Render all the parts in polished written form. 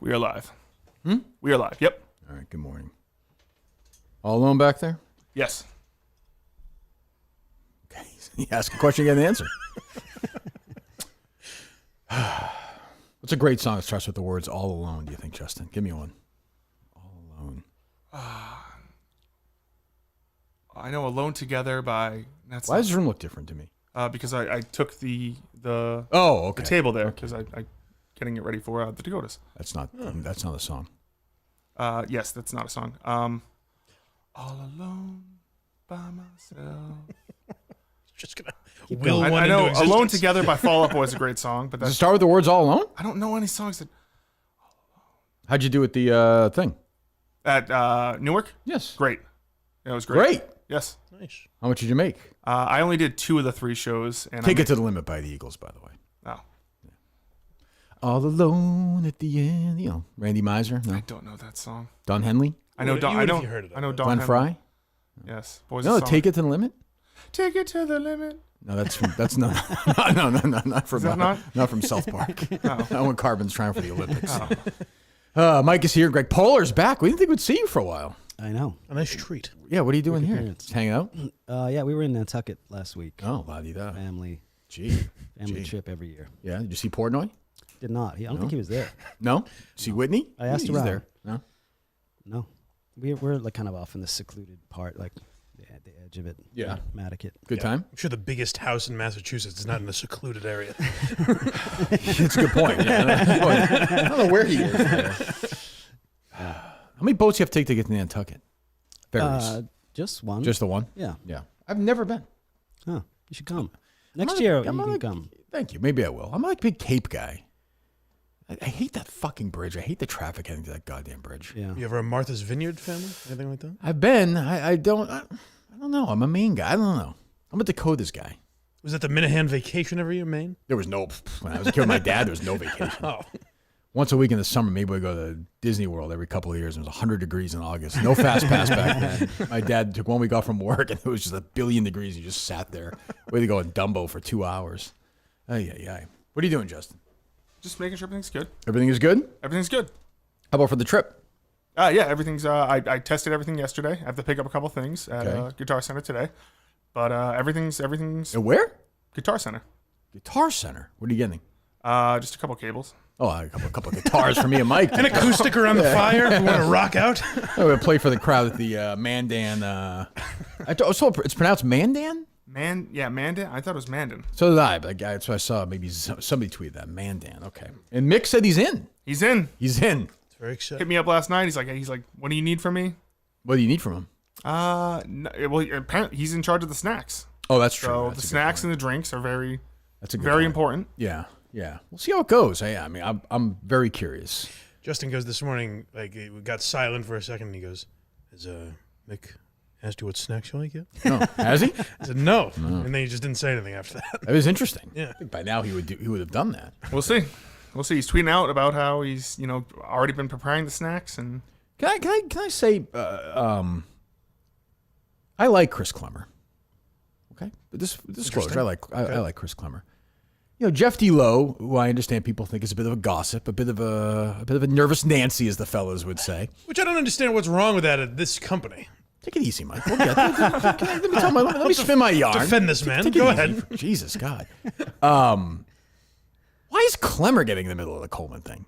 We are live. We are live. Yep. All right, good morning. All alone back there? Yes. Okay. You ask a question, you get an answer. What's a great song that starts with the words all alone, do you think, Justin? Give me one. All alone. I know Alone Together by... Why does this room look different to me? Because I took the okay. table there because I getting it ready for the Dakotas. That's not a song. Yes, that's not a song. All Alone by Myself. Just gonna I know Alone Together by Fall Out Boy is a great song, but Does it start with the words all alone? I don't know any songs that... How'd you do with the thing? At Newark? Yes. Great. Yeah, it was great. Yes. nice. How much did you make? I only did 2 of the 3 shows. And Take It to the Limit by the Eagles, by the way. Oh. All alone at the end. You know, Randy Miser? No. I don't know that song. Don Henley? I know Don. You I would know. if you heard of it. I know Don. Glenn Henley. Fry? Yes. Boys No, song. Take It to the Limit? Take it to the limit. No, that's not not from not from South Park. Oh. Not when Carbon's trying for the Olympics. Oh. Mike is here. Greg Poehler's back. We didn't think we'd see you for a while. I know. A nice treat. Yeah, what are you doing Quick here? appearance. Just hanging out? Yeah, we were in Nantucket last week. Oh, la-di-da. Family Gee. trip every year. Yeah, did you see Portnoy? Did not. I don't think he was there. No? See Whitney? I asked He's around. there. No? No. We're like kind of off in the secluded part, like at the edge of it. Yeah. Mattocket. Good time? I'm sure the biggest house in Massachusetts is not in a secluded area. That's a good point. Yeah, that's a good point. I don't know where he is. How many boats do you have to take to get to Nantucket? Ferries. Just one. Just the one? Yeah. Yeah. I've never been. Oh, you should come. Next year, you can come. Thank you. Maybe I will. I'm like a big Cape guy. I hate that fucking bridge. I hate the traffic heading to that goddamn bridge. Yeah. You ever a Martha's Vineyard family? Anything like that? I've been. I don't know. I'm a Maine guy. I don't know. I'm a Dakotas guy. Was that the Minahan vacation every year, Maine? There was no, when I was a kid with my dad, there was no vacation. Oh. Once a week in the summer, maybe we go to Disney World every couple of years. It was 100 degrees in August. No fast pass back then. My dad took 1 week off from work, and it was just 1 billion degrees. You just sat there, waiting to go in Dumbo for 2 hours. Yeah. What are you doing, Justin? Just making sure everything's good. Everything is good? Everything's good. How about for the trip? Yeah, everything's. I tested everything yesterday. I have to pick up a couple things at Guitar Center today, but everything's At where? Guitar Center. Guitar Center. What are you getting? Just a couple cables. Oh, a couple of guitars for me and Mike. An acoustic around the fire if you want to rock out. I'm going to play for the crowd at the Mandan. It's pronounced Mandan? Mandan. I thought it was Mandan. So did I, but that's what I saw. Maybe somebody tweeted that. Mandan. Okay. And Mick said he's in. He's in. He's in. It's very exciting. Hit me up last night. He's like, what do you need from me? What do you need from him? Well, apparently he's in charge of the snacks. Oh, that's true. So That's the a good snacks point. and the drinks are very That's very point. important. Yeah. We'll see how it goes. I mean, I'm very curious. Justin goes this morning, like, we got silent for a second, and he goes, has Mick asked you what snacks you like yet? No, has he? I said, no. And then he just didn't say anything after that. That was interesting. Yeah. I think by now he would have done that. We'll see. He's tweeting out about how he's already been preparing the snacks and. Can I say I like Chris Klemmer. Okay, but this disclosure, I like Chris Klemmer. You know, Jeff D. Lowe, who I understand people think is a bit of a gossip, a bit of a nervous Nancy, as the fellows would say. Which I don't understand what's wrong with that at this company. Take it easy, Mike. We'll get there. Let me spin my yarn. Defend this man. Take it Go easy. ahead. Jesus, God. Why is Clemmer getting in the middle of the Coleman thing?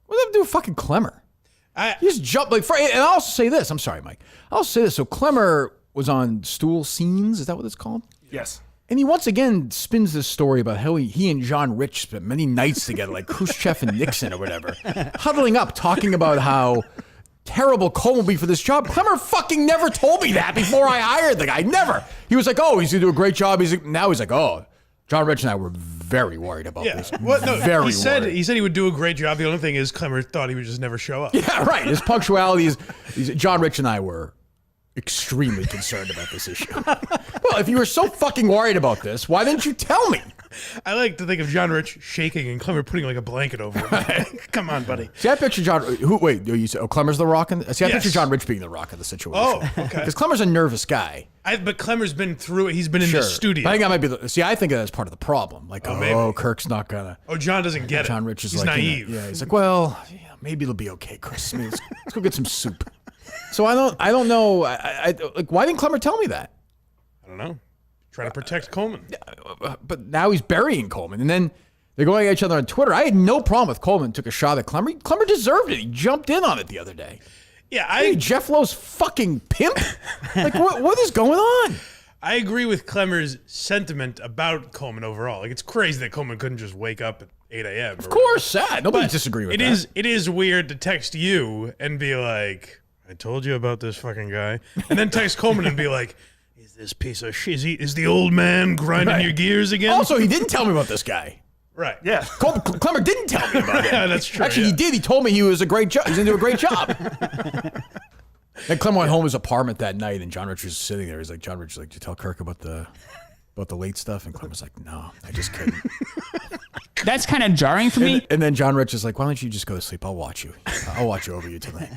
What does that have to do with fucking Clemmer? He just jumped and I'll also say this. I'm sorry, Mike. I'll say this. So Clemmer was on Stool Scenes. Is that what it's called? Yes. And he once again spins this story about how he and John Rich spent many nights together, like Khrushchev and Nixon or whatever, huddling up, talking about how terrible Coleman will be for this job. Clemmer fucking never told me that before I hired the guy. Never. He was like, oh, he's going to do a great job. Now he's like, oh, John Rich and I were very worried about this. Well, no, very he said worried. he would do a great job. The only thing is Clemmer thought he would just never show up. Yeah, right. His punctuality is John Rich and I were extremely concerned about this issue. Well, if you were so fucking worried about this, why didn't you tell me? I like to think of John Rich shaking and Clemmer putting like a blanket over him. Come on, buddy. See, I picture John. Wait, you said Clemmer's the Rock? See, I Yes. picture John Rich being the Rock of the situation. Oh, okay. Because Clemmer's a nervous guy. But Clemmer's been through it. He's been in the studio. But I think that might be. See, I think that's part of the problem. Like, maybe. Kirk's not gonna. Oh, John doesn't get it. John Rich is He's like, naive. Yeah, he's like, well, yeah, maybe it'll be okay, Chris. I mean, let's go get some soup. So I don't know. Like, why didn't Clemmer tell me that? I don't know. Trying to protect Coleman. But now he's burying Coleman, and then they're going at each other on Twitter. I had no problem with Coleman took a shot at Clemmer. Clemmer deserved it. He jumped in on it the other day. Yeah, Hey, Jeff Lowe's fucking pimp. Like, what is going on? I agree with Clemmer's sentiment about Coleman overall. Like, it's crazy that Coleman couldn't just wake up at 8 a.m. Of course, sad. Nobody's disagreeing with that. It is weird to text you and be like, I told you about this fucking guy. And then text Coleman and be like, is this piece of shit, is the old man grinding your gears again? Also, he didn't tell me about this guy. Right. Yeah. Clemmer didn't tell me about it. Yeah, that's true. Actually, he did. He told me he was a great job. He's going to do a great job. Then Clemmer went home to his apartment that night, and John Rich was sitting there. He's like, John Rich, like, did you tell Kirk about the late stuff? And Clemmer's like, no, I just couldn't. That's kind of jarring for me. And then John Rich is like, why don't you just go to sleep? I'll watch you. I'll watch you over you tonight.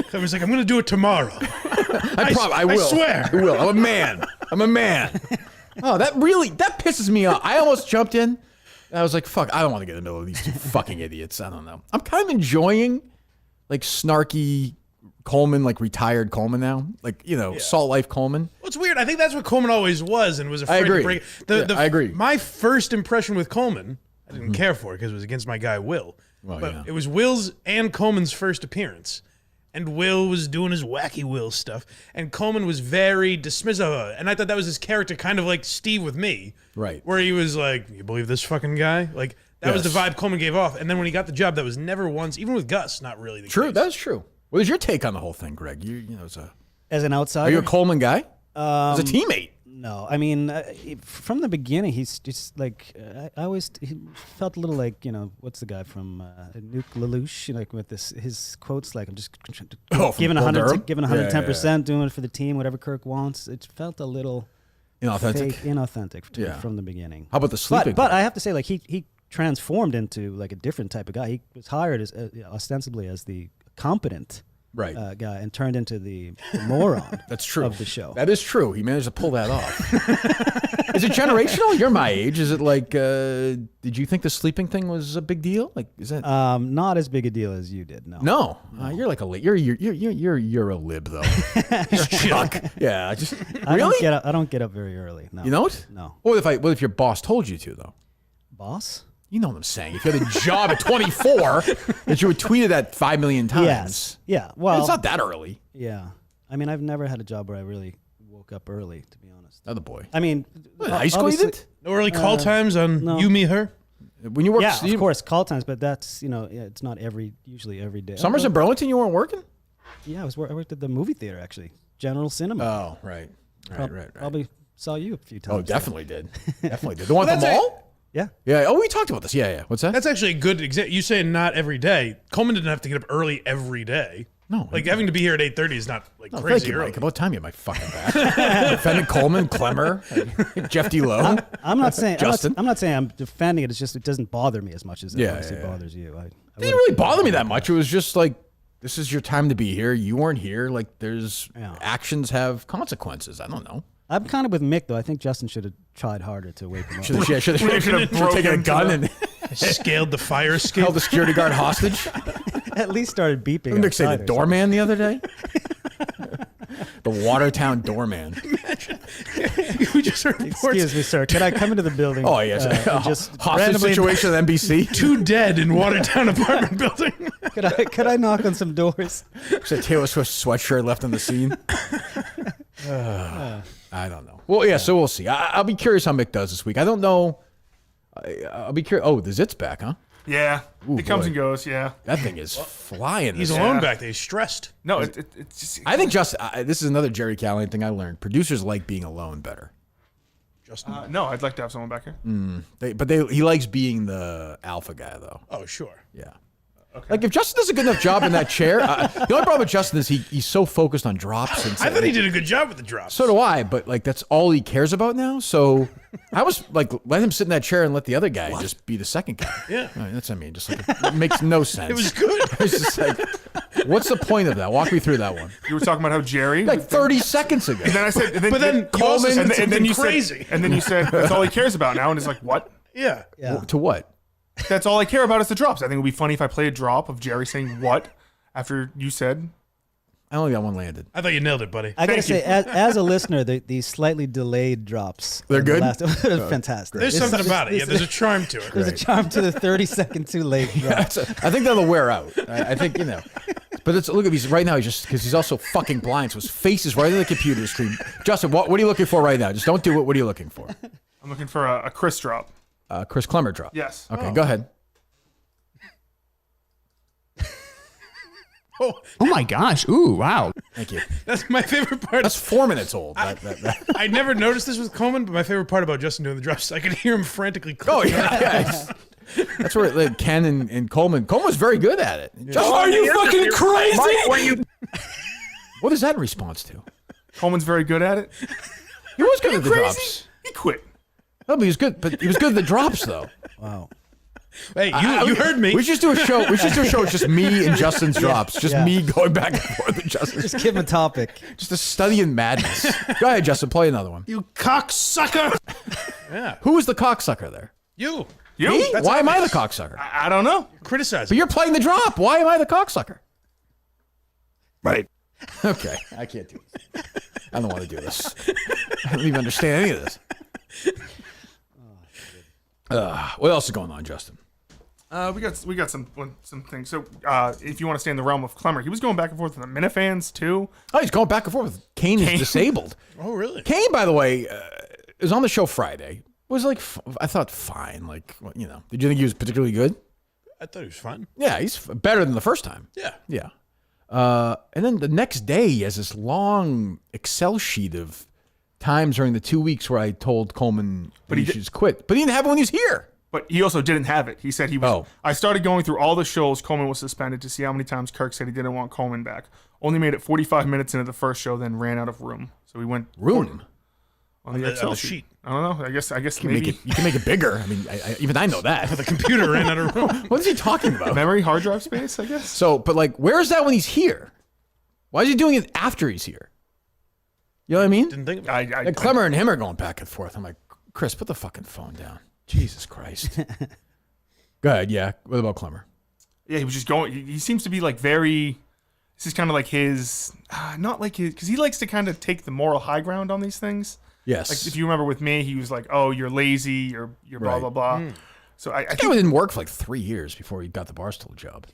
Clemmer's like, I'm going to do it tomorrow. I will. I swear. I will. I'm a man. Oh, that pisses me off. I almost jumped in. I was like, fuck, I don't want to get in the middle of these two fucking idiots. I don't know. I'm kind of enjoying, like, snarky Coleman, like, retired Coleman now. Like, Salt Life Coleman. Well, it's weird. I think that's what Coleman always was and was afraid to break it. I agree. My first impression with Coleman, I didn't care for it because it was against my guy, Will. Well, but yeah. it was Will's and Coleman's first appearance. And Will was doing his wacky Will stuff. And Coleman was very dismissive of it. And I thought that was his character, kind of like Steve with me. Right. Where he was like, you believe this fucking guy? Like, that was the vibe Coleman gave off. And then when he got the job, that was never once, even with Gus, not really the case. That's true. What is your take on the whole thing, Greg? As an outsider, Are you a Coleman guy? As a teammate? No, I mean, from the beginning, he's just like he felt a little like what's the guy from Nuke Lelouch, like with his quotes like I'm just giving 110%, doing it for the team, whatever Kirk wants. It felt a little Inauthentic. inauthentic from the beginning. How about the sleeping? But I have to say, like he transformed into like a different type of guy. He was hired as ostensibly as the competent. Right. Guy and turned into the moron. That's true. Of the show. That is true. He managed to pull that off. Is it generational? You're my age. Is it like? Did you think the sleeping thing was a big deal? Like, is that? Not as big a deal as you did. No. You're like you're a lib though. You're Chuck. Yeah. Just really. I don't get up very early. No. You don't? No. What if your boss told you to though? Boss? You know what I'm saying. If you had a job at 24, that you would tweet that 5 million times. Yes. Yeah. Well, it's not that early. Yeah. I mean, I've never had a job where I really woke up early, to be honest. Other boy. I mean, High school you did? No early call times on no. You, Me, Her? When you work, yeah, of course, call times, but that's it's not usually every day. Summers in Burlington, you weren't working? Yeah, I worked at the movie theater actually, General Cinema. Oh, right. Probably saw you a few times. Oh, definitely did. Definitely did. The one at the mall? Yeah. Yeah. Oh, we talked about this. Yeah. What's that? That's actually a good example. You saying not every day. Coleman didn't have to get up early every day. No. Like having to be here at 8:30 is not like Thank crazy you, early. Mike. About time you had my fucking back. Defending Coleman, Clemmer, Jeff D. Lowe. I'm not saying Justin. I'm not saying I'm defending it. It's just it doesn't bother me as much as it Yeah, obviously yeah, yeah. bothers you. It didn't really bother me that much. It was just like, this is your time to be here. You weren't here. Like, actions have consequences. I don't know. I'm kind of with Mick though. I think Justin should have tried harder to wake him up. Should have taken a gun and Scaled the fire escape. held the security guard hostage. At least started beeping. Didn't Mick say the outside or doorman the other day? The Watertown doorman. We just heard reports. Excuse me, sir. Can I come into the building? Oh, yes. Just Hostage randomly- situation at NBC. 2 dead in Watertown apartment building. Could I knock on some doors? There's a Taylor Swift sweatshirt left on the scene. I don't know. Well, yeah, so we'll see. I'll be curious how Mick does this week. I don't know. I'll be curious. Oh, the Zit's back, huh? Yeah. Ooh, it comes boy. and goes, yeah. That thing is flying. He's this alone year. back there. He's stressed. No, it's just... I think this is another Jerry Callahan thing I learned. Producers like being alone better. Justin. no, I'd like to have someone back here. He likes being the alpha guy, though. Oh, sure. Yeah. Okay. Like, if Justin does a good enough job in that chair, the only problem with Justin is he's so focused on drops. And I thought he did a good job with the drops. So do I, but like that's all he cares about now. So I was like, let him sit in that chair and let the other guy just be the second guy. Yeah, that's what I mean. Just like it makes no sense. It was good. It's just like, what's the point of that? Walk me through that one. You were talking about how Jerry, Like 30 seconds ago. and then I said, and then, But then Coleman, and then you crazy, said, and then you said that's all he cares about now, and it's like what? Yeah. To what? That's all I care about is the drops. I think it would be funny if I play a drop of Jerry saying what after you said. I only got one landed. I thought you nailed it, buddy. I gotta Thank you. say, as a listener, these slightly delayed drops. They're good? Are fantastic. There's something about it. Yeah, there's a charm to it. There's a charm to the 30-second too late drop. I think that'll wear out. I think, But look at right now. Because he's also fucking blind, so his face is right on the computer screen. Justin, what are you looking for right now? Just don't do it. What are you looking for? I'm looking for a Chris drop. Chris Klemmer drop. Yes. Okay, go ahead. Oh my gosh. Ooh, wow. Thank you. That's my favorite part. That's 4 minutes old. I never noticed this with Coleman, but my favorite part about Justin doing the drops, I could hear him frantically clicking. Oh, yeah. That's where like, Ken and Coleman. Coleman was very good at it. Justin, Are you fucking crazy? what is that in response to? Coleman's very good at it. He was good at the Crazy? drops. He quit. No, but he was good. But he was good at the drops, though. Wow. Hey, you heard me. We should just do a show. We should just do a show with just me and Justin's drops. Just me going back and forth with Justin. Just give him a topic. Just a study in madness. Go ahead, Justin. Play another one. You cocksucker. Yeah. Who is the cocksucker there? You. Me? That's Why am I the obvious. cocksucker? I don't know. Criticize. But you're playing the drop. Why am I the cocksucker? Right. Okay. I can't do this. I don't want to do this. I don't even understand any of this. What else is going on, Justin? We got some things. So if you want to stay in the realm of Clemmer, he was going back and forth with the Minifans too. Oh, he's going back and forth. Kane is disabled. Oh, really? Kane, by the way, was on the show Friday. Was like, I thought fine. Like, did you think he was particularly good? I thought he was fun. Yeah, he's better than the first time. Yeah. Yeah. And then the next day, he has this long Excel sheet of times during the 2 weeks where I told Coleman that he should just quit. But he didn't have it when he was here. But he also didn't have it. He said he was. Oh. I started going through all the shows Coleman was suspended to see how many times Kirk said he didn't want Coleman back. Only made it 45 minutes into the first show, then ran out of room. So we went Room? on the Excel sheet. I don't know. I guess maybe You can make it bigger. I mean, even I know that. The computer ran out of room. What is he talking about? memory hard drive space. I guess. So, but like, where is that when he's here? Why is he doing it after he's here? You know what I mean? Didn't think about it. Like Clemmer and him are going back and forth. I'm like, Chris, put the fucking phone down. Jesus Christ. Go ahead. Yeah. What about Clemmer? Yeah, he was just going. He seems to be like very. This is kind of like his, not like his, because he likes to kind of take the moral high ground on these things. Yes. Like if you remember with me, he was like, "Oh, you're lazy. You're blah blah blah." So I He think didn't work for like 3 years before he got the Barstool job.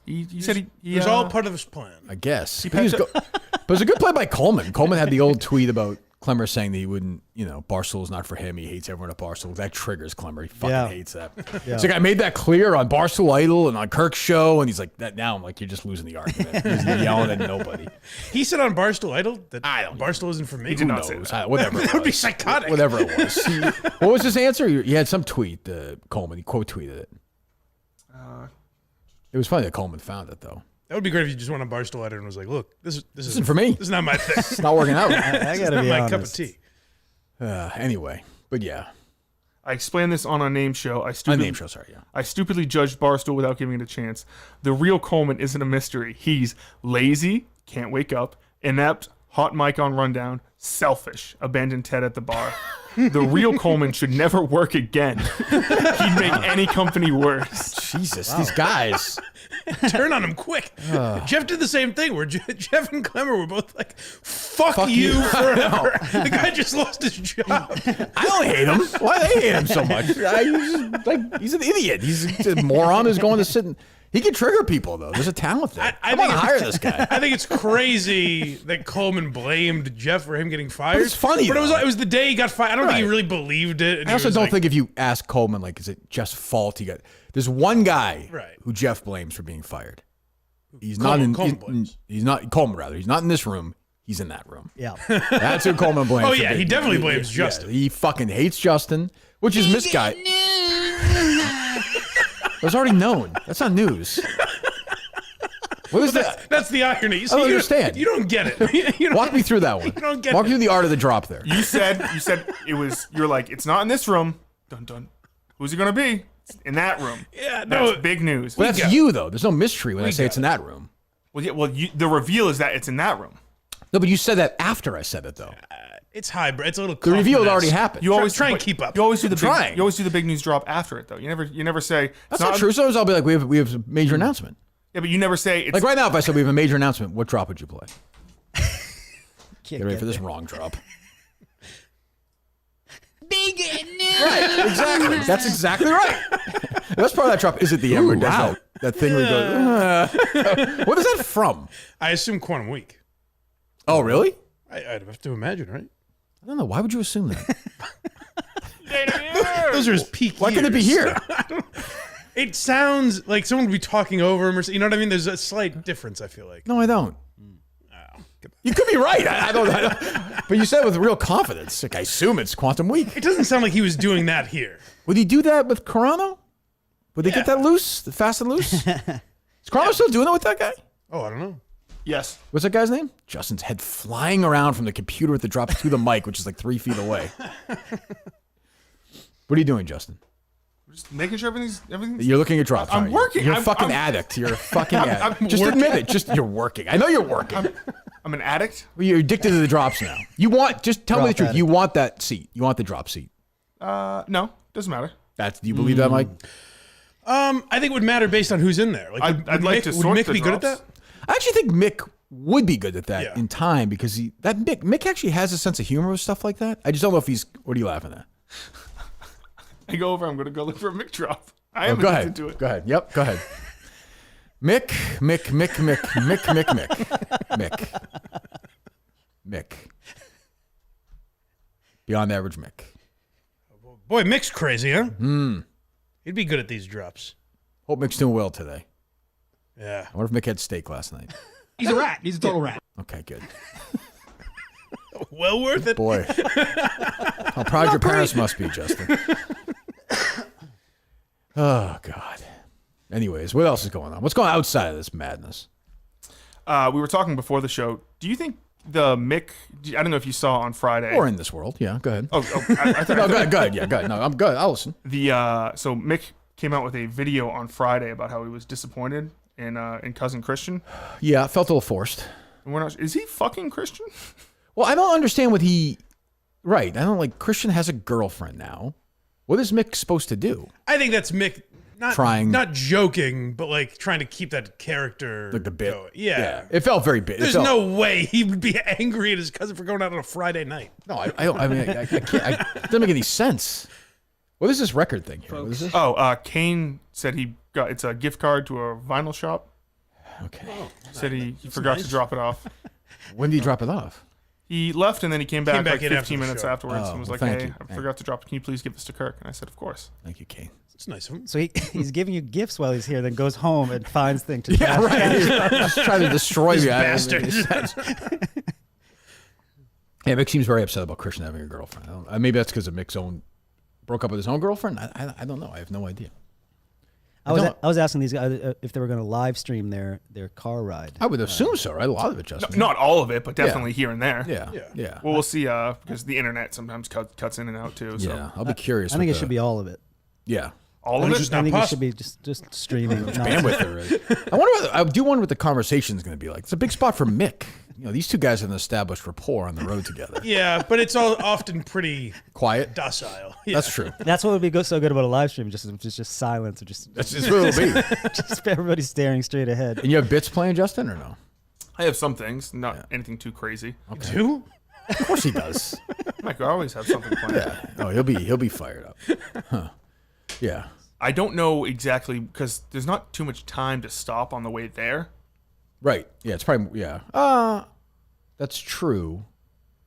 he said It was all part of his plan. I guess. But it was a good play by Coleman. Coleman had the old tweet about Clemmer saying that he wouldn't, Barstool's not for him. He hates everyone at Barstool. That triggers Clemmer. He fucking hates that. Yeah. So I made that clear on Barstool Idol and on Kirk's show, and he's like, that now I'm like, you're just losing the argument. He's yelling at nobody. He said on Barstool Idol that Barstool isn't for me. He did not say that. Whatever. That would be psychotic. Whatever it was. What was his answer? He had some tweet, Coleman. He quote tweeted it. It was funny that Coleman found it, though. That would be great if you just went on Barstool Idol and was like, "Look, this isn't for me. This is not my thing. It's not working out. I gotta Not be my honest. cup of tea." Anyway, but yeah. I explained this on a name show. A name show, sorry, yeah. I stupidly judged Barstool without giving it a chance. The real Coleman isn't a mystery. He's lazy, can't wake up, inept, hot mic on rundown, selfish, abandoned Ted at the bar. The real Coleman should never work again. He'd make any company worse. Jesus, these guys. Turn on him quick. Jeff did the same thing where Jeff and Clemmer were both like, fuck you forever. The guy just lost his job. I don't hate him. Why do they hate him so much? He's an idiot. He's a moron who's going to sit and... He can trigger people, though. There's a talent there. I want to hire this guy. I think it's crazy that Coleman blamed Jeff for him getting fired. But it's funny, But though. it was the day he got fired. I don't think he Right. really believed it. And I also don't think if you ask Coleman, like, is it Jeff's fault he got... There's one guy who Jeff blames for being fired. He's Coleman not in... blames. He's not... Coleman, rather. He's not in this room. He's in that room. Yeah. That's who Coleman blames. Oh, for yeah. being- He definitely blames Justin. He fucking hates Justin, which is misguided. It was already known. That's not news. What is that? That's the irony. So I don't you understand. You don't get it. You don't- Walk me through that one. You don't get Walk me it. through the art of the drop there. You said it was. You're like, it's not in this room. Dun dun. Who's it gonna be? It's in that room. Yeah, no. That's big news. But that's got you, though. There's no mystery when I say got it's in that room. Well, yeah. Well, the reveal is that it's in that room. No, but you said that after I said it, though. It's hybrid. It's a little. The reveal had already Kaufman-esque. happened. You always try and but keep up. You always do the trying. big. You always do the big news drop after it, though. You never say. That's not true. Sometimes I'll be like, we have a major announcement. Yeah, but you never say. It's Like right now, if I said we have a major announcement, what drop would you play? Can't Get ready get for this there. wrong drop. Big news. Right, exactly. That's exactly right. The best part of that drop is at the end where it does that thing where he goes, what is that from? I assume Quantum Week. Oh, really? I'd have to imagine, right? I don't know. Why would you assume that? Those are his peak. Why couldn't it be years. here? It sounds like someone would be talking over him, or you know what I mean. There's a slight difference. I feel like. No, I don't. You could be right. I don't. But you said it with real confidence. Like, I assume it's Quantum Week. It doesn't sound like he was doing that here. Would he do that with Carano? Would they get that loose? Fast and loose? Is Carano still doing it with that guy? Oh, I don't know. yes. What's that guy's name? Justin's head flying around from the computer at the drop to the mic, which is like 3 feet away. What are you doing, Justin? Just making sure everything's. You're looking at drops. I'm aren't you? working. You're a I'm- fucking I'm- addict. You're a fucking addict. I'm Just working. admit it. Just you're working. I know you're working. I'm an addict. Well, you're addicted to the drops now. You want just tell me the Drop truth. addict. You want that seat. You want the drop seat. No, doesn't matter. Do you believe that, Mike? I think it would matter based on who's in there. Like, I'd like Mick, to would sort Mick the be good at drops. that? I actually think Mick would be good at that Yeah. in time because Mick actually has a sense of humor with stuff like that. I just don't know if he's. What are you laughing at? I go over. I'm gonna go look for a Mick drop. I am Go addicted ahead. to it. Go ahead. Yep. Go ahead. Mick. Beyond average Mick. Boy, Mick's crazy, huh? He'd be good at these drops. Hope Mick's doing well today. Yeah. I wonder if Mick had steak last night. He's a rat. He's a total rat. Okay, good. Well worth it. Boy. How proud your parents must be, Justin. Oh, God. Anyways, what else is going on? What's going on outside of this madness? We were talking before the show. Do you think the Mick? I don't know if you saw on Friday. Or in this world, yeah. Go ahead. I thought No, go ahead. Yeah, go ahead. No, I'm good. I'll listen. so Mick came out with a video on Friday about how he was disappointed in cousin Christian. Yeah, it felt a little forced. And we're not. Is he fucking Christian? Well, I don't understand what he. Right. I don't like. Christian has a girlfriend now. What is Mick supposed to do? I think that's Mick not joking, but like trying to keep that character Like the bit. going. Yeah. It felt very bit. There's no way he would be angry at his cousin for going out on a Friday night. No, I can't. It doesn't make any sense. What is this record thing here? What is this? Oh, Kane said it's a gift card to a vinyl shop. Okay. Said he forgot to drop it off. When did he drop it off? He left and then he came back, back like in after 15 the minutes show. afterwards Oh, and was well, like, thank "Hey, you. I forgot to drop it. Can you please give this to Kirk?" And I said, "Of course." Thank you, Kane. It's nice of him. So he's giving you gifts while he's here, then goes home and finds things to Yeah, right. Just trying to destroy me. Bastards. Yeah, Mick seems very upset about Christian having a girlfriend. Maybe that's because of Mick's own broke up with his own girlfriend. I don't know. I have no idea. I was asking these guys if they were going to live stream their car ride. I would assume so, right? A lot of it, Justin. Not all of it, but definitely here and there. Yeah. Well, we'll see. Because the internet sometimes cuts in and out too. So Yeah, I'll be curious. I think it should be all of it. Yeah. all I of think it. just I not think it possible. should be just streaming. Bandwidth there is. I do wonder what the conversation is going to be like. It's a big spot for Mick. You know, these two guys have an established rapport on the road together. Yeah, but it's all often pretty Quiet. docile. Yeah. That's true. That's what would be so good about a live stream, just silence, or just That's what it'll be. just everybody staring straight ahead. And you have bits playing, Justin, or no? I have some things, not anything too crazy. Two? Of course he does. Mike, I always have something planned. Oh, he'll be fired up. Huh. Yeah. I don't know exactly because there's not too much time to stop on the way there. Right. Yeah, it's probably that's true.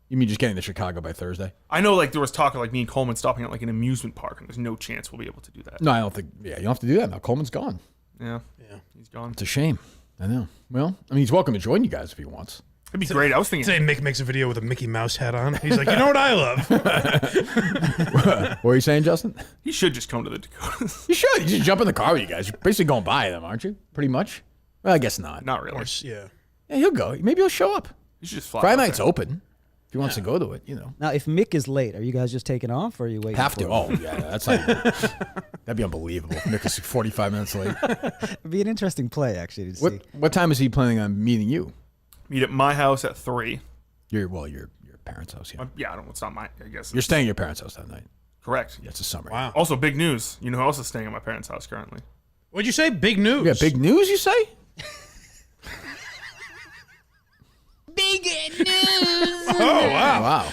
You mean just getting to Chicago by Thursday? I know, like there was talk of like me and Coleman stopping at like an amusement park, and there's no chance we'll be able to do that. No, I don't think. Yeah, you don't have to do that now. Coleman's gone. Yeah, he's gone. It's a shame. I know. Well, I mean, he's welcome to join you guys if he wants. It'd be great. I was thinking. Today Mick makes a video with a Mickey Mouse hat on. He's like, you know what I love? What are you saying, Justin? He should just come to the Dakotas. You should. You should jump in the car with you guys. You're basically going by them, aren't you? Pretty much. Well, I guess not. Not really. Or yeah. Yeah, he'll go. Maybe he'll show up. You should just fly. Friday out night's there. open. If he wants to go to it, Now, if Mick is late, are you guys just taking off, or are you waiting? Have for to. him? Oh, yeah. That's not even, that'd be unbelievable. Nick is 45 minutes late. It'd be an interesting play, actually, to see. What time is he planning on meeting you? Meet at my house at 3. Your parents' house, yeah. Yeah, I don't. It's not my. I guess. You're staying at your parents' house that night. Correct. Yeah, it's a summer. Wow. Also, big news. You know who else is staying at my parents' house currently? What'd you say? Big news. Yeah, big news, you say? Big news. Oh, wow. Wow.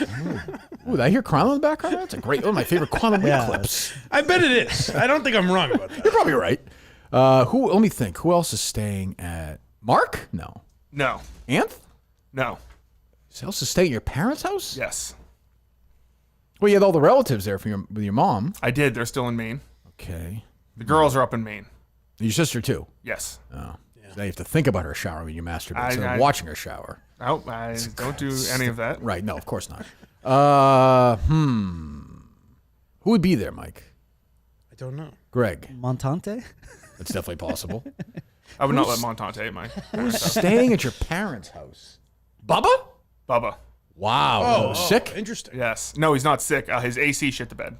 Ooh, did I hear Quantum in the background? That's a great one of my favorite Quantum Week Yeah. clips. I bet it is. I don't think I'm wrong about that. You're probably right. Let me think. Who else is staying at Mark? No. No. Anth? No. Who else is staying at your parents' house? Yes. Well, you had all the relatives there with your mom. I did. They're still in Maine. Okay. The girls are up in Maine. Your sister, too. Yes. Oh. So now you have to think about her shower when you masturbate instead I- of watching her shower. Oh, I don't do any of that. Right. No, of course not. Who would be there, Mike? I don't know. Greg. Montante? That's definitely possible. I would not let Montante at my Who's staying at your parents' house? Bubba? Bubba. Wow. Sick? Interesting. Yes. No, he's not sick. His AC shit the bed.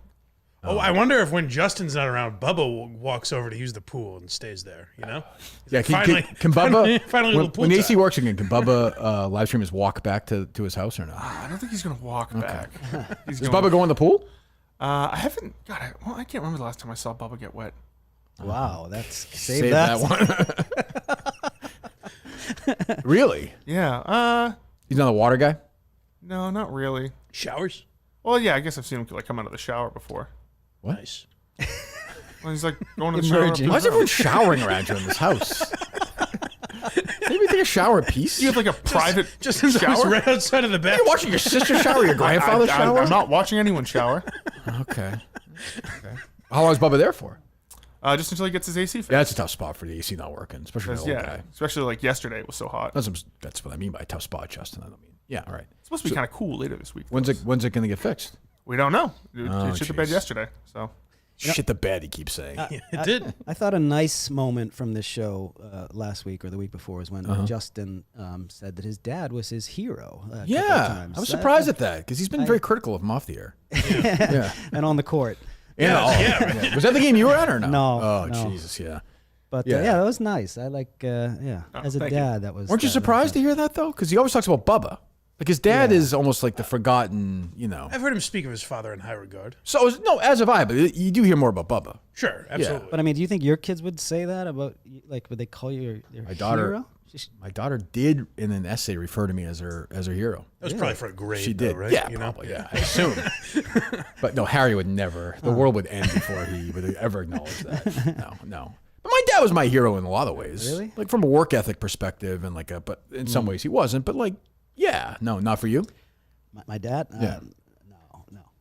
Oh, I wonder if when Justin's not around, Bubba walks over to use the pool and stays there. You know? Yeah, Finally- can Bubba, finally a little pool when AC time. works again, can Bubba live stream his walk back to his house or not? I don't think he's gonna walk back. He's Does going, Bubba go in the pool? I haven't. God, I can't remember the last time I saw Bubba get wet. Wow, that's save that. one. Really? Yeah. He's not a water guy? No, not really. Showers? Well, yeah. I guess I've seen him come out of the shower before. What? Nice. When he's like going to the shower. Emerging. Why is everyone showering around you in this house? Maybe take a shower a piece? You have like a private Justin's always shower. right outside of the bath. You're watching your sister shower, your grandfather shower? I'm not watching anyone shower. Okay. How long is Bubba there for? Just until he gets his AC fixed. Yeah, that's a tough spot for the AC not working, especially for the old guy. Especially like yesterday, it was so hot. That's what I mean by a tough spot, Justin. I don't mean. Yeah, all right. It's supposed to be kind of cool later this week. When's it going to get fixed? We don't know. It Oh, shit the bed jeez. yesterday. So Shit the bed, he keeps saying. It did. I thought a nice moment from this show last week or the week before was when Justin said that his dad was his hero. A couple of Yeah, times. I was surprised at that because he's been very critical of him off the air. Yeah. And on the court. Yeah. Was that the game you were at or no? No, Oh, no. Jesus, yeah. But Yeah. yeah, that was nice. I like, as a thank you. dad, that was. Weren't you that was surprised to nice. hear that though? Because he always talks about Bubba. Like his dad is almost like the forgotten, I've heard him speak of his father in high regard. So no, as have I, but you do hear more about Bubba. Sure, absolutely. But I mean, do you think your kids would say that about, like, would they call you your My daughter, hero? my daughter did in an essay refer to me as her hero. That was probably for a grade, She did, though, right? yeah, You know? probably, yeah. I assume. But no, Harry would never. The world would end before he would ever acknowledge that. No. But my dad was my hero in a lot of ways. Really? Like from a work ethic perspective, and but in some ways he wasn't. But like, yeah, no, not for you. My dad? Yeah.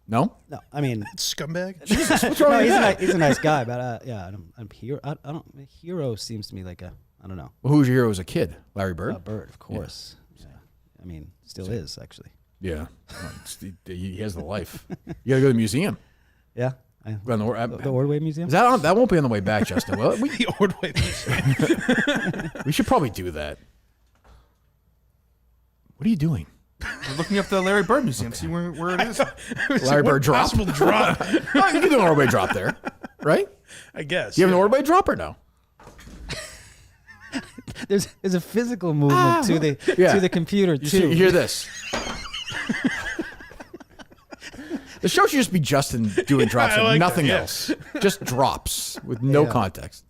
No. No. I mean, Scumbag? What's wrong no, with he's, that? he's a nice guy, but I'm hero. I don't. Hero seems to me like I don't know. Well, who was your hero as a kid? Larry Bird. Bird, of course. Yeah. I mean, still is actually. Yeah, he has the life. You gotta go to the museum. Yeah. Go on The Ordway Museum. Is that on? That won't be on the way back, Justin. Well, The Ordway Museum. we should probably do that. What are you doing? we're looking up the Larry Bird Museum, see where it is. Larry Bird drop? Possible drop, Oh, you can do an Ordway drop there, right? I guess. Do you have an Ordway drop or no? There's a physical movement to the computer You too. hear this? The show should just be Justin doing drops I and like nothing that, yeah. else. Just drops with no context.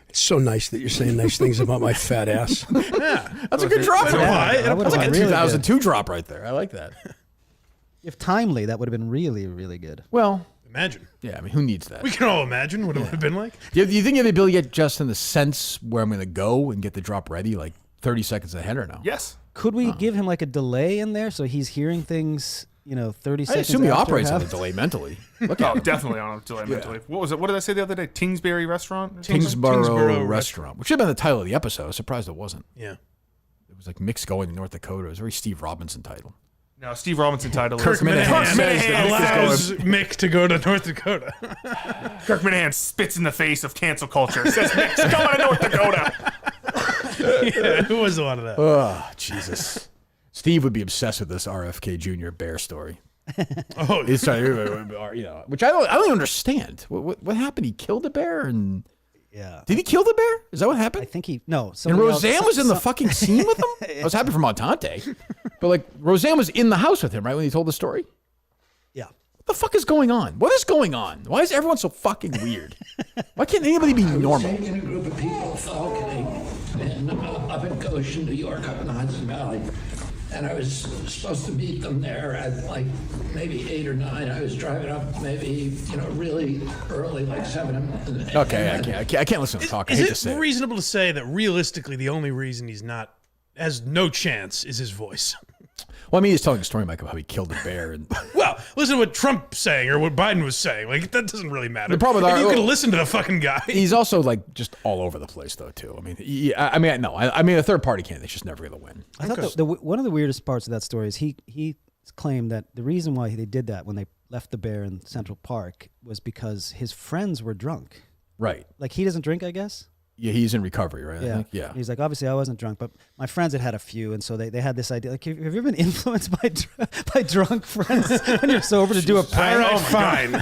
It's so nice that you're saying nice things about my fat ass. That's a good drop. So why? that would've That's like a been really 2002 drop right there. I like that. If timely, that would have been really, really good. Well, Imagine. yeah, I mean, who needs that? We can all imagine what it would have been like. Do you think you have the ability to get Justin the sense where I'm going to go and get the drop ready like 30 seconds ahead or no? Yes. Could we give him like a delay in there so he's hearing things, 30 I seconds? assume he after operates on a happens? delay mentally. Look Oh, at him. definitely on a delay mentally. What was it? What did I say the other day? Tingsbury Restaurant? Tingsboro Restaurant, which should have been the title of the episode. I was surprised it wasn't. Yeah. It was like Mick's going to North Dakota. It was a very Steve Robinson title. No, Steve Robinson title Kirk is Minahan says that allows Mick to go to North Dakota. Kirk Minahan spits in the face of cancel culture. Says Mick's coming to North Dakota. Yeah, who was a lot of that? Oh, Jesus. Steve would be obsessed with this RFK Jr. bear story. Oh, It's, which I don't understand. What happened? He killed a bear, and Yeah. did he kill the bear? Is that what happened? I think he no. And somebody else- Roseanne was in the fucking scene with him. I was happy for Montante, but like Roseanne was in the house with him, right, when he told the story. Yeah. What the fuck is going on? What is going on? Why is everyone so fucking weird? Why can't anybody be normal? Taking a group of people falconing up in Goshen, New York, up in the Hudson Valley. And I was supposed to meet them there at like maybe 8 or 9. I was driving up maybe, really early, like 7. Okay, I can't listen to talk. I hate to Is say it it. reasonable to say that realistically the only reason he's not has no chance is his voice? Well, I mean, he's telling a story, Mike, of how he killed a bear, and Well, listen to what Trump's saying or what Biden was saying. Like, that doesn't really matter. The problem with if you our- could listen to the fucking guy. he's also like just all over the place, though. Too. I mean, a third party candidate's just never gonna win. I thought one of the weirdest parts of that story is he claimed that the reason why they did that when they left the bear in Central Park was because his friends were drunk. Right? Like he doesn't drink, I guess. Yeah, he's in recovery, right? I Yeah. think? Yeah. He's like, obviously I wasn't drunk, but my friends had a few, and so they had this idea. Like, have you ever been influenced by drunk friends when you're sober to do a All prank? right, fine. All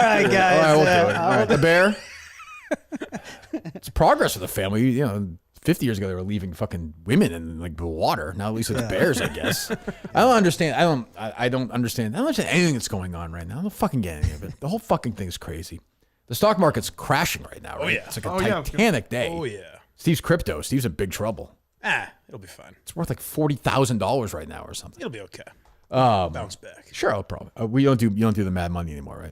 right, guys. All right, we'll do it. All right, the bear. It's progress of the family. 50 years ago they were leaving fucking women in like the water. Now at least it's bears, I guess. I don't understand. I don't understand anything that's going on right now. I don't fucking get any of it. The whole fucking thing's crazy. The stock market's crashing right now, right? yeah. It's like a Oh, yeah. titanic day. Oh, yeah. Steve's in big trouble. It'll be fine. It's worth like $40,000 right now or something. It'll be okay. Bounce back. Sure, I'll probably. You don't do the Mad Money anymore,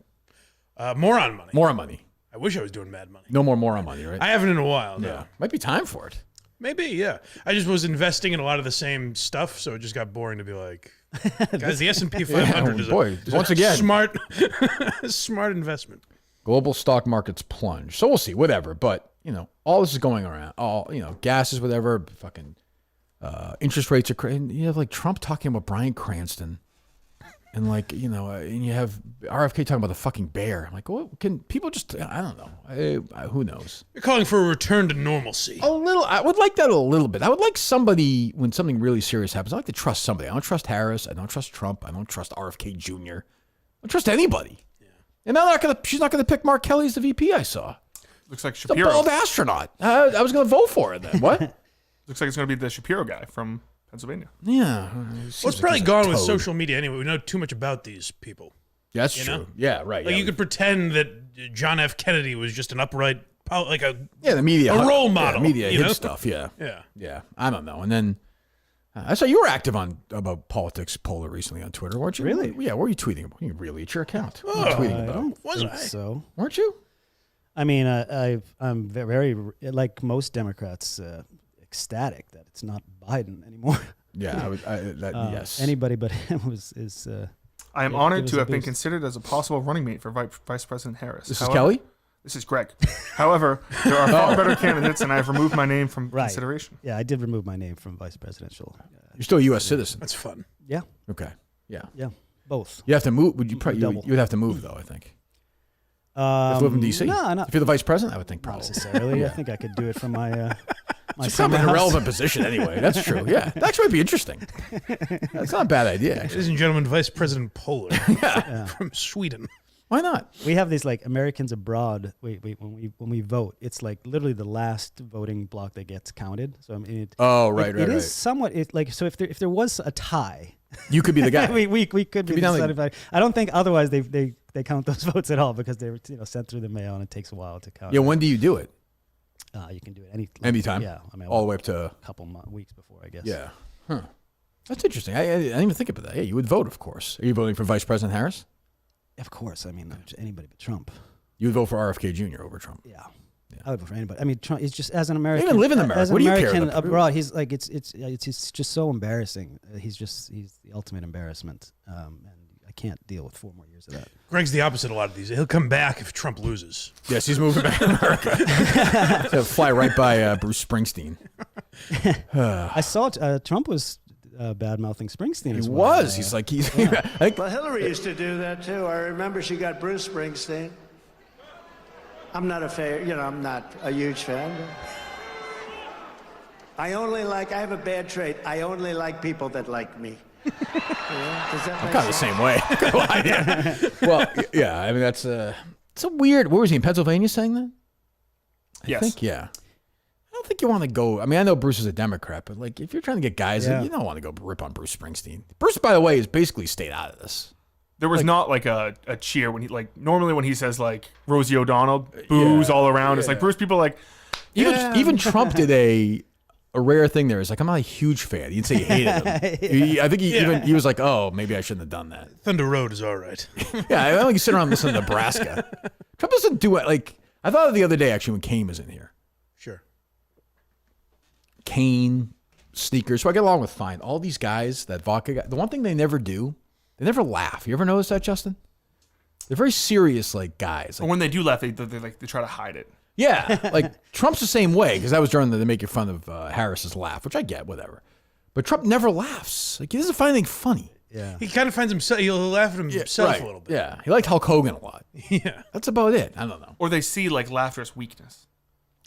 right? Moron money. Moron money. I wish I was doing Mad Money. No more moron money, right? I haven't in a while, no. Yeah. Might be time for it. Maybe, yeah. I just was investing in a lot of the same stuff, so it just got boring to be like, guys, the S&P 500 is boy, is once a again. smart investment. Global stock markets plunge. So we'll see, whatever. But, all this is going around. Gas is whatever. Fucking interest rates are crazy. You have like Trump talking about Bryan Cranston. And like, and you have RFK talking about the fucking bear. I'm like, what can people just, I don't know. Who knows? You're calling for a return to normalcy. A little, I would like that a little bit. I would like somebody, when something really serious happens, I like to trust somebody. I don't trust Harris. I don't trust Trump. I don't trust RFK Jr. I don't trust anybody. And now she's not gonna pick Mark Kelly as the VP. I saw. Looks like The Shapiro. bald astronaut. I was gonna vote for it then. What? Looks like it's going to be the Shapiro guy from Pennsylvania. Yeah. Well, it's probably gone with social media anyway. We know too much about these people. Yeah, that's you true. know? Yeah, right. Like yeah. you could pretend that John F. Kennedy was just an upright, the media, a role model, media you hid know? stuff. Yeah, Yeah. yeah. I don't know. And then I saw you were active about politics, Poehler, recently on Twitter, weren't you? Really? Yeah. What were you tweeting about? You really, it's your account. What were you tweeting I about? don't Was think I? so. Weren't you? I mean, I'm very, like most Democrats, ecstatic that it's not Biden anymore. Yeah. Yes. Anybody but him is. I am Yeah, honored give to us a have been boost. considered as a possible running mate for Vice President Harris. This is Kelly. This is Greg. However, there are far better candidates, and I have removed my name from Right. consideration. Yeah, I did remove my name from vice presidential. You're still a U.S. citizen. That's fun. Yeah, Okay. Yeah. yeah, both. You have to move. Would you? Double. You would have to move though. I think. You have to live in D.C. No, not If you're the vice president, I would think not probably. necessarily. I think I could do it from my my It's probably an summer house. irrelevant position anyway. That's true. Yeah. That actually would be interesting. That's not a bad idea, actually. Ladies and gentlemen, Vice President Poehler from Sweden. Why not? We have these like Americans abroad. When we vote, it's like literally the last voting block that gets counted. So I mean, Oh, right, it is somewhat so if there was a tie, You could be the guy. we could be be down decided by. I don't think otherwise they count those votes at all because they were sent through the mail and it takes a while to count. Yeah, when do you do it? You can do it Anytime? Yeah, I mean All the way up to... a couple weeks before, I guess. Yeah. Huh. That's interesting. I didn't even think about that. Yeah, you would vote, of course. Are you voting for Vice President Harris? Of course. I mean, anybody but Trump. You would vote for RFK Jr. over Trump. Yeah. I would vote for anybody. I mean, Trump is just as an American. even live in America. As an What do you care American about? abroad, he's like it's just so embarrassing. He's the ultimate embarrassment, and I can't deal with 4 more years of that. Greg's the opposite of a lot of these. He'll come back if Trump loses. Yes, he's moving back to America. To fly right by Bruce Springsteen. I saw Trump was bad mouthing Springsteen. He as well. was. He's like he's. Like, Well, Hillary used to do that too. I remember she got Bruce Springsteen. I'm not I'm not a huge fan. I have a bad trait. I only like people that like me. Does that I'm make kind of the sense? same way. Well, yeah. I mean, that's it's a weird. Where was he in Pennsylvania saying that? Yes. I think, yeah. I don't think you want to go. I mean, I know Bruce is a Democrat, but like, if you're trying to get guys, you don't want to go rip on Bruce Springsteen. Bruce, by the way, has basically stayed out of this. There was not like a cheer when he normally when he says like Rosie O'Donnell, boos all around. It's like Bruce. People are like Even Trump did a rare thing there. Is like, I'm not a huge fan. He didn't say he hated him. I think he was like, oh, maybe I shouldn't have done that. Thunder Road is all right. Yeah, I don't think you sit around and listen to Nebraska. Trump doesn't do it. Like, I thought of the other day actually when Kane was in here. Sure. Kane, sneakers. So I get along with fine. All these guys, that vodka guy, the one thing they never do, they never laugh. You ever notice that, Justin? They're very serious, like, guys. But when they do laugh, they try to hide it. Yeah, like Trump's the same way, because that was during the making fun of Harris's laugh, which I get, whatever. But Trump never laughs. Like, he doesn't find anything funny. Yeah. He kind of finds himself, he'll laugh at himself Right. a little bit. Yeah, he liked Hulk Hogan a lot. Yeah. That's about it. I don't know. Or they see like laughter as weakness.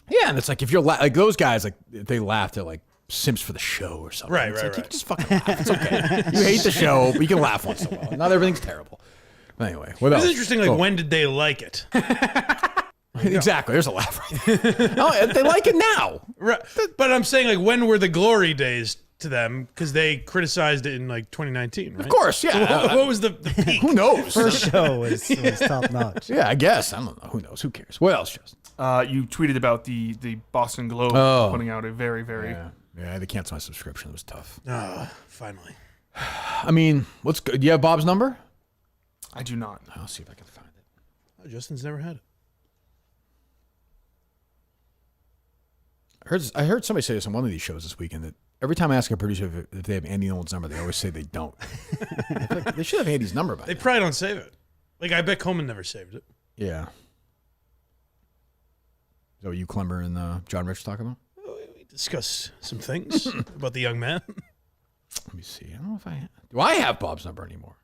Yeah, and it's like if you're like those guys, like if they laugh, they're like simps for the show or something. Right, It's right, like, you right. can just fucking laugh. It's okay. You hate the show, but you can laugh once in a while. Not everything's terrible. Anyway, what else? It's interesting, like, when did they like it? Exactly. There's a laugh right there. Oh, they like it now. Right. But I'm saying, like, when were the glory days to them? Because they criticized it in, like, 2019, right? Of course, yeah. What was the peak? Who knows? First show was top notch. Yeah, I guess. I don't know. Who knows? Who cares? What else, Justin? You tweeted about the Boston Globe putting out a very, very. Yeah, I had to cancel my subscription. It was tough. Finally. I mean, let's go. Do you have Bob's number? I do not. I'll see if I can find it. Oh, Justin's never had it. I heard somebody say this on one of these shows this weekend that every time I ask a producer if they have Andy Nolan's number, they always say they don't. I feel like they should have Andy's number by They now. probably don't save it. Like, I bet Coleman never saved it. Yeah. Is that what you, Clemmer, and John Rich talking about? We discuss some things about the young man. Let me see. I don't know if do I have Bob's number anymore?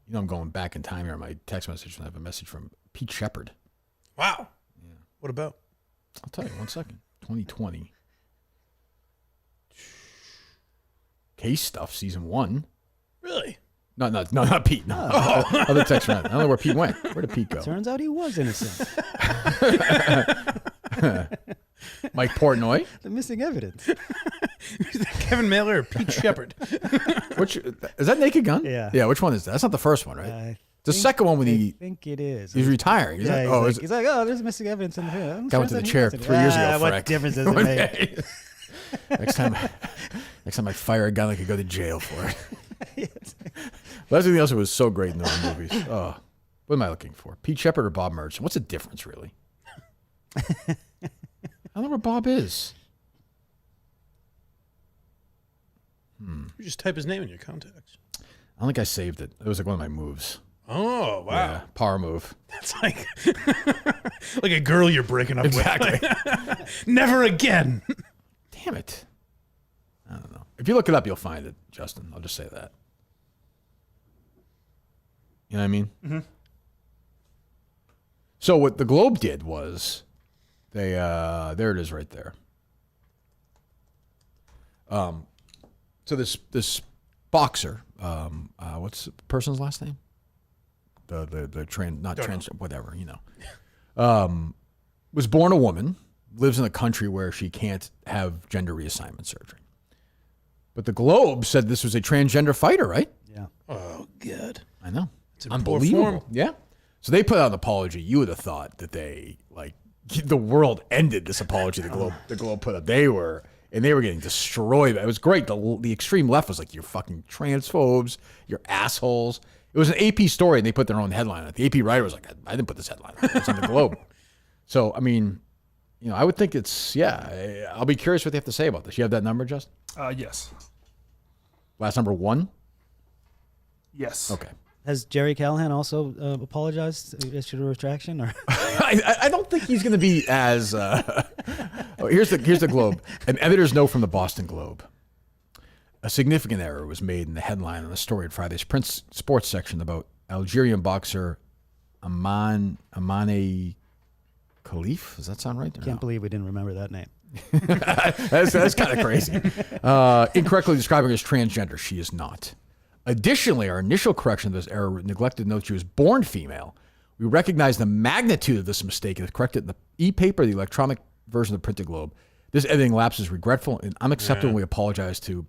You know, I'm going back in time here on my text message, and I have a message from Pete Shepard. Wow. Yeah. What about? I'll tell you, 1 second. 2020. Case Stuff, season 1. Really? No, not Pete. No. Other text around. I don't know where Pete went. Where did Pete go? Turns out he was innocent. Mike Portnoy. The missing evidence. Kevin Mailer or Pete Shepard? Which is that Naked Gun? Yeah. Yeah. Which one is that? That's not the first one, right? The second one when I think it is. he's retiring. He's He's like, oh, there's missing evidence in the film. Guy went to the chair 3 years ago. What Freck. difference does it make? next time I fire a gun, I could go to jail for it. But everything else was so great in those movies. Oh, what am I looking for? Pete Shepard or Bob Murchison? What's the difference, really? I don't know where Bob is. You just type his name in your contacts. I don't think I saved it. It was like one of my moves. Oh, wow. Yeah, power move. That's like like a girl you're breaking up Exactly. with. Never again. Damn it. I don't know. If you look it up, you'll find it, Justin. I'll just say that. You know what I mean? Mm-hmm. So what the Globe did was they there it is right there. So this boxer, what's the person's last name? The trans whatever, you know. Was born a woman, lives in a country where she can't have gender reassignment surgery. But the Globe said this was a transgender fighter, right? Yeah. Oh, good. I know. It's in poor Unbelievable. form. Yeah. So they put out an apology. You would have thought that they the world ended this apology the Globe put up. They were getting destroyed. It was great. The extreme left was like, you're fucking transphobes, you're assholes. It was an AP story, and they put their own headline on it. The AP writer was like, I didn't put this headline on it. It's on the Globe. So, I mean, you know, I would think it's, I'll be curious what they have to say about this. You have that number, Justin? Yes. Last number 1? Yes. Okay. Has Jerry Callahan also apologized, issued a retraction? Or I don't think he's going to be as here's the Globe. An editor's note from the Boston Globe. A significant error was made in the headline on the story at Friday's Prince Sports section about Algerian boxer Amane Khalif. Does that sound right? Can't believe we didn't remember that name. That's kind of crazy. Incorrectly describing her as transgender. She is not. Additionally, our initial correction of this error neglected to note she was born female. We recognize the magnitude of this mistake and have corrected in the e-paper, the electronic version of the printed Globe. This editing lapse is regretful and unacceptable. And we apologize to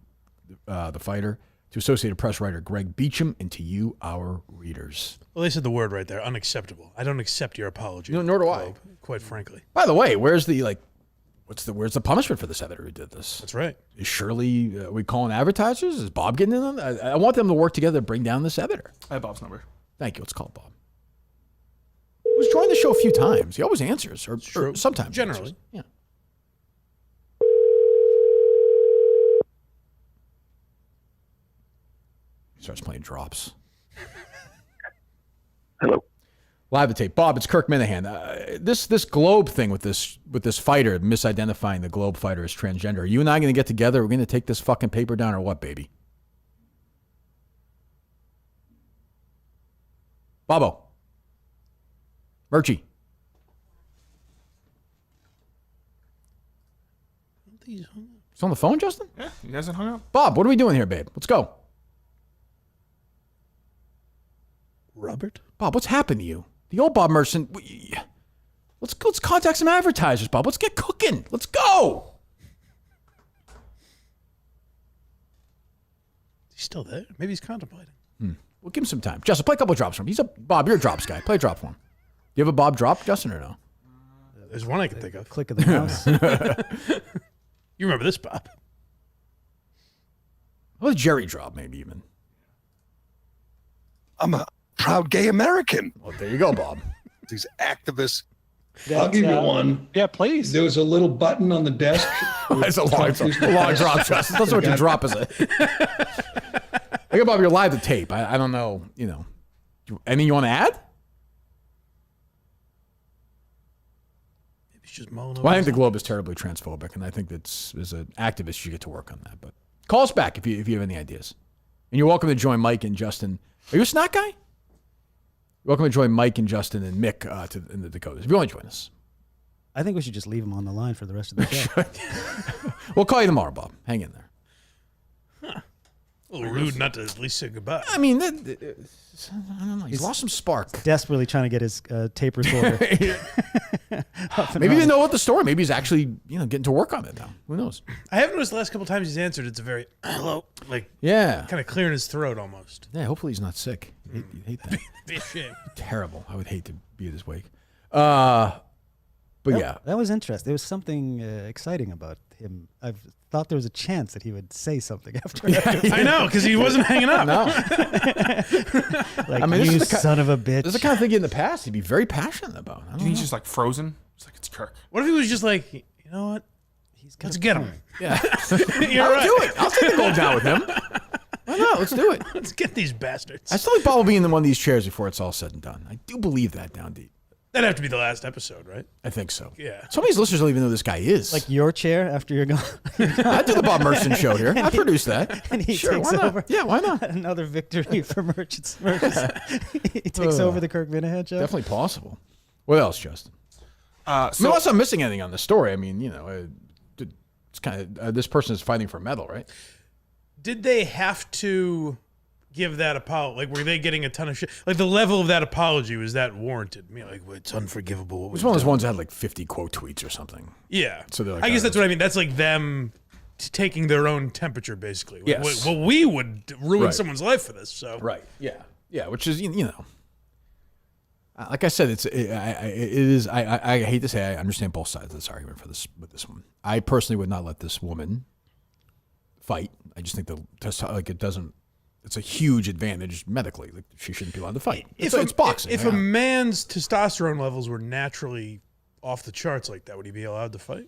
the fighter, to Associated Press writer Greg Beecham, and to you, our readers. Well, they said the word right there, unacceptable. I don't accept your apology. No, nor do Globe, I. Quite frankly. By the way, where's the punishment for this editor who did this? That's right. Is Shirley, are we calling advertisers? Is Bob getting in on that? I want them to work together to bring down this editor. I have Bob's number. Thank you. Let's call Bob. He's joined the show a few times. He always answers, or sometimes. Generally. Answers. Yeah. He starts playing drops. Hello. Live to tape. Bob, it's Kirk Minahan. This Globe thing with this fighter misidentifying the Globe fighter as transgender. Are you and I going to get together? We're going to take this fucking paper down, or what, baby? Bobo. Murchie. He's on the phone, Justin? Yeah, he hasn't hung up. Bob, what are we doing here, babe? Let's go. Robert? Bob, what's happened to you? The old Bob Murchison. Let's contact some advertisers, Bob. Let's get cooking. Let's go. He's still there. Maybe he's contemplating. We'll give him some time. Justin, play a couple of drops for him. Bob, you're a drops guy. Play a drop for him. Do you have a Bob drop, Justin, or no? There's one I can think of. Click of the mouse. You remember this, Bob? How about a Jerry drop, maybe even? I'm a proud gay American. Well, there you go, Bob. These activists. I'll give you one. Yeah, please. There was a little button on the desk. That's a long drop, Justin. That's what your drop is. Okay, Bob, you're live to tape. I don't know, anything you want to add? Maybe he's just mulling over. Well, I think the Globe is terribly transphobic, and I think that as an activist, you get to work on that. But call us back if you have any ideas. And you're welcome to join Mike and Justin. Are you a snack guy? You're welcome to join Mike and Justin and Mick in the Dakotas. If you want to join us. I think we should just leave him on the line for the rest of the show. We'll call you tomorrow, Bob. Hang in there. A little rude not to at least say goodbye. I mean, I don't know. He's lost some spark. Desperately trying to get his tape recorder. Maybe he didn't know about the story. Maybe he's actually, getting to work on it now. Who knows? I have noticed the last couple times he's answered, it's a very hello, Yeah. kind of clearing his throat almost. Yeah, hopefully he's not sick. You hate that. Be a shame. Terrible. I would hate to be at his wake. But yeah. That was interesting. There was something exciting about him. I thought there was a chance that he would say something after. I know, because he wasn't hanging up. No. Like, you son of a bitch. This is the kind of thing in the past he'd be very passionate about. I don't He's know. just like frozen. It's like it's Kirk. What if he was just like, you know what? Let's get him. Yeah. You're I'll right. do it. I'll take the gold down with him. Why not? Let's do it. Let's get these bastards. I still think Bob will be in one of these chairs before it's all said and done. I do believe that down deep. That'd have to be the last episode, right? I think so. Yeah. Some of these listeners don't even know who this guy is. Like your chair after you're gone. I do the Bob Murchison show here. I produced that. And he Sure, takes why not? over. Yeah, why not? Another victory for Murchison. He takes over the Kirk Minahan show. Definitely possible. What else, Justin? So Unless I'm missing anything on the story. I mean, it's kind of this person is fighting for a medal, right? Did they have to give that apology? Like, were they getting a ton of shit? Like, the level of that apology, was that warranted? I mean, like, well, it's unforgivable. It was one of those ones that had like 50 quote tweets or something. Yeah. So they're like, I guess that's what I mean. That's like them taking their own temperature, basically. Like, Yes. well, we would ruin Right. someone's life for this, so. Right. Yeah. Yeah. Which is, like I said, it is. I hate to say, I understand both sides of this argument with this one. I personally would not let this woman fight. I just think it doesn't. It's a huge advantage medically. Like, she shouldn't be allowed to fight. It's boxing. If a man's testosterone levels were naturally off the charts like that, would he be allowed to fight?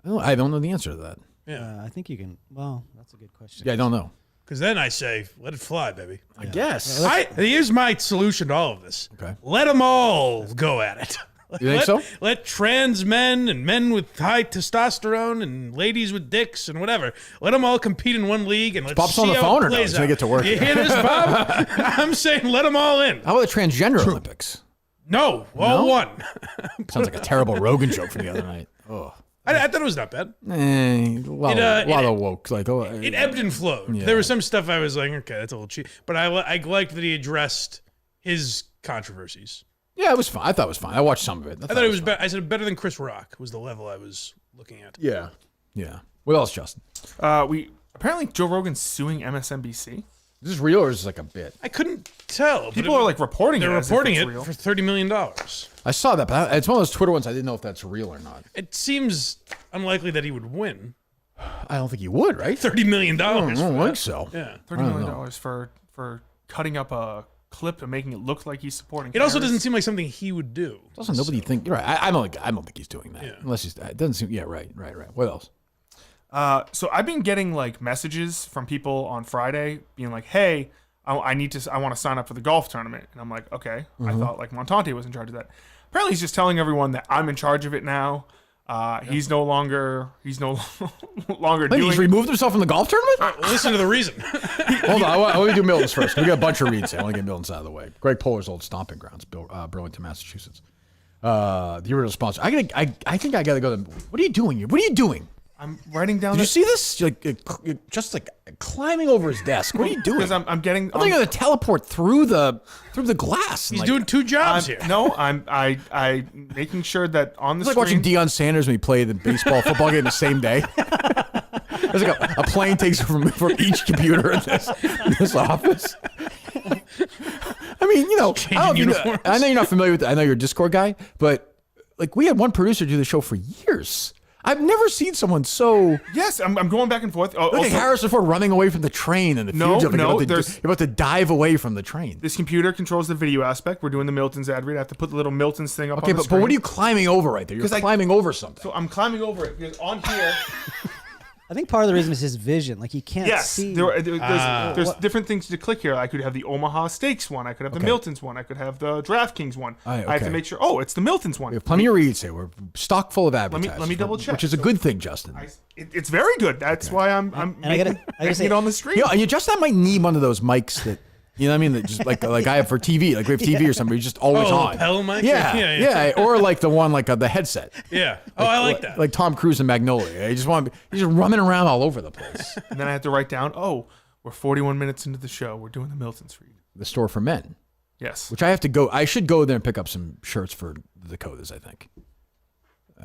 I don't know the answer to that. Yeah. I think you can. Well, that's a good question. Yeah, I don't know. Because then I say, let it fly, baby. I guess. Here's my solution to all of this. Okay. Let them all go at it. You think so? Let trans men and men with high testosterone and ladies with dicks and whatever, let them all compete in one league and let's Bob's see on the how phone it or no? plays He's gonna out. get to work. You hear this, Bob? I'm saying let them all in. How about the transgender Olympics? No, all one. Sounds like a terrible Rogan joke from the other night. Oh. I thought it was not bad. A lot of woke. Like, It ebbed and flowed. Yeah. There was some stuff I was like, okay, that's a little cheap. But I liked that he addressed his controversies. Yeah, it was fine. I thought it was fine. I watched some of it. I thought it was better. I said better than Chris Rock was the level I was looking at. Yeah. What else, Justin? Apparently Joe Rogan's suing MSNBC. Is this real or is this like a bit? I couldn't tell. People are like reporting They're it. reporting as it if it's real. for $30 million. I saw that, but it's one of those Twitter ones. I didn't know if that's real or not. It seems unlikely that he would win. I don't think he would, right? $30 million. I don't think so. Yeah. $30 million for cutting up a clip and making it look like he's supporting. It also Harris. doesn't seem like something he would do. Doesn't nobody think? You're right. I don't think he's doing that. Yeah. Unless he's. It doesn't seem. Yeah. Right. What else? So I've been getting like messages from people on Friday being like, "Hey, I want to sign up for the golf tournament," and I'm like, "Okay." I thought like Montante was in charge of that. Apparently, he's just telling everyone that I'm in charge of it now. He's no longer Wait, doing. he's removed himself from the golf tournament. Listen to the reason. Hold on. I want to do Milton's first. We got a bunch of reads. I want to get Milton's out of the way. Greg Poehler's old stomping grounds, Burlington, Massachusetts. The original sponsor. I think I got to go to. What are you doing here? What are you doing? I'm writing down. Did you see this? You're just like climbing over his desk. What are you doing? Because I'm getting. I think you're gonna teleport through the glass. He's doing two jobs here. No, I making sure that on the It's like screen. watching Deion Sanders when he played the baseball, football game the same day. There's like a plane takes from each computer in this office. I mean, I know you're not familiar with. I know you're a Discord guy, but like we had one producer do the show for years. I've never seen someone so. Yes, I'm going back and forth. Look at Harrison Ford running away from the train and the feuds of you're about to dive away from the train. This computer controls the video aspect. We're doing the Milton's ad read. I have to put the little Milton's thing up Okay, on the but screen. what are you climbing over right there? You're climbing over something. So I'm climbing over it because on here. I think part of the reason is his vision. Like he can't Yes, see. there's different things to click here. I could have the Omaha Steaks one. I could have the Milton's one. I could have the DraftKings one. I have to make sure. Oh, it's the Milton's one. We have plenty of reads here. We're stock full of advertising. Let me double check. Which is a good thing, Justin. It's very good. That's why I'm making it on the screen. And you just might need one of those mics that. You know what I mean? That just like I have for TV, like we have TV or something. You're just always on. Lapel mic? Yeah. Or like the one like the headset. Yeah. Oh, I like that. Like Tom Cruise in Magnolia. You just want to be just running around all over the place. And then I have to write down. Oh, we're 41 minutes into the show. We're doing the Milton's read. The store for men. Yes. Which I have to go. I should go there and pick up some shirts for the Dakotas. I think.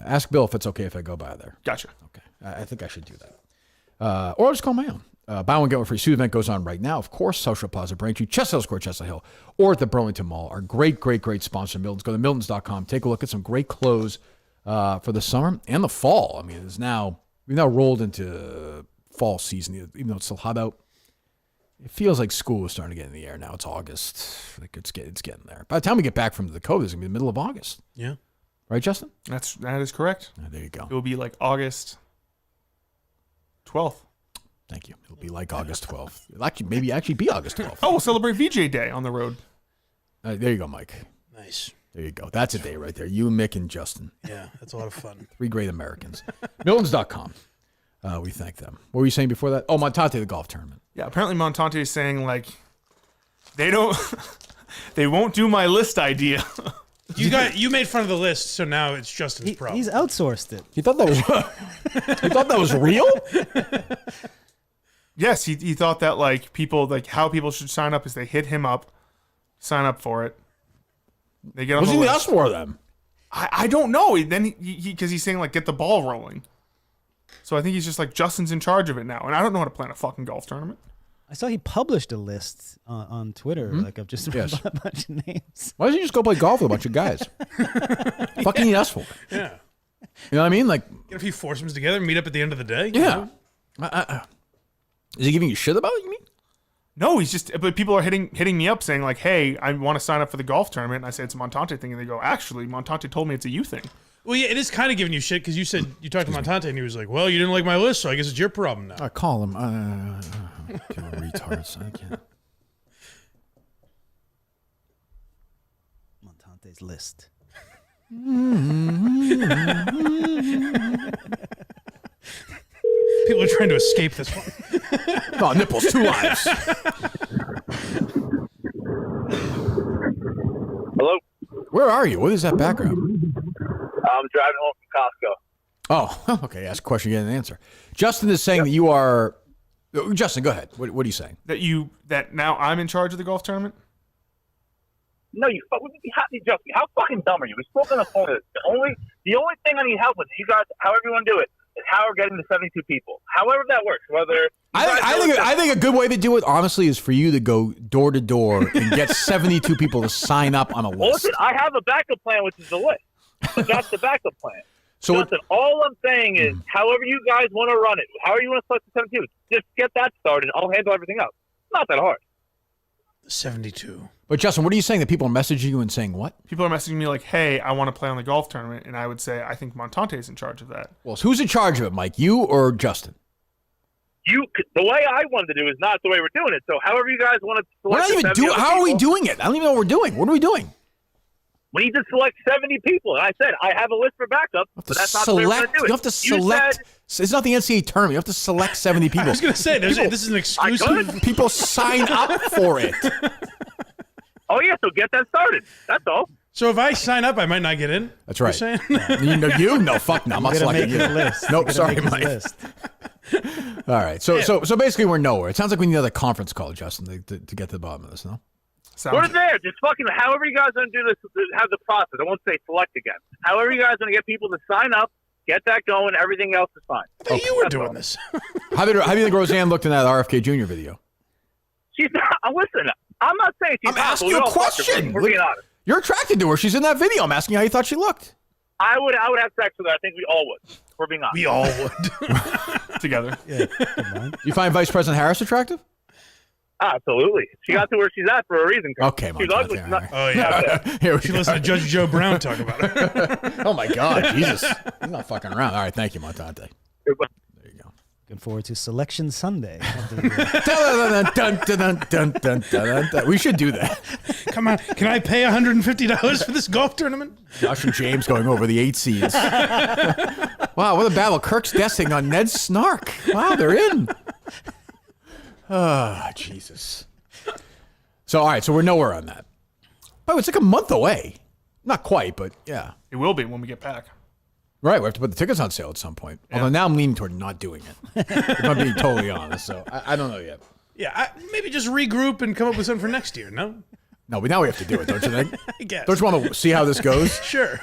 Ask Bill if it's okay if I go by there. Gotcha. Okay. I think I should do that. Or I'll just call my own. Buy one, get one free. Suit event goes on right now. Of course, Social Plaza, Braintree, Chestnut Square, Chestnut Hill, or at the Burlington Mall. Our great sponsor, Milton's. Go to miltons.com. Take a look at some great clothes for the summer and the fall. I mean, we've now rolled into fall season, even though it's still hot out. It feels like school is starting to get in the air now. It's August. Like it's getting there. By the time we get back from the Dakota, it's going to be the middle of August. Yeah. Right, Justin? That is correct. There you go. It will be like August 12th. Thank you. It'll be like August 12th. It'll maybe be August 12th. Oh, we'll celebrate VJ Day on the road. There you go, Mike. Nice. There you go. That's a day right there. You, Mick, and Justin. Yeah, that's a lot of fun. 3 great Americans. Miltons.com. We thank them. What were you saying before that? Oh, Montante, the golf tournament. Yeah, apparently Montante is saying like they won't do my list idea. You made fun of the list, so now it's Justin's problem. He's outsourced it. You thought that was you thought that was real? Yes, he thought that like people like how people should sign up is they hit him up, sign up for it. They get on What's the he list. asked for then? I don't know. Then he because he's saying like get the ball rolling. So I think he's just like Justin's in charge of it now, and I don't know how to plan a fucking golf tournament. I saw he published a list on Twitter, like of just Yes. a bunch of names. Why doesn't he just go play golf with a bunch of guys? Fucking need us for. Yeah. You know what I mean? Like, Get a few foursomes together, meet up at the end of the day. yeah. Is he giving you shit about it, you mean? No, he's just. But people are hitting me up saying like, "Hey, I want to sign up for the golf tournament." And I say it's a Montante thing, and they go, "Actually, Montante told me it's a you thing." Well, yeah, it is kind of giving you shit because you said you talked to Montante and he was like, "Well, you didn't like my list, so I guess it's your problem now." Call him. Retards. I can't. Montante's list. People are trying to escape this one. Oh, nipples, 2 lives. Hello? Where are you? What is that background? I'm driving home from Costco. Oh, okay. Ask a question, you get an answer. Justin is saying that you are... Justin, go ahead. What are you saying? That now I'm in charge of the golf tournament? No, Justin, how fucking dumb are you? We spoke on the phone. The only thing I need help with, you guys, however you want to do it, is how we're getting to 72 people. However that works, whether... I think a good way to do it, honestly, is for you to go door to door and get 72 people to sign up on a list. Well, listen, I have a backup plan, which is the list. But that's the backup plan. So Justin, all I'm saying is, however you guys want to run it, however you want to select the 72, just get that started. I'll handle everything else. It's not that hard. 72. But Justin, what are you saying? That people are messaging you and saying what? People are messaging me like, hey, I want to play on the golf tournament. And I would say, I think Montante is in charge of that. Well, so who's in charge of it, Mike? You or Justin? The way I wanted to do is not the way we're doing it. So however you guys want to select how are we doing it? I don't even know what we're doing. What are we doing? We need to select 70 people. And I said, I have a list for backup, but that's not the way we're going to do it. You have to select. It's not the NCAA tournament. You have to select 70 people. I was going to say, this is an exclusive. People sign up for it. Oh, yeah, so get that started. That's all. So if I sign up, I might not get in? That's right. You're saying? No, fuck no. I'm not selecting you. Nope, sorry, Mike. All right. So basically we're nowhere. It sounds like we need another conference call, Justin, to get to the bottom of this, no? We're there. Just fucking however you guys want to do this, have the process. I won't say select again. However you guys want to get people to sign up, get that going, everything else is fine. Okay. You were doing this. How do you think Roseanne looked in that RFK Jr. video? She's not. Listen, I'm not saying she's I'm asking you a question. We're being honest. You're attracted to her. She's in that video. I'm asking you how you thought she looked. I would have sex with her. I think we all would. We're being honest. We all would. Together. Yeah. You find Vice President Harris attractive? Absolutely. She got to where she's at for a reason. Okay, she's ugly. Oh, yeah. Here she listened to Judge Joe Brown talk about it. Oh, my God. Jesus. He's not fucking around. All right. Thank you, Montante. There you go. Looking forward to Selection Sunday. We should do that. Come on. Can I pay $150 for this golf tournament? Josh and James going over the 8 seeds. Wow, what a battle. Kirk's guessing on Ned's snark. Wow, they're in. Oh, Jesus. So, all right, so we're nowhere on that. Oh, it's like a month away. Not quite, but yeah. It will be when we get back. Right, we have to put the tickets on sale at some point. Yeah. Although now I'm leaning toward not doing it. If I'm being totally honest, so I don't know yet. Yeah, maybe just regroup and come up with something for next year, no? No, but now we have to do it, don't you think? I guess. Don't you want to see how this goes? Sure.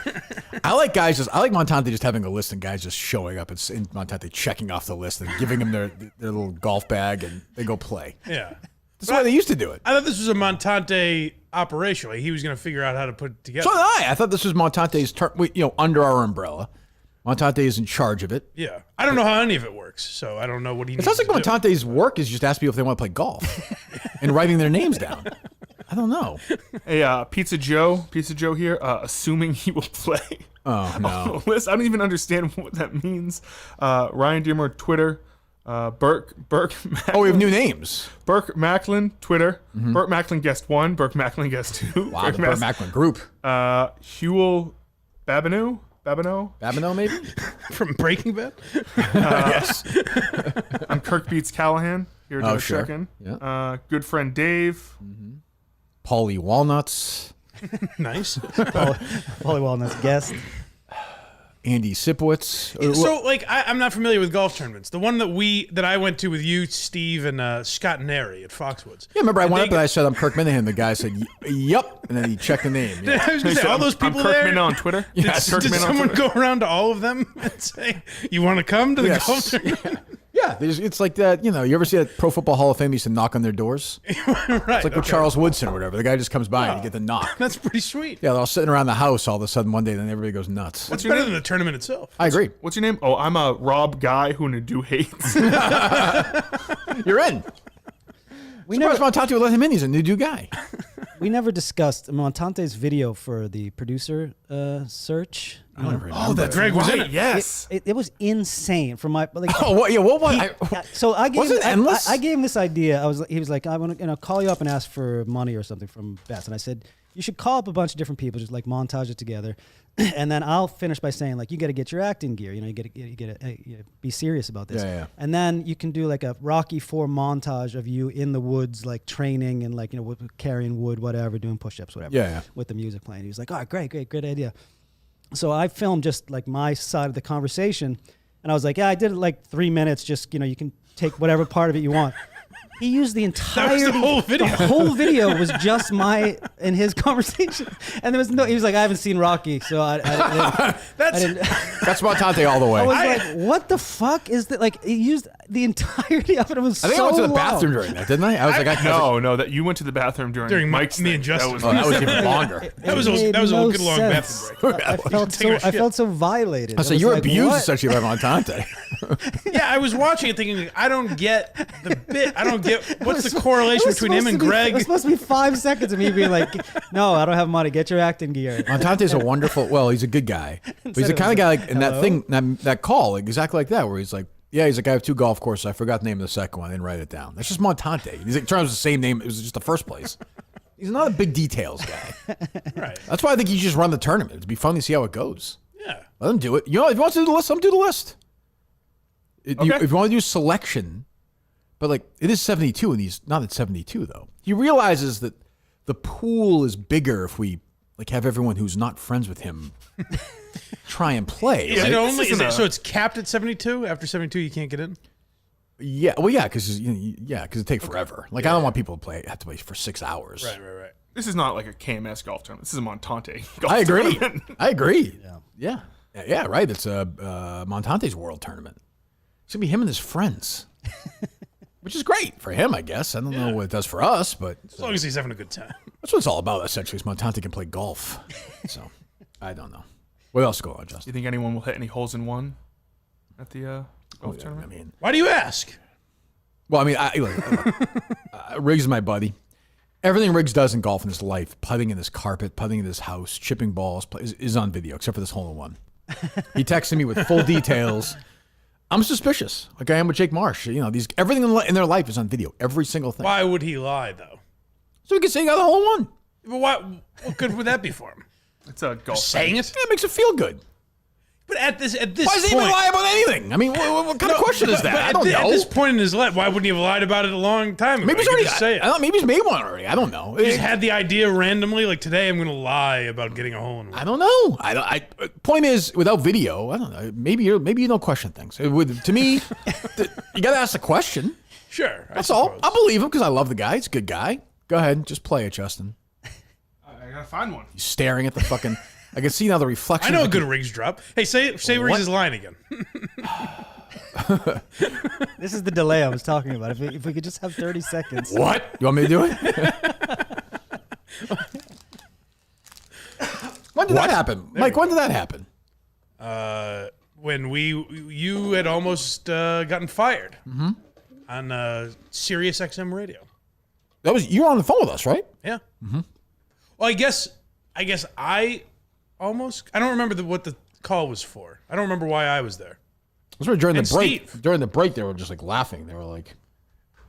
I like Montante just having a list and guys just showing up and Montante checking off the list and giving them their little golf bag and they go play. Yeah. That's the way they used to do it. I thought this was a Montante operation. Like he was going to figure out how to put it together. So did I. I thought this was Montante's under our umbrella. Montante is in charge of it. Yeah. I don't know how any of it works, so I don't know what he needs to do. It sounds like Montante's work is just ask people if they want to play golf and writing their names down. I don't know. Hey, Pizza Joe here, assuming he will play. Oh, no. I don't even understand what that means. Ryan Dearmore, Twitter. Burke Macklin. Oh, we have new names. Burke Macklin, Twitter. Mm-hmm. Burke Macklin guest 1. Burke Macklin guest 2. Wow, the Burke Macklin group. Huel Babineau, maybe? From Breaking Bad? Yes. I'm Kirk Beats Callahan. Here to check in. Yeah. Good friend Dave. Mm-hmm. Paulie Walnuts. Nice. Paulie Walnuts guest. Andy Sipowicz. So, I'm not familiar with golf tournaments. The one that I went to with you, Steve, and Scott Neri at Foxwoods. Yeah, remember I went up and I said, I'm Kirk Minahan. The guy said, yup. And then he checked the name. Yeah. I was going to say, all those people I'm Kirk there. Mina on Twitter. Did someone go around to all of them and say, you want to come to the golf tournament? Yeah, it's like that. You ever see that Pro Football Hall of Fame used to knock on their doors? Right. It's like with Charles Woodson or whatever. The guy just comes by and you get the knock. That's pretty sweet. Yeah, they're all sitting around the house all of a sudden one day, then everybody goes nuts. What's better than the tournament itself? I agree. What's your name? Oh, I'm a Rob Guy who Nadu hates. You're in. We never Montante would let him in. He's a new guy. We never discussed Montante's video for the producer search. I don't remember. That Greg was in it. Yes. It was insane. From my what? Yeah, what was? So I gave was it endless? I gave him this idea. He was like, I want to call you up and ask for money or something from Beth, and I said, you should call up a bunch of different people, just like montage it together, and then I'll finish by saying like, you got to get your acting gear. You got to be serious about this. Yeah. And then you can do like a Rocky IV montage of you in the woods, like training and like carrying wood, whatever, doing push-ups, whatever. Yeah. With the music playing. He was like, "Oh, great idea." So I filmed just like my side of the conversation, and I was like, "Yeah, I did it like 3 minutes. Just you can take whatever part of it you want." He used the entirety. the whole video. The whole video was just my and his conversation, and there was no. He was like, "I haven't seen Rocky, so I didn't." That's Montante all the way. I was like, "What the fuck is that?" Like, he used the entirety of it. It was. I think so I went to the long. bathroom during that, didn't I? I was like, No, that you went to the bathroom during Mike's me thing. and Justin. that was even longer. That was a made good no long sense. bathroom break. I felt so violated. I said, was you're like, abused what? essentially by Montante. Yeah, I was watching it thinking, I don't get the bit. I don't get what's the correlation It was between him and supposed to be- Greg. It was supposed to be 5 seconds of me being like, "No, I don't have money. Get your acting gear." Montante's a wonderful. Well, he's a good guy. But he's the kind of guy like in that thing, that call, like, exactly like that, where he's like, "Yeah, he's like, I have 2 golf courses. I forgot the name of the second one. I didn't write it down." That's just Montante. He's like, trying to the same name. It was just the first place. He's not a big details guy. Right. That's why I think you just run the tournament. It'd be fun to see how it goes. Yeah. Let him do it. You know, if he wants to do the list, let him do the list. If you want to do selection, but like it is 72, and he's not at 72 though. He realizes that the pool is bigger if we like have everyone who's not friends with him try and play. Is right? it only? So it's capped at 72? After 72, you can't get in? Yeah, well, yeah, because it takes forever. Like I don't want people to have to play for 6 hours. Right. This is not like a KMS golf tournament. This is a Montante golf I agree. tournament. I agree. Yeah. Right. It's Montante's world tournament. It's gonna be him and his friends, which is great for him, I guess. I don't know what it does for us, but As long as he's having a good time. That's what it's all about. Essentially, is Montante can play golf. So I don't know. What else going on, Do Justin? you think anyone will hit any holes in one at the golf tournament? I mean, Why do you ask? well, I mean, Riggs is my buddy. Everything Riggs does in golf in his life, putting in his carpet, putting in his house, chipping balls, is on video, except for this hole-in-one. He texted me with full details. I'm suspicious, like I am with Jake Marsh. Everything in their life is on video, every single thing. Why would he lie, though? So he can say he got the hole-in-one. But what good would that be for him? It's a golf. Saying it? It makes it feel good. But at this Why point, does he even lie about anything? I mean, what kind of question is that? I don't know. At this point in his life, why wouldn't he have lied about it a long time ago? Maybe he's He could already. just say it. I don't know, maybe he's made one already. I don't know. He just had the idea randomly, like today I'm going to lie about getting a hole in one. I don't know. Point is, without video, I don't know. Maybe you don't question things. To me, you got to ask the question. Sure. That's all. I believe him because I love the guy. He's a good guy. Go ahead, just play it, Justin. I gotta find one. He's staring at the fucking. I can see now the reflection. I know a good Riggs drop. Hey, say Riggs' line again. This is the delay I was talking about. If we could just have 30 seconds. What? You want me to do it? When did that happen, Mike? When did that happen? When you had almost gotten fired on Sirius XM radio. That was you were on the phone with us, right? Yeah. Mm-hmm. Well, I guess I almost. I don't remember what the call was for. I don't remember why I was there. It was during the And break. Steve. During the break, they were just like laughing. They were like,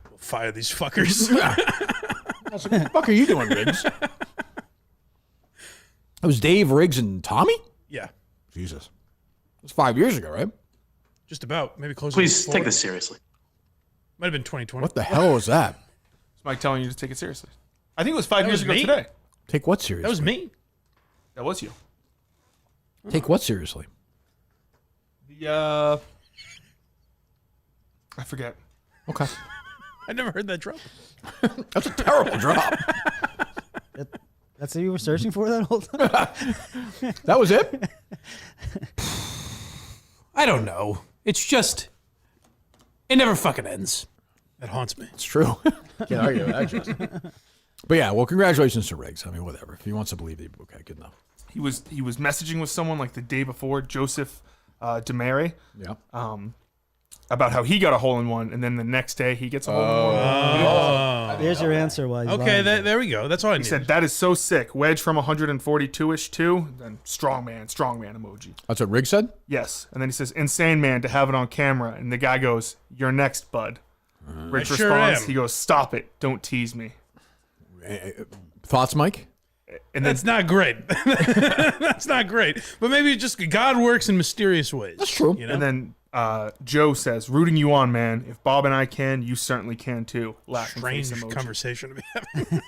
We'll fire these fuckers. I was like, "What the fuck are you doing, Riggs?" It was Dave, Riggs, and Tommy. Yeah. Jesus, it was 5 years ago, right? Just about. Maybe closer. Please to take this seriously. Might have been 2020. What the hell was that? It's Mike telling you to take it seriously. I think it was 5 That years was ago me? today. Take what seriously? That was me. That was you. Take what seriously? The I forget. Okay. I never heard that drop. That's a terrible drop. That's what you were searching for that whole time? That was it? I don't know. It's just, it never fucking ends. That haunts me. It's true. Can't argue with that, Justin. But yeah, well, congratulations to Riggs. I mean, whatever. If he wants to believe it, okay, good enough. He was messaging with someone like the day before, Joseph DeMary. Yeah. About how he got a hole in one, and then the next day he gets a hole in one. There's your answer. Why? he's Okay, lying. there we go. That's all I He need. said that is so sick. Wedge from 142ish too. Then strongman emoji. That's what Riggs said? Yes, and then he says insane man to have it on camera, and the guy goes, "You're next, bud." Rich I sure responds. am. He goes, "Stop it! Don't tease me." Thoughts, Mike? And that's not great. That's not great. But maybe it's just God works in mysterious ways. That's true. You know? And then Joe says, "Rooting you on, man. If Bob and I can, you certainly can too." Laughing Strange face emoji. conversation to be having.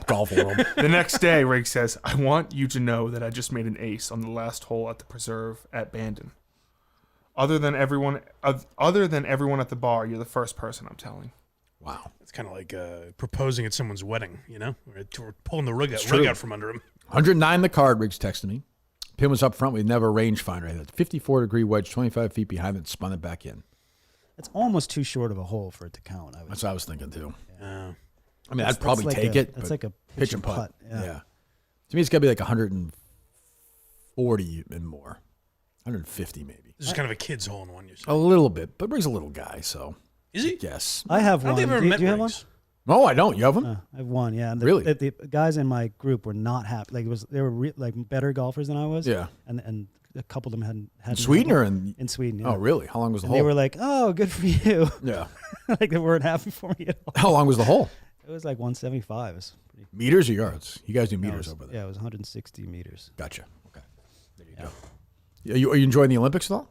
Golf world. The next day, Riggs says, "I want you to know that I just made an ace on the last hole at the preserve at Mandan. Other than everyone at the bar, you're the first person I'm telling." Wow. It's kind of like proposing at someone's wedding, you know? We're pulling the rug out from under him. 109 the card, Riggs texted me. Pin was up front. We never a rangefinder. I had a 54-degree wedge, 25 feet behind it, spun it back in. It's almost too short of a hole for it to count. That's what I was thinking, too. Yeah. I mean, I'd probably like take it. It's like a pitch and putt. Yeah. To me, it's got to be like 140 and more. 150 maybe. This is kind of a kid's hole in one, you said. A little bit, but Riggs a little guy, so. Is he? Yes. I have I don't one. think I've ever Do met you have one? Riggs. No, I don't. You have one? I have one. Yeah. And Really? The guys in my group were not happy. Like they were like better golfers than I was. Yeah. And a couple of them hadn't. In Sweden or in Sweden? Yeah. Oh, really? How long was the And hole? they were like, "Oh, good for you." Yeah. Like they weren't happy for me at all. How long was the hole? It was like 175. It was pretty. Meters or yards? You guys do No, it meters was- over there. Yeah, it was 160 meters. Gotcha. Okay. There you go. Are you enjoying the Olympics at all?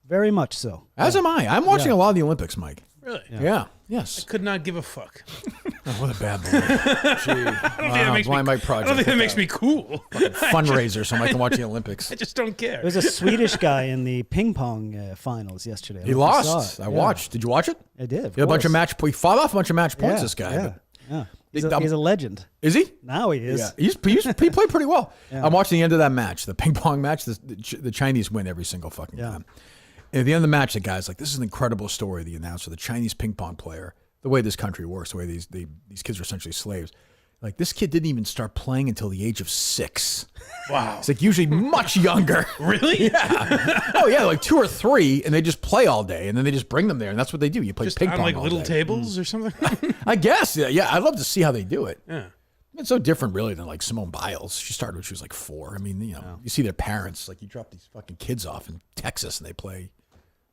Very much so. As am I. I'm watching a lot of the Olympics, Mike. Really? Yeah. Yes. I could not give a fuck. Oh, what a bad boy. Gee. I don't think that makes Blind me, Mike Project. I don't think that makes me cool. Fundraiser so I can watch the Olympics. I just don't care. There was a Swedish guy in the ping pong finals yesterday. I He don't know if you lost. saw I it. watched. Did you watch it? I did. Of He had a bunch of course. he fought off a bunch of match points, Yeah, this guy. Yeah. but- Yeah. He's a legend. Is he? Now he is. Yeah. He played pretty well. Yeah. I'm watching the end of that match, the ping pong match. The Chinese win every single fucking time. And at the end of the match, the guy's like, "This is an incredible story." The announcer, the Chinese ping pong player, the way this country works, the way these kids are essentially slaves. Like, this kid didn't even start playing until the age of 6. Wow. It's like usually much younger. Really? Yeah. Oh yeah, like 2 or 3, and they just play all day, and then they just bring them there, and that's what they do. You play Just ping on pong like all little day. tables or something? I guess. Yeah. I'd love to see how they do it. Yeah. It's so different, really, than like Simone Biles. She started when she was like 4. I mean, you see their parents. Like, you drop these fucking kids off in Texas, and they play.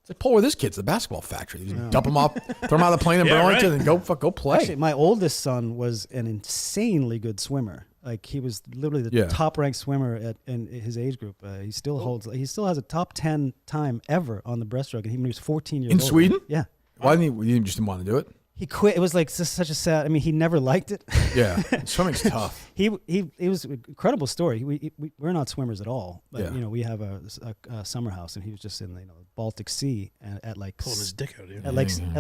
It's like, pull with this kid's the basketball factory. You just dump them off, throw them out of the plane in Burlington, and go play. Actually, my oldest son was an insanely good swimmer. Like, he was literally the top-ranked swimmer in his age group. He still has a top 10 time ever on the breaststroke, and he was 14 years old. In Sweden? Yeah. Why didn't you just didn't want to do it? He quit. It was like such a sad. I mean, he never liked it. Yeah, swimming's tough. He was an incredible story. We're not swimmers at all, but Yeah. we have a summer house, and he was just in the Baltic Sea at like Pulling his dick out, dude. at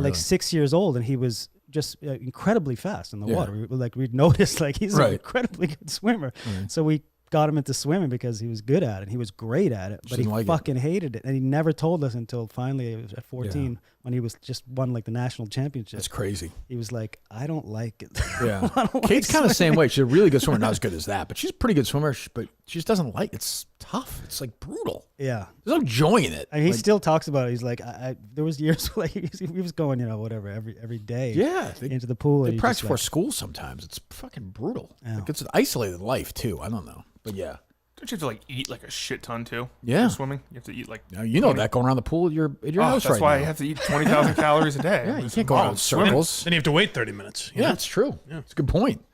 like 6 years old, and he was just incredibly fast in the water. We'd noticed like he's an incredibly good swimmer, so we got him into swimming because he was good at it. He was great at it, but he fucking hated it, and he never told us until finally at 14 when he was just won like the national championship. That's crazy. He was like, "I don't like it." Yeah, I don't Kate's like kind of the same swimming. way. She's a really good swimmer, not as good as that, but she's a pretty good swimmer. But she just doesn't like. It's tough. It's like brutal. Yeah, there's no joy in it. And he Like, still talks about it. He's like, there was years like he was going, whatever, every day. Yeah, into the pool. They and he practice just, before like, school sometimes. It's fucking brutal. Yeah. Like, it's an isolated life too. I don't know, but yeah. Don't you have to like eat like a shit ton too? Yeah. For swimming, you have to eat like. Now, you know that going around the pool at your house that's right why now. I have to eat 20,000 calories a day. Yeah, you can't go around in circles. Then you have to wait 30 minutes. you Yeah, know? it's true. Yeah. It's a good point.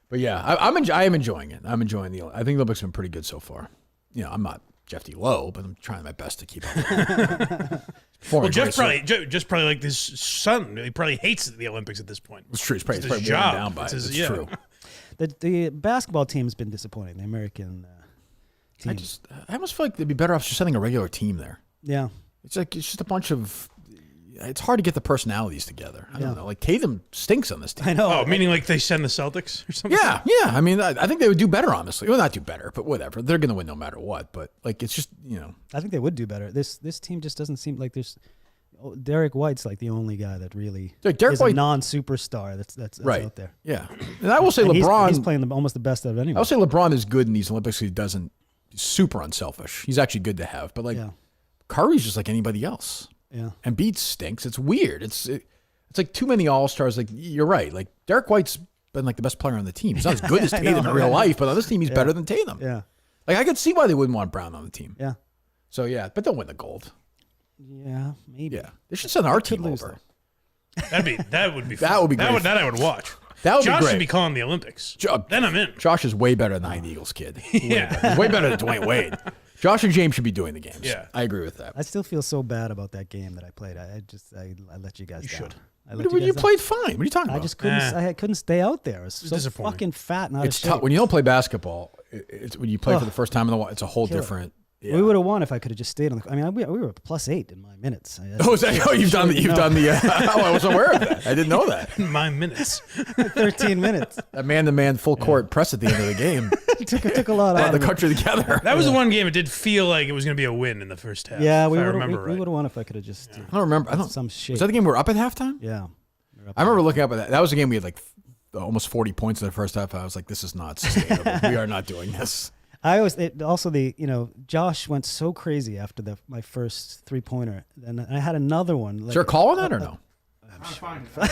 But yeah, I am enjoying it. I'm enjoying I think the Olympics have been pretty good so far. I'm not Jeff D. Lowe, but I'm trying my best to keep up. Well, Jeff probably like his son. He probably hates the Olympics at this point. It's true. He's probably his worn job. down by It's it. his- It's yeah. true. The basketball team's been disappointing. The American team. I almost feel like they'd be better off just sending a regular team there. Yeah. It's just a bunch of. It's hard to get the personalities together. I don't Yeah. know. Like Tatum stinks on this team. I know. Oh, meaning like they send the Celtics or something? Yeah. I mean, I think they would do better, honestly. Well, not do better, but whatever. They're going to win no matter what. But like, it's just I think they would do better. This team just doesn't seem like there's. Derek White's like the only guy that really Derek is White- a non-superstar that's right out there. Yeah, and I will say And LeBron. He's playing almost the best out of anyone. I would say LeBron is good in these Olympics. He doesn't. He's super unselfish. He's actually good to have. But like, Curry's just like anybody else. Yeah. Embiid stinks. It's weird. It's like too many All-Stars. Like, you're right. Like, Derek White's been like the best player on the team. He's not as good as I Tatum know. in real life, but on this team, he's better than Tatum. Yeah. Like, I could see why they wouldn't want Brown on the team. Yeah. So yeah, but they'll win the gold. Yeah, maybe. Yeah, they should send our Could team lose, over. That would be fun. That would be great. That I would watch. That would Josh be great. should be calling the Olympics. Then I'm in. Josh is way better than the Eagles kid. Yeah. Way better than Dwayne Wade. Josh and James should be doing the games. Yeah. I agree with that. I still feel so bad about that game that I played. I let you guys down. should. You played fine. What are you talking about? I just couldn't. I couldn't stay out there. I was so disappointing. fucking fat and out It's of shape. tough when you don't play basketball. It's when you play for the first time in the while. It's a whole Kill it. different. Yeah. We would have won if I could have just stayed on the. I mean, we were +8 in my minutes. Oh, is that? Oh, you've done the. Oh, I wasn't aware of that. I didn't know that. My minutes. 13 minutes. That man-to-man full court press at the end of the game. took a lot out Brought the of it. country together. That was the one game. It did feel like it was going to be a win in the first half. Yeah, we if I would remember have. right. We would have won if I could have just. I don't remember. I don't. Some shit. Was that the game we were up at halftime? Yeah. I remember looking up at that. That was a game we had like almost 40 points in the first half. I was like, this is not sustainable. We are not doing this. I always Josh went so crazy after my first 3-pointer, and I had another one. Is there a call on that or no?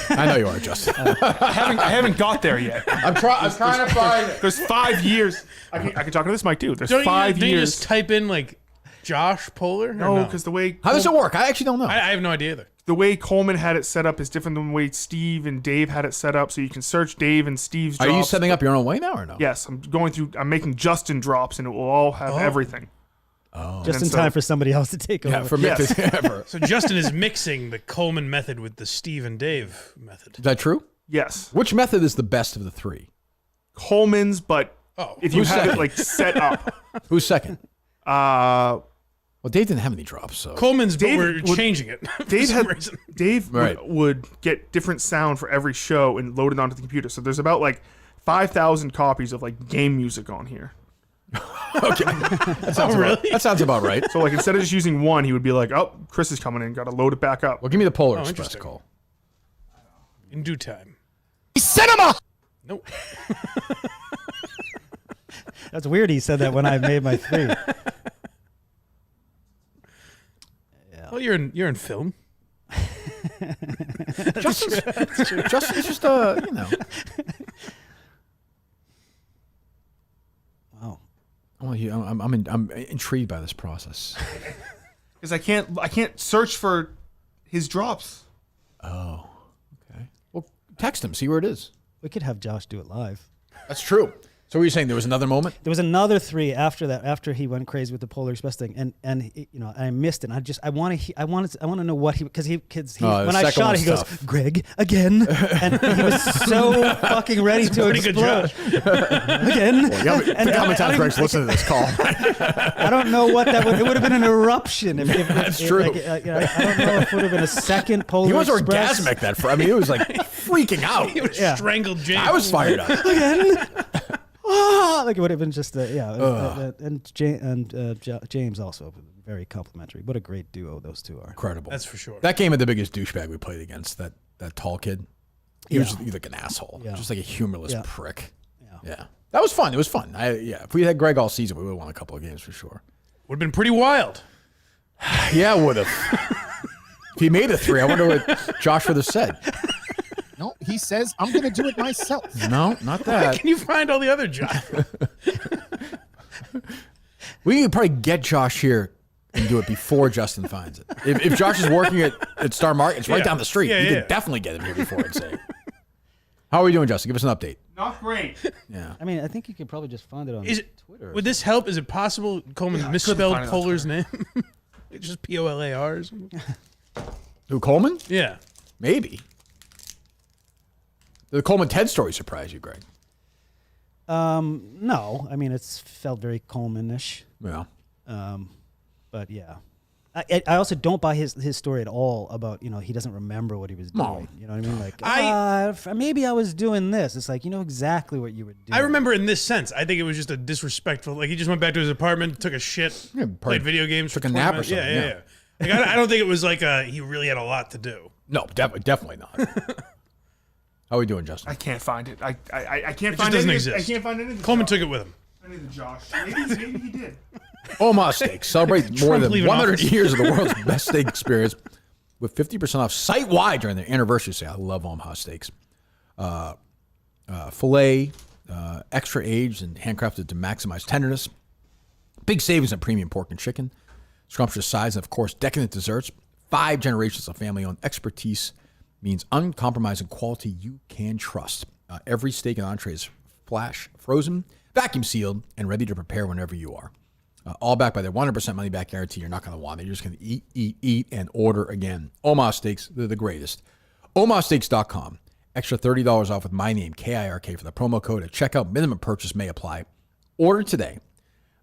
I know you are, Justin. I haven't got there yet. I'm trying to find it. There's 5 years. I can talk to this mic too. There's Don't 5 you years. just type in like Josh Poehler? Or No, because the way How does it work? I actually don't know. I have no idea either. the way Coleman had it set up is different than the way Steve and Dave had it set up. So you can search Dave and Steve's Are drops. you setting up your own way now or no? Yes, I'm making Justin drops, and it will all have everything. Oh. Just in time for somebody else to take over. Yeah, for Mick to So Justin is mixing the Coleman method with the Steve and Dave method. Is that true? Yes. Which method is the best of the three? Coleman's, but if you Who's have second? it like set up. Who's second? Well, Dave didn't have any drops, so Coleman's, but Dave we're would- changing it. Dave for some had reason. Dave would get different sound for every show and load it onto the computer. So there's about like 5,000 copies of like game music on here. Okay, that sounds that sounds about right. So like instead of just using one, he would be like, "Oh, Chris is coming in. Got to load it back up." Well, give me the Polar Oh, Express interesting. call. In due time. Cinema! Nope. That's weird. He said that when I made my 3. Well, you're in film. Justin's just you know. Wow. I'm intrigued by this process. Because I can't search for his drops. Oh, okay. Well, text him, see where it is. We could have Josh do it live. That's true. So what are you saying? There was another moment? There was another 3 after that, after he went crazy with the Polar Express thing, and he, I missed it. And I want to know what because Oh, when I shot it, he goes, "Greg again," and he was so fucking ready to pretty good explode again. Well, how many times Greg's listened to this call? I don't know what that would. It would have been an eruption. If That's if, true. Like, I don't know if it would have been a second Polar He was Express. orgasmic that. He was like freaking out. He would have strangled James. I was fired up. Again. Like it would have been just and James also very complimentary. What a great duo those two are. Incredible. That's for sure. That game had the biggest douchebag we played against. That tall kid. He was just like an asshole. Yeah. Just like a humorless Yeah. prick. Yeah. Yeah. That was fun. It was fun. If we had Greg all season, we would have won a couple of games for sure. Would have been pretty wild. Yeah, it would have. If he made a 3, I wonder what Josh would have said. No, he says, I'm going to do it myself. No, not Where that. can you find all the other jobs? We could probably get Josh here and do it before Justin finds it. If Josh is working at Star Market, it's right down the street. You could definitely get him here before and say. How are we doing, Justin? Give us an update. Not great. Yeah. I mean, I think you could probably just find it on Twitter. Would this help? Is it possible Coleman misspelled find it on Polar's name? It's just Polar or something? Who, Coleman? Yeah. Maybe. The Coleman Ted story surprised you, Greg? No, I mean it's felt very Coleman-ish. Yeah. But yeah, I also don't buy his story at all about he doesn't remember what he was doing. No. You know what I mean? Like maybe I was doing this. It's like you know exactly what you were doing. I remember in this sense. I think it was just a disrespectful. Like he just went back to his apartment, took a shit, played video games, took for a 20 nap or minutes. something, Yeah. Like I don't think it was like he really had a lot to do. No, definitely not. How are we doing, Justin? I can't find it. I can't It find just doesn't any- exist. I can't find anything. Coleman took it with him. I need the Josh. Maybe he did. Omaha Steaks celebrate more than leaving 100 office. years of the world's best steak experience with 50% off site-wide during their anniversary sale. I love Omaha Steaks. Filet, extra aged and handcrafted to maximize tenderness. Big savings on premium pork and chicken. Scrumptious sides and, of course, decadent desserts. 5 generations of family-owned expertise means uncompromising quality you can trust. Every steak and entree is flash frozen, vacuum sealed, and ready to prepare whenever you are. All backed by their 100% money back guarantee. You're not going to want it. You're just going to eat, and order again. Omaha Steaks, they're the greatest. OmahaSteaks.com. Extra $30 off with my name, KIRK, for the promo code at checkout. Minimum purchase may apply. Order today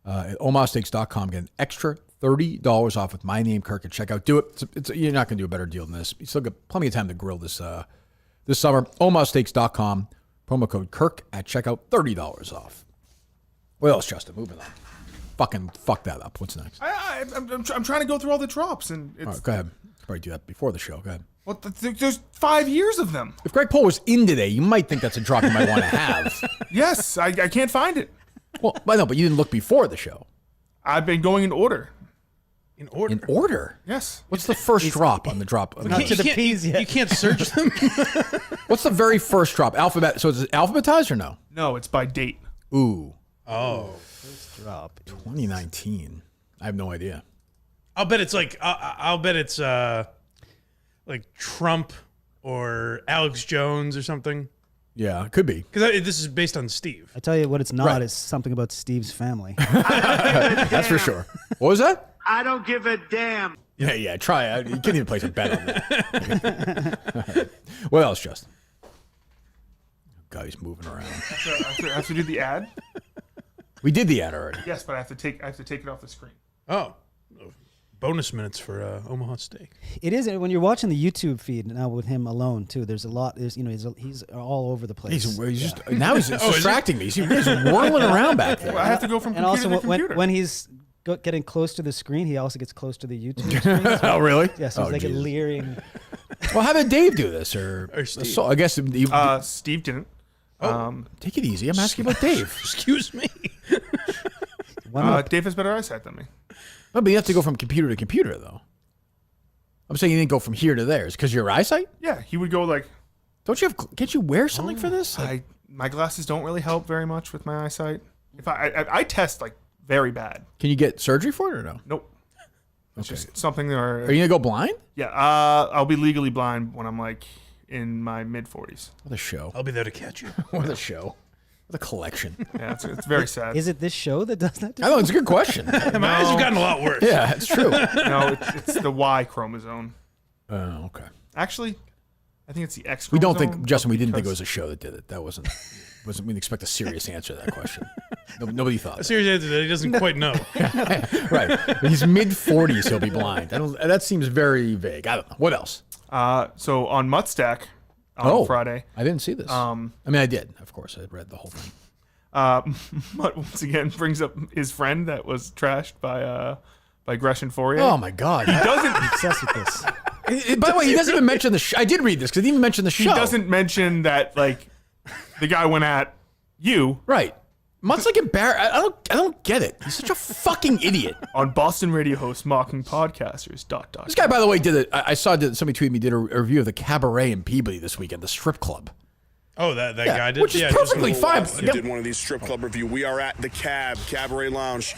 at OmahaSteaks.com. Get an extra $30 off with my name, Kirk, at checkout. Do it. You're not going to do a better deal than this. You still got plenty of time to grill this summer. OmahaSteaks.com. Promo code Kirk at checkout. $30 off. What else, Justin? Moving on. Fucking fuck that up. What's next? I'm trying to go through all the drops, and it's... All right, go ahead. Probably do that before the show. Go ahead. Well, there's 5 years of them. If Greg Poehler was in today, you might think that's a drop you might want to have. Yes, I can't find it. Well, I know, but you didn't look before the show. I've been going in order. In order? In order? Yes. What's the first drop on the drop? Not to the P's yet. You can't search them? What's the very first drop? Alphabet. So is it alphabetized or no? No, it's by date. Ooh. Oh. First drop. 2019. I have no idea. I'll bet it's like, I'll bet it's like Trump or Alex Jones or something. Yeah, it could be. Because this is based on Steve. I tell you what it's not. Right. It's something about Steve's family. That's for sure. What was that? I don't give a damn. Yeah, try it. You can't even place a bet on that. What else, Justin? God, he's moving around. I have to do the ad? We did the ad already. Yes, but I have to take it off the screen. Oh. Bonus minutes for Omaha Steak. It is when you're watching the YouTube feed now with him alone too. There's a lot. There's he's all over the place. He's just now he's distracting me. He's whirling around back there. Well, I have to go from and computer also to computer. when he's getting close to the screen, he also gets close to the YouTube screen. So, oh, really? Yeah, so it's like Jesus. a leering. Well, how did Dave do this? Or Steve? So, I guess Steve didn't. Take it easy. I'm asking about Dave. Excuse me. Dave has better eyesight than me. No, but you have to go from computer to computer, though. I'm saying you didn't go from here to there. Is because your eyesight? Yeah, he would go like. Can't you wear something for this? Like, my glasses don't really help very much with my eyesight. If I test like very bad. Can you get surgery for it or no? Nope. It's Okay. just something that Are you gonna go blind? Yeah, I'll be legally blind when I'm like in my mid-40s. What a show! I'll be there to catch you. What a show! What a collection! Yeah, it's very sad. Is it this show that does that? I know it's a good question. My eyes have gotten a lot worse. Yeah, it's true. No, it's the Y chromosome. Oh, okay. Actually, I think it's the X chromosome. We don't think, Justin. We didn't think it was a show that did it. That wasn't. We didn't expect a serious answer to that question. Nobody thought. A serious answer that he doesn't quite know. Right. When he's mid-40s, he'll be blind. That seems very vague. I don't know. What else? So on Muttstack on Friday. I didn't see this. I mean, I did. Of course, I read the whole thing. Mutt once again brings up his friend that was trashed by Gresham Fourier. Oh my God! He doesn't. I'm obsessed with this. By the way, he doesn't even mention the show. I did read this because he didn't even mention the show. He doesn't mention that like the guy went at you. Right. Mutt's like embarrassed. I don't get it. He's such a fucking idiot. On Boston radio host mocking podcasters. ... This guy, by the way, did it. I saw somebody tweeted me did a review of the Cabaret in Peabody this weekend, the strip club. Oh, that guy did? Which is perfectly fine. We did one of these strip club review. We are at the Cabaret Lounge.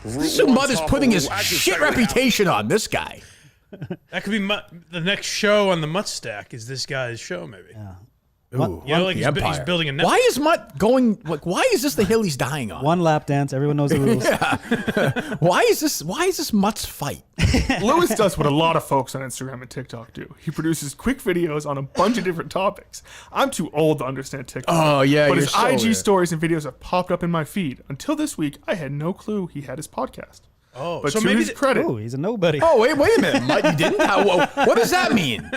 This Mutt is putting his shit reputation on this guy. That could be the next show on the Muttstack is this guy's show, maybe. Yeah. Ooh, you know, like he's building a network. Why is Mutt going? Like, why is this the hill he's dying on? One lap dance. Everyone knows the rules. Yeah. Why is this Mutt's fight? Lewis does what a lot of folks on Instagram and TikTok do. He produces quick videos on a bunch of different topics. I'm too old to understand TikTok. Oh yeah, but his IG stories and videos have popped up in my feed. Until this week, I had no clue he had his podcast. Oh, but so to maybe his credit, he's a nobody. Oh wait a minute, Mutt, you didn't? What does that mean?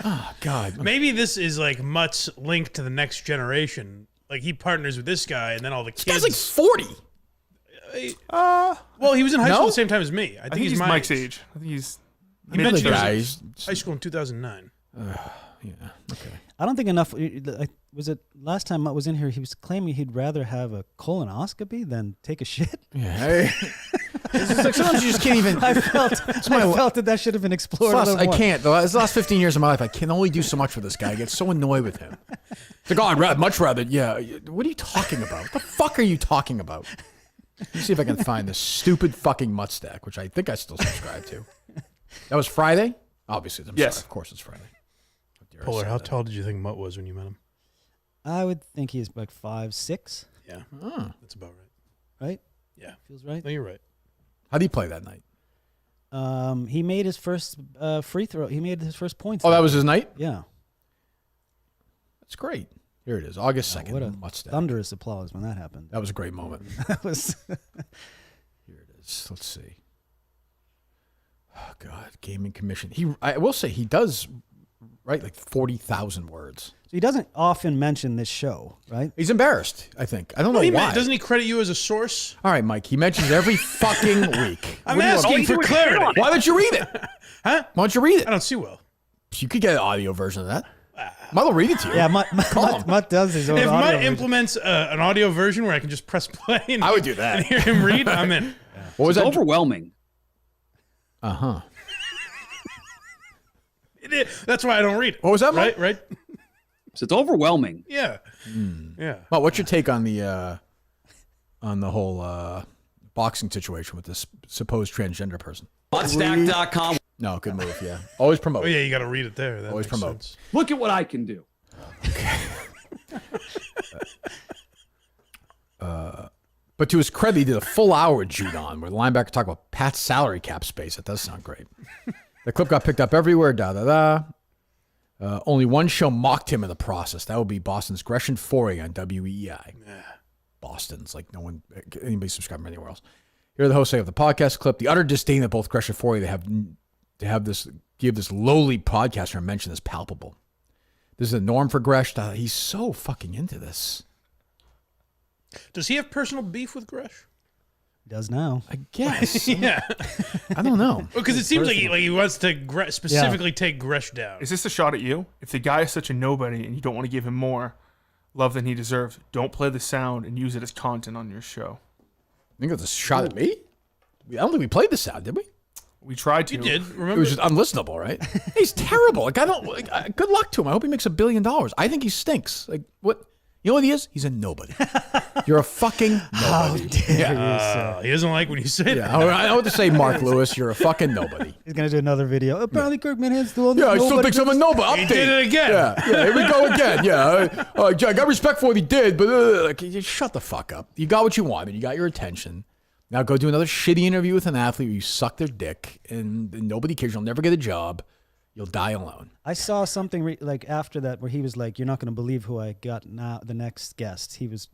Oh God. Maybe this is like Mutt's link to the next generation. Like he partners with this guy, and then all the kids. This guy's like 40. Well, he was in high school at the same time as me. I think he's my Mike's age. I think he's. He mentioned he guy. was in high school in 2009. Yeah. Okay. I don't think enough. Was it last time Mutt was in here? He was claiming he'd rather have a colonoscopy than take a shit. Yeah. It's just like sometimes you just can't even. I felt that should have been explored. I can't. The last 15 years of my life, I can only do so much for this guy. I get so annoyed with him. It's like, oh, I'd much rather. Yeah. What are you talking about? What the fuck are you talking about? Let me see if I can find this stupid fucking Muttstack, which I think I still subscribe to. That was Friday? Obviously, yes. Sorry. Of course it's Friday. Poehler, how tall did you think Mutt was when you met him? I would think he's like 5'6". Yeah, that's about right. Right? Yeah, feels right. No, you're right. How did he play that night? He made his first free throw. He made his first points. Oh, that was his night? Yeah. That's great. Here it is, August 2nd. What a What's that? thunderous applause when that happened. That was a great moment. That was. Here it is. Let's see. Oh, God. Gaming Commission. I will say he does write like 40,000 words. So he doesn't often mention this show, right? He's embarrassed, I think. I don't know why. Doesn't he credit you as a source? All right, Mike. He mentions every fucking week. I'm asking for clarity. Why don't you read it? Huh? Why don't you read it? I don't see well. You could get an audio version of that. Mutt will read it to you. Yeah, Mutt does his own If audio Mutt version. implements an audio version where I can just press play and I would do that. and hear him read, I'm in. What was that? Overwhelming. Uh-huh. That's why I don't read it. What was that, Right, right? So it's overwhelming. Yeah. Yeah. Well, what's your take on the whole boxing situation with this supposed transgender person? Substack.com. No, good move, yeah. Always promote. Oh, yeah, you got to read it there. That Always makes promote. sense. Look at what I can do. But to his credit, he did a full hour with Judon, where the linebacker talked about Pat's salary cap space. That does sound great. The clip got picked up everywhere, only one show mocked him in the process. That would be Boston's Gresham Foray on WEI. Boston's like no one, anybody subscribing anywhere else. Here are the hosts of the podcast clip. The utter disdain that both Gresham Foray give this lowly podcaster a mention is palpable. This is a norm for Gresh. He's so fucking into this. Does he have personal beef with Gresh? He does now. I guess. Yeah. I don't know. Because it seems like he wants to specifically take Gresh down. Is this a shot at you? If the guy is such a nobody and you don't want to give him more love than he deserves, don't play the sound and use it as content on your show. I think it's a shot at me. I don't think we played the sound, did we? We tried to. You did. Remember? It was just unlistenable, right? He's terrible. Like I don't. Good luck to him. I hope he makes $1 billion. I think he stinks. Like what? You know what he is? He's a nobody. You're a fucking nobody. He doesn't like when you say that. I know what to say, Marc Lewis. You're a fucking nobody. He's gonna do another video. Apparently, Kirk Manhead's still on the Yeah, I still think I'm a nobody. He did it again. Yeah, here we go again. Yeah, I got respect for what he did, but just shut the fuck up. You got what you wanted. You got your attention. Now go do another shitty interview with an athlete where you suck their dick, and nobody cares. You'll never get a job. You'll die alone. I saw something like after that where he was like, "You're not going to believe who I got now." The next guest, he was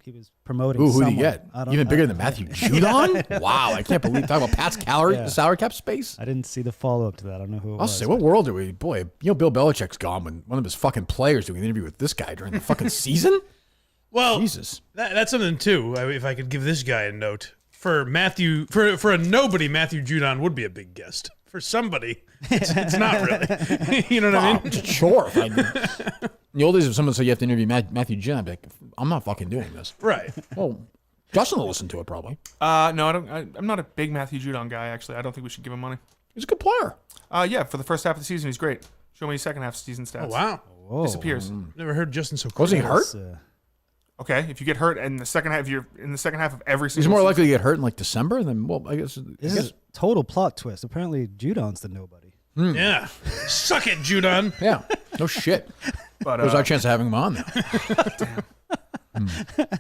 promoting. Ooh, who did he someone. get? Even bigger than Matthew Judon? Wow, I can't believe talking about Pat's salary cap space. I didn't see the follow up to that. I don't know who. It I'll was. say, what world are we? Boy, you know, Bill Belichick's gone when one of his fucking players doing an interview with this guy during the fucking season. Well, Jesus, that's something too. If I could give this guy a note for a nobody, Matthew Judon would be a big guest. For somebody, it's not really. You know what I mean? Sure. In the old days, if someone said you have to interview Matthew Judon, I'd be like, I'm not fucking doing this. Right. Well, Justin will listen to it probably. No, I don't. I'm not a big Matthew Judon guy. Actually, I don't think we should give him money. He's a good player. Yeah, for the first half of the season, he's great. Show me his second half of season stats. Oh wow. Disappears. Never heard Justin so. Was he hurt? Okay, if you get hurt in the second half, you're in the second half of every season. He's more likely to get hurt in like December than I guess. This is total plot twist. Apparently, Judon's the nobody. Yeah. Suck it, Judon. Yeah. No shit. But there's our chance of having him on now.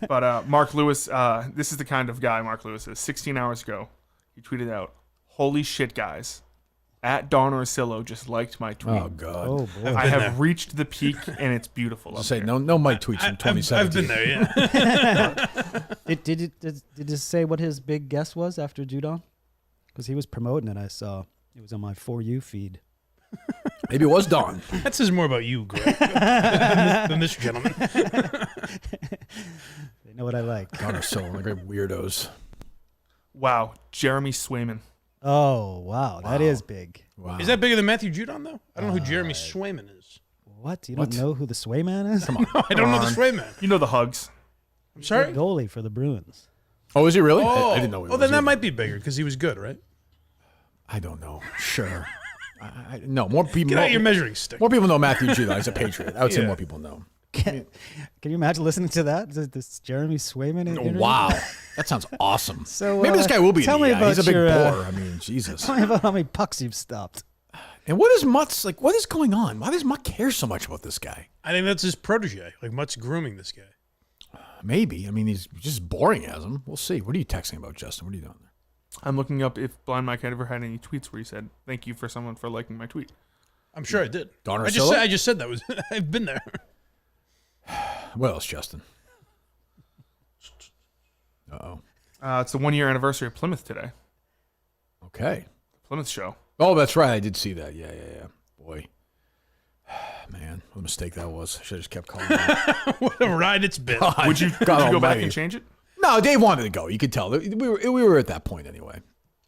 But Marc Lewis, this is the kind of guy Marc Lewis is. 16 hours ago, he tweeted out, "Holy shit, guys. At Don Orsillo just liked my tweet. Oh, God. Oh, boy. I have reached the peak, and it's beautiful. Say no Mike tweets from 2017. I've been there, yeah. Did it say what his big guess was after Judon? Because he was promoting it. I saw it was on my For You feed. Maybe it was Don. That says more about you, Greg, than this gentleman. They know what I like. Don Orsillo, the great weirdos. Wow, Jeremy Swayman. Oh, wow. That is big. Wow. Is that bigger than Matthew Judon, though? I don't know who Jeremy Swayman is. What? You don't know who the Swayman is? Come on. I don't know the Swayman. You know the Hugs. I'm sorry? The goalie for the Bruins. Oh, is he really? Oh, I didn't know he was then that either. might be bigger because he was good, right? I don't know. Sure. No, more people. Get out your measuring stick. More people know Matthew Judon. He's a Patriot. I would say more people know. Can you imagine listening to that? This Jeremy Swayman interview? Wow. That sounds awesome. So maybe this guy will be tell in me the about He's a big your, bore. I mean, Jesus. Tell me about how many pucks you've stopped. And what is Mutt's like? What is going on? Why does Mutt care so much about this guy? I think that's his protege. Like Mutt's grooming this guy. Maybe. I mean, he's just boring as him. We'll see. What are you texting about, Justin? What are you doing there? I'm looking up if Blind Mike had ever had any tweets where he said, "Thank you for someone for liking my tweet." I'm sure I did. Donner I just said that was. I've been there. What else, Justin? It's the 1 year anniversary of Plymouth today. Okay. Plymouth show. Oh, that's right. I did see that. Yeah. Boy. Man, what a mistake that was. I should have just kept calling it. What a ride it's been. Would you go back and change it? No, Dave wanted to go. You could tell. We were at that point anyway.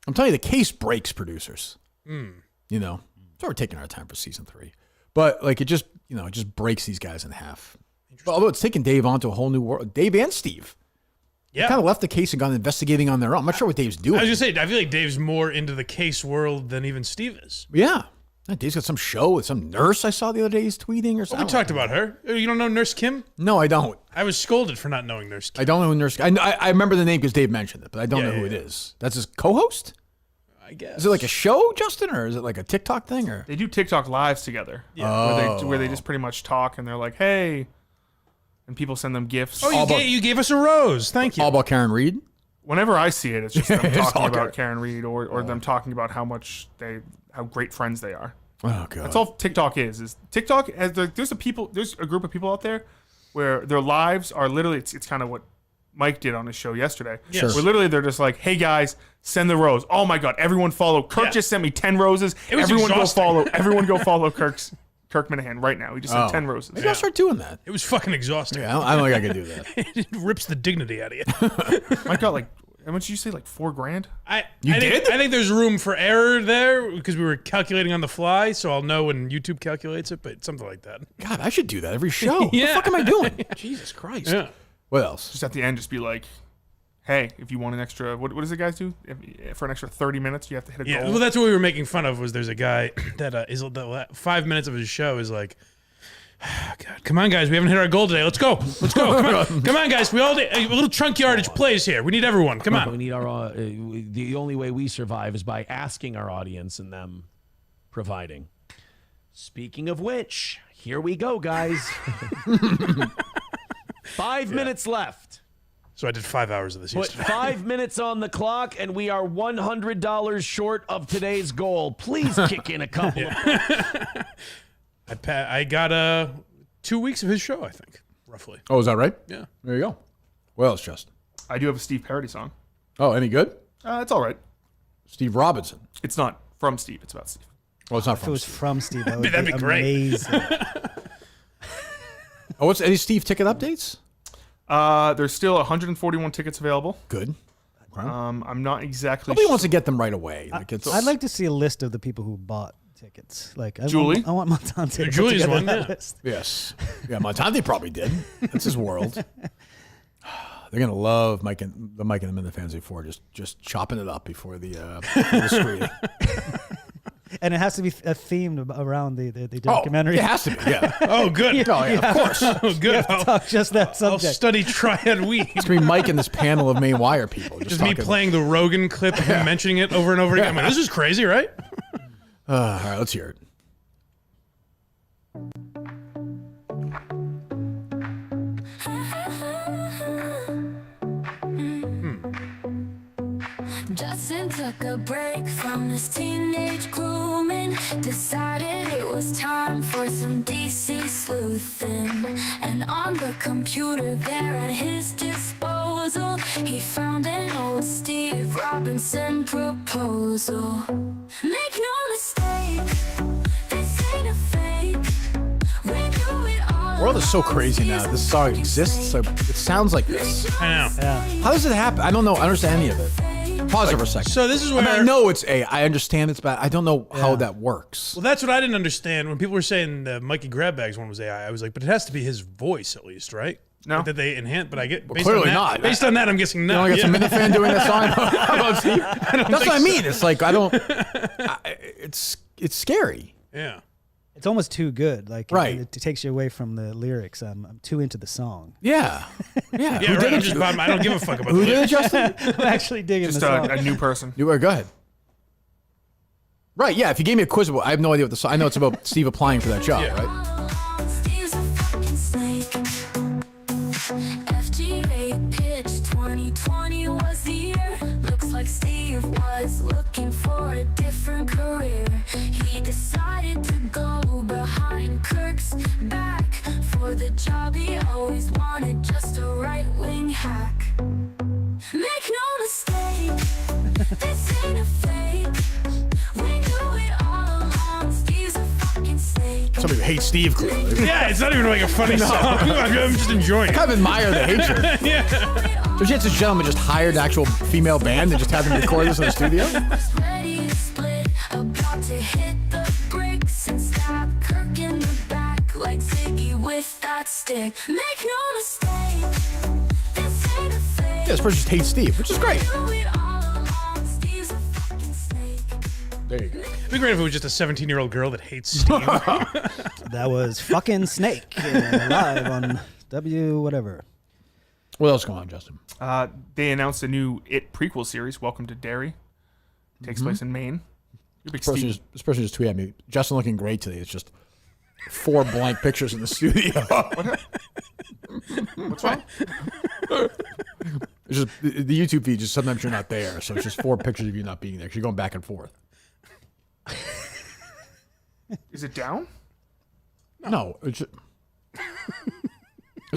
I'm telling you, the case breaks producers. You know, so we're taking our time for season 3. But like it just breaks these guys in half. But although it's taken Dave onto a whole new world. Dave and Steve. Yeah. They kind of left the case and gone investigating on their own. I'm not sure what Dave's doing. I was going to say, I feel like Dave's more into the case world than even Steve is. Yeah. Dave's got some show with some nurse I saw the other day he's tweeting or something. We talked about her. You don't know Nurse Kim? No, I don't. I was scolded for not knowing Nurse Kim. I don't know who Nurse Kim. I remember the name because Dave mentioned it, but I don't know who it is. That's his co-host? I guess. Is it like a show, Justin, or is it like a TikTok thing? Or They do TikTok lives together. Yeah. Where they just pretty much talk and they're like, "Hey," and people send them gifts. Oh, you gave us a rose. Thank you. All about Karen Reed? Whenever I see it, it's just them It's talking all about Karen Reed or them talking about how great friends they are. Oh god, that's all TikTok is. Is TikTok? There's a group of people out there where their lives are literally. It's kind of what Mike did on his show yesterday. Yes. Sure. Where literally they're just like, "Hey guys, send the rose." Oh my god, everyone follow. Kirk just sent me 10 roses. Everyone go follow Kirk Minahan right now. He just sent 10 roses. Maybe I'll start doing that. It was fucking exhausting. Yeah, I don't think I could do that. It rips the dignity out of you. Mike got how much did you say? Like $4,000? I think there's room for error there because we were calculating on the fly, so I'll know when YouTube calculates it, but something like that. God, I should do that every show. Yeah. What the fuck am I doing? Jesus Christ. Yeah. What else? Just at the end, just be like, "Hey, if you want an extra, what does the guys do? For an extra 30 minutes, you have to hit a goal." Well, that's what we were making fun of. Was there's a guy that is the 5 minutes of his show is like, God, come on, guys, we haven't hit our goal today. Let's go. Come on, guys. We all need a little trunk yardage plays here. We need everyone. Come on. We need our. The only way we survive is by asking our audience and them providing. Speaking of which, here we go, guys. 5 minutes left. So I did 5 hours of this Put yesterday. 5 minutes on the clock, and we are $100 short of today's goal. Please kick in a couple of I got 2 weeks of his show, I think, roughly. Oh, is that right? Yeah. There you go. What else, Justin? I do have a Steve parody song. Oh, any good? It's all right. Steve Robinson. It's not from Steve. It's about Steve. Oh, it's not If from it was Steve. from Steve, that would That'd be be great. amazing. Oh, what's any Steve ticket updates? There's still 141 tickets available. Good. Okay. I'm not exactly. Nobody wants to get them right away. Like I'd like to see a list of the people who bought tickets. Like Julie? I want Montante to put Julie's together one, that yeah. list. Yes. Yeah, Montante probably did. That's his world. They're gonna love Mike and the Minute fans before just chopping it up before the screening. And it has to be themed around the documentary. It has to be. Yeah. Oh, good. Of course. Oh, good. You have to talk just that I'll subject. study triad weed. It's gonna be Mike and this panel of main wire people. Just me talking. playing the Rogan clip of him mentioning it over and over again. I'm like, this is crazy, right? All right, let's hear it. Justin took a break from this teenage grooming, decided it was time for some DC sleuthing. And on the computer there at his disposal, he found an old Steve Robinson proposal. Make no mistake, this ain't a fake. We do it all. The world is so crazy now. This song exists. So it sounds like this. I know. Yeah. How does it happen? I don't know. I don't understand any of it. Pause it for a second. So this is where I know it's I understand it's bad. I don't know how that works. Well, that's what I didn't understand when people were saying the Mikey Grabbags one was AI. I was like, but it has to be his voice at least, right? No. Like that they enhance, but I get based clearly on that, not. Based on that, I'm guessing no. You only got some Minifan doing that song about Steve. That's what I mean. It's like I don't. It's scary. Yeah. It's almost too good. Like Right. it takes you away from the lyrics. I'm too into the song. Yeah. Yeah. Yeah, right. I'm just I don't give a fuck about Who the did it, lyrics. Justin? I'm actually digging Just the song. a new person. You were. Go ahead. Right, yeah. If you gave me a quiz, I have no idea what the song. I know it's about Steve applying for that job, right? Steve's a fucking snake. FGA pitch 2020 was the year. Looks like Steve was looking for a different career. He decided to go behind Kirk's back for the job he always wanted, just a right-wing hack. Make no mistake, this ain't a fake. We knew it all along. Steve's a fucking snake. Somebody who hates Steve, clearly. Yeah, it's not even like a funny song. I'm just enjoying I it. kind of admire the hatred. Yeah. So she had this gentleman just hired an actual female band and just had them record this in the studio? Ready to split, about to hit the bricks and stab Kirk in the back like Ziggy with that stick. Make no mistake, this ain't a fake. Yeah, this person just hates Steve, which is great. Knew it all along. Steve's a fucking snake. There you go. It'd be great if it was just a 17-year-old girl that hates Steve. That was fucking Snake live on W whatever. What else going on, Justin? They announced a new It prequel series, Welcome to Derry. Takes place in Maine. You're a big Steve. This person just tweeted at me, Justin looking great today. It's just 4 blank pictures in the studio. What's wrong? It's just the YouTube feed, just sometimes you're not there. So it's just 4 pictures of you not being there because you're going back and forth. Is it down? No. It's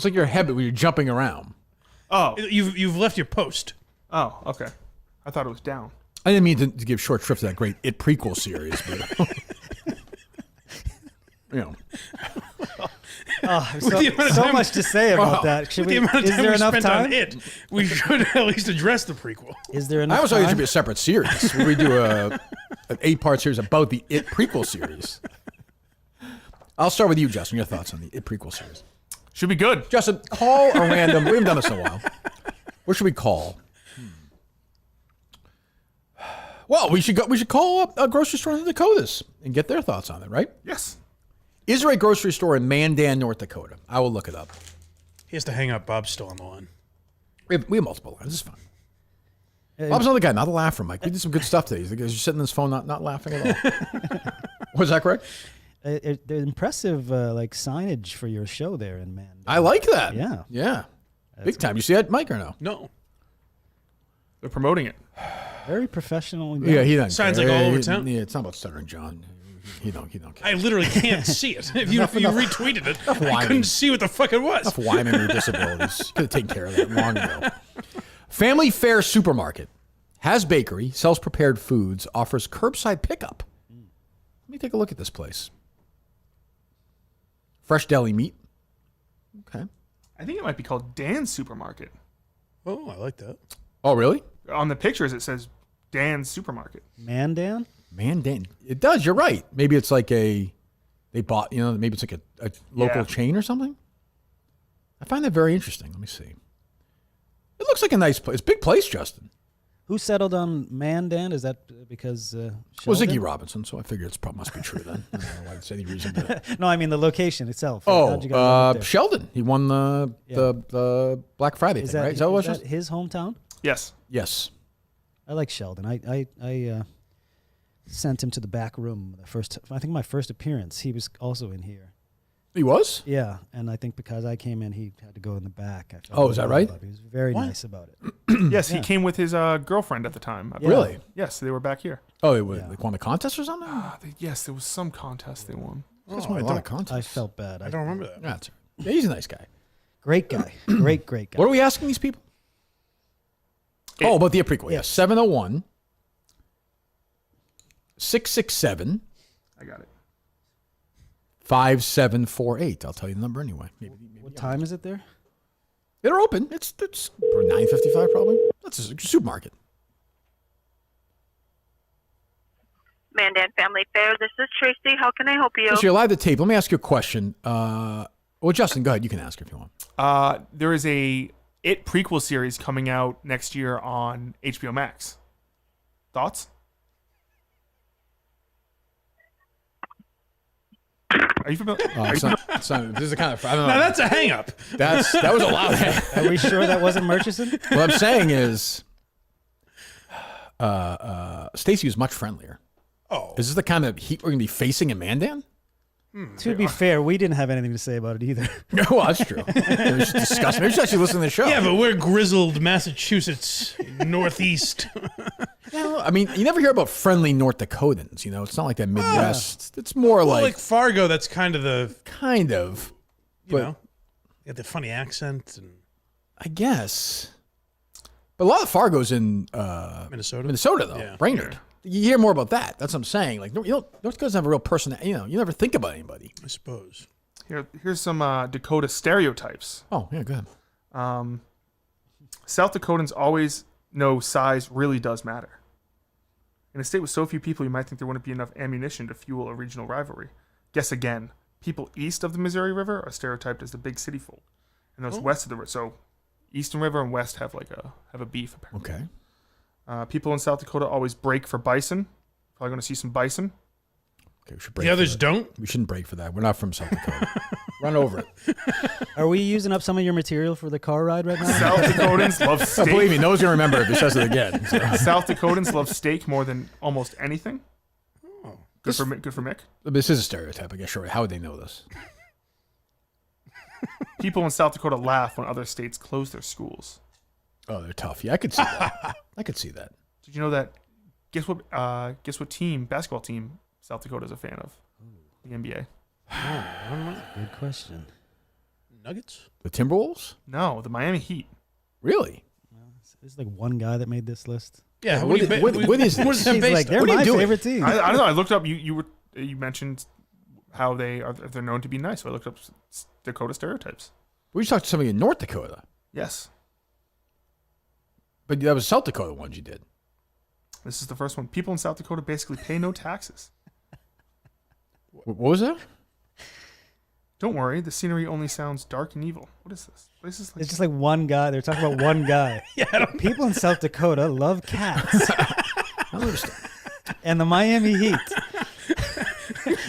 like your habit when you're jumping around. Oh. You've left your post. Oh, okay. I thought it was down. I didn't mean to give short shrift to that great It prequel series, but you know. Oh, so much to say about that. Should we, is there enough time? On it, we should at least address the prequel. Is there enough I always thought it time? should be a separate series where we do an 8-part series about the It prequel series. I'll start with you, Justin. Your thoughts on the It prequel series? Should be good. Justin, call a random. We haven't done this in a while. What should we call? Well, we should call a grocery store in the Dakotas and get their thoughts on it, right? Yes. Is there a grocery store in Mandan, North Dakota? I will look it up. He has to hang up. Bob's still on the line. We have multiple lines. This is fine. Bob's another guy, not a laugher, Mike. We did some good stuff today. He's sitting on his phone, not laughing at all. Was that correct? The impressive signage for your show there in Mandan. I like that. Yeah. Yeah. Big time. You see that, Mike, or no? No. They're promoting it. Very professional. Yeah, he doesn't. Signs like all over town. Yeah, it's not about stuttering, John. He don't care. I literally can't see it. If you retweeted it, I whining. couldn't see what the fuck it was. Enough whining with disabilities. Could have taken care of that long ago. Family Fare Supermarket has bakery, sells prepared foods, offers curbside pickup. Let me take a look at this place. Fresh deli meat. Okay. I think it might be called Dan's Supermarket. Oh, I like that. Oh, really? On the pictures, it says Dan's Supermarket. Mandan? Mandan. It does. You're right. Maybe it's like they bought, maybe it's like a local chain or something. I find that very interesting. Let me see. It looks like a nice place. Big place, Justin. Who settled on Mandan? Is that because Well, Sheldon? Ziggy Robinson, so I figured it must be true then. I don't know why there's any reason to... No, I mean the location itself. How'd you guys end up there? Sheldon. He won the Black Friday thing, right? Is that what it was? His hometown? Yes. Yes. I like Sheldon. I sent him to the back room. I think my first appearance, he was also in here. He was? Yeah, and I think because I came in, he had to go in the back. Oh, is that right? He was very nice about it. Yes, he came with his girlfriend at the time. Yeah. Really? Yes, they were back here. Oh, they won the contest or something? Yes, there was some contest they won. That's won a lot of contests. I felt bad. I don't remember that. That's right. Yeah, he's a nice guy. Great guy. Great guy. What are we asking these people? About the prequel. Yes. 701 667. I got it. 5748. I'll tell you the number anyway. Maybe What time is it there? They're open. It's 9:55 probably. That's a supermarket. Mandan Family Fair. This is Tracy. How can I help you? So you're live to tape. Let me ask you a question. Well, Justin, go ahead. You can ask if you want. There is a It prequel series coming out next year on HBO Max. Thoughts? Are you familiar? This is the kind of. I don't know. Now that's a hang up. That was a loud hang. Are we sure that wasn't Murchison? What I'm saying is, Stacey was much friendlier. Oh. Is this the kind of heat we're going to be facing in Mandan? To be fair, we didn't have anything to say about it either. No, well, that's true. It was just disgusting. Maybe you should actually listen to the show. Yeah, but we're grizzled Massachusetts, Northeast. No, I mean, you never hear about friendly North Dakotans. You know, it's not like that Midwest. It's more like Fargo. That's kind of the you know, got the funny accent, and I guess. But a lot of Fargo's in Minnesota. Minnesota, though. Yeah. Brainerd. You hear more about that. That's what I'm saying. Like, you know, North Dakotans have a real person. You know, you never think about anybody. I suppose. Here's some Dakota stereotypes. Oh, yeah, go ahead. South Dakotans always know size really does matter. In a state with so few people, you might think there wouldn't be enough ammunition to fuel a regional rivalry. Guess again. People east of the Missouri River are stereotyped as the big city folk, and those west of the river. So, Eastern River and West have a beef. Apparently. Okay. People in South Dakota always break for bison. Probably going to see some bison. Okay, we should break. The others don't. We shouldn't break for that. We're not from South Dakota. Run over it. Are we using up some of your material for the car ride right now? South Dakotans love steak. Oh, believe me, no one's gonna remember if he says it again. So. South Dakotans love steak more than almost anything. Oh, good for Mick. This is a stereotype, I guess. Sure. How would they know this? People in South Dakota laugh when other states close their schools. Oh, they're tough. Yeah, I could see that. I could see that. Did you know that? Guess what basketball team South Dakota is a fan of? The NBA. Good question. Nuggets? The Timberwolves? No, the Miami Heat. Really? There's like one guy that made this list. Yeah. What is this? He's like, they're my favorite team. I don't know. I looked up. You mentioned how they're known to be nice. So I looked up Dakota stereotypes. We just talked to somebody in North Dakota. Yes. But that was South Dakota ones you did. This is the first one. People in South Dakota basically pay no taxes. What was that? Don't worry, the scenery only sounds dark and evil. What is this? What is this like? It's just like one guy. They're talking about one guy. People in South Dakota love cats. I don't understand. And the Miami Heat.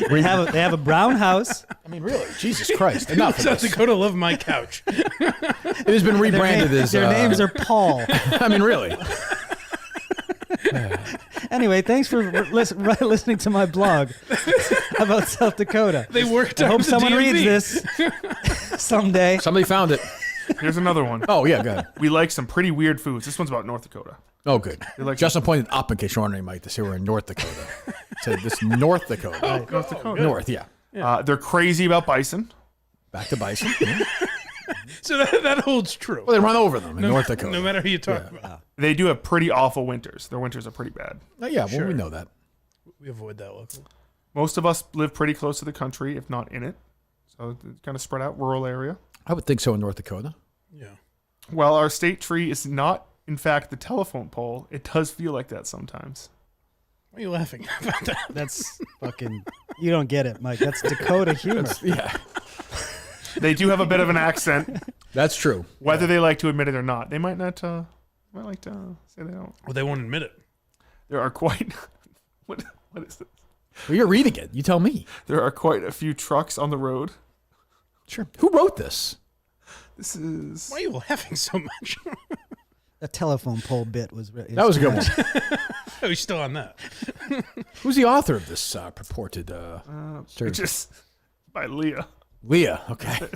They have a brown house. I mean, really? Jesus Christ. Enough of South this. Dakota love my couch. It has been rebranded as... Their names are Paul. I mean, really. Anyway, thanks for listening to my blog about South Dakota. They worked I out hope the someone DMV. reads this someday. Somebody found it. Here's another one. Oh, yeah, go ahead. We like some pretty weird foods. This one's about North Dakota. Oh, good. Like Justin pointed up in case you're wondering, Mike, to say we're in North Dakota. So this North Dakota. Oh, North Dakota. North, yeah. They're crazy about bison. Back to bison. Yeah. So that holds true. Well, they run over them in North Dakota. No matter who you talk about. They do have pretty awful winters. Their winters are pretty bad. Oh, yeah, well, Sure. we know that. We avoid that local. Most of us live pretty close to the country, if not in it. So it's kind of spread out, rural area. I would think so in North Dakota. Yeah. While our state tree is not, in fact, the telephone pole, it does feel like that sometimes. Why are you laughing about that? That's fucking... You don't get it, Mike. That's Dakota humor. Yeah. They do have a bit of an accent. That's true. Whether they like to admit it or not. They might not might like to say they don't. Well, they won't admit it. There are quite... What is this? Well, you're reading it. You tell me. There are quite a few trucks on the road. Sure. Who wrote this? This is... Why are you laughing so much? The telephone pole bit was... That was a good one. Oh, he's still on that. Who's the author of this purported It's just by Leah. Leah, okay.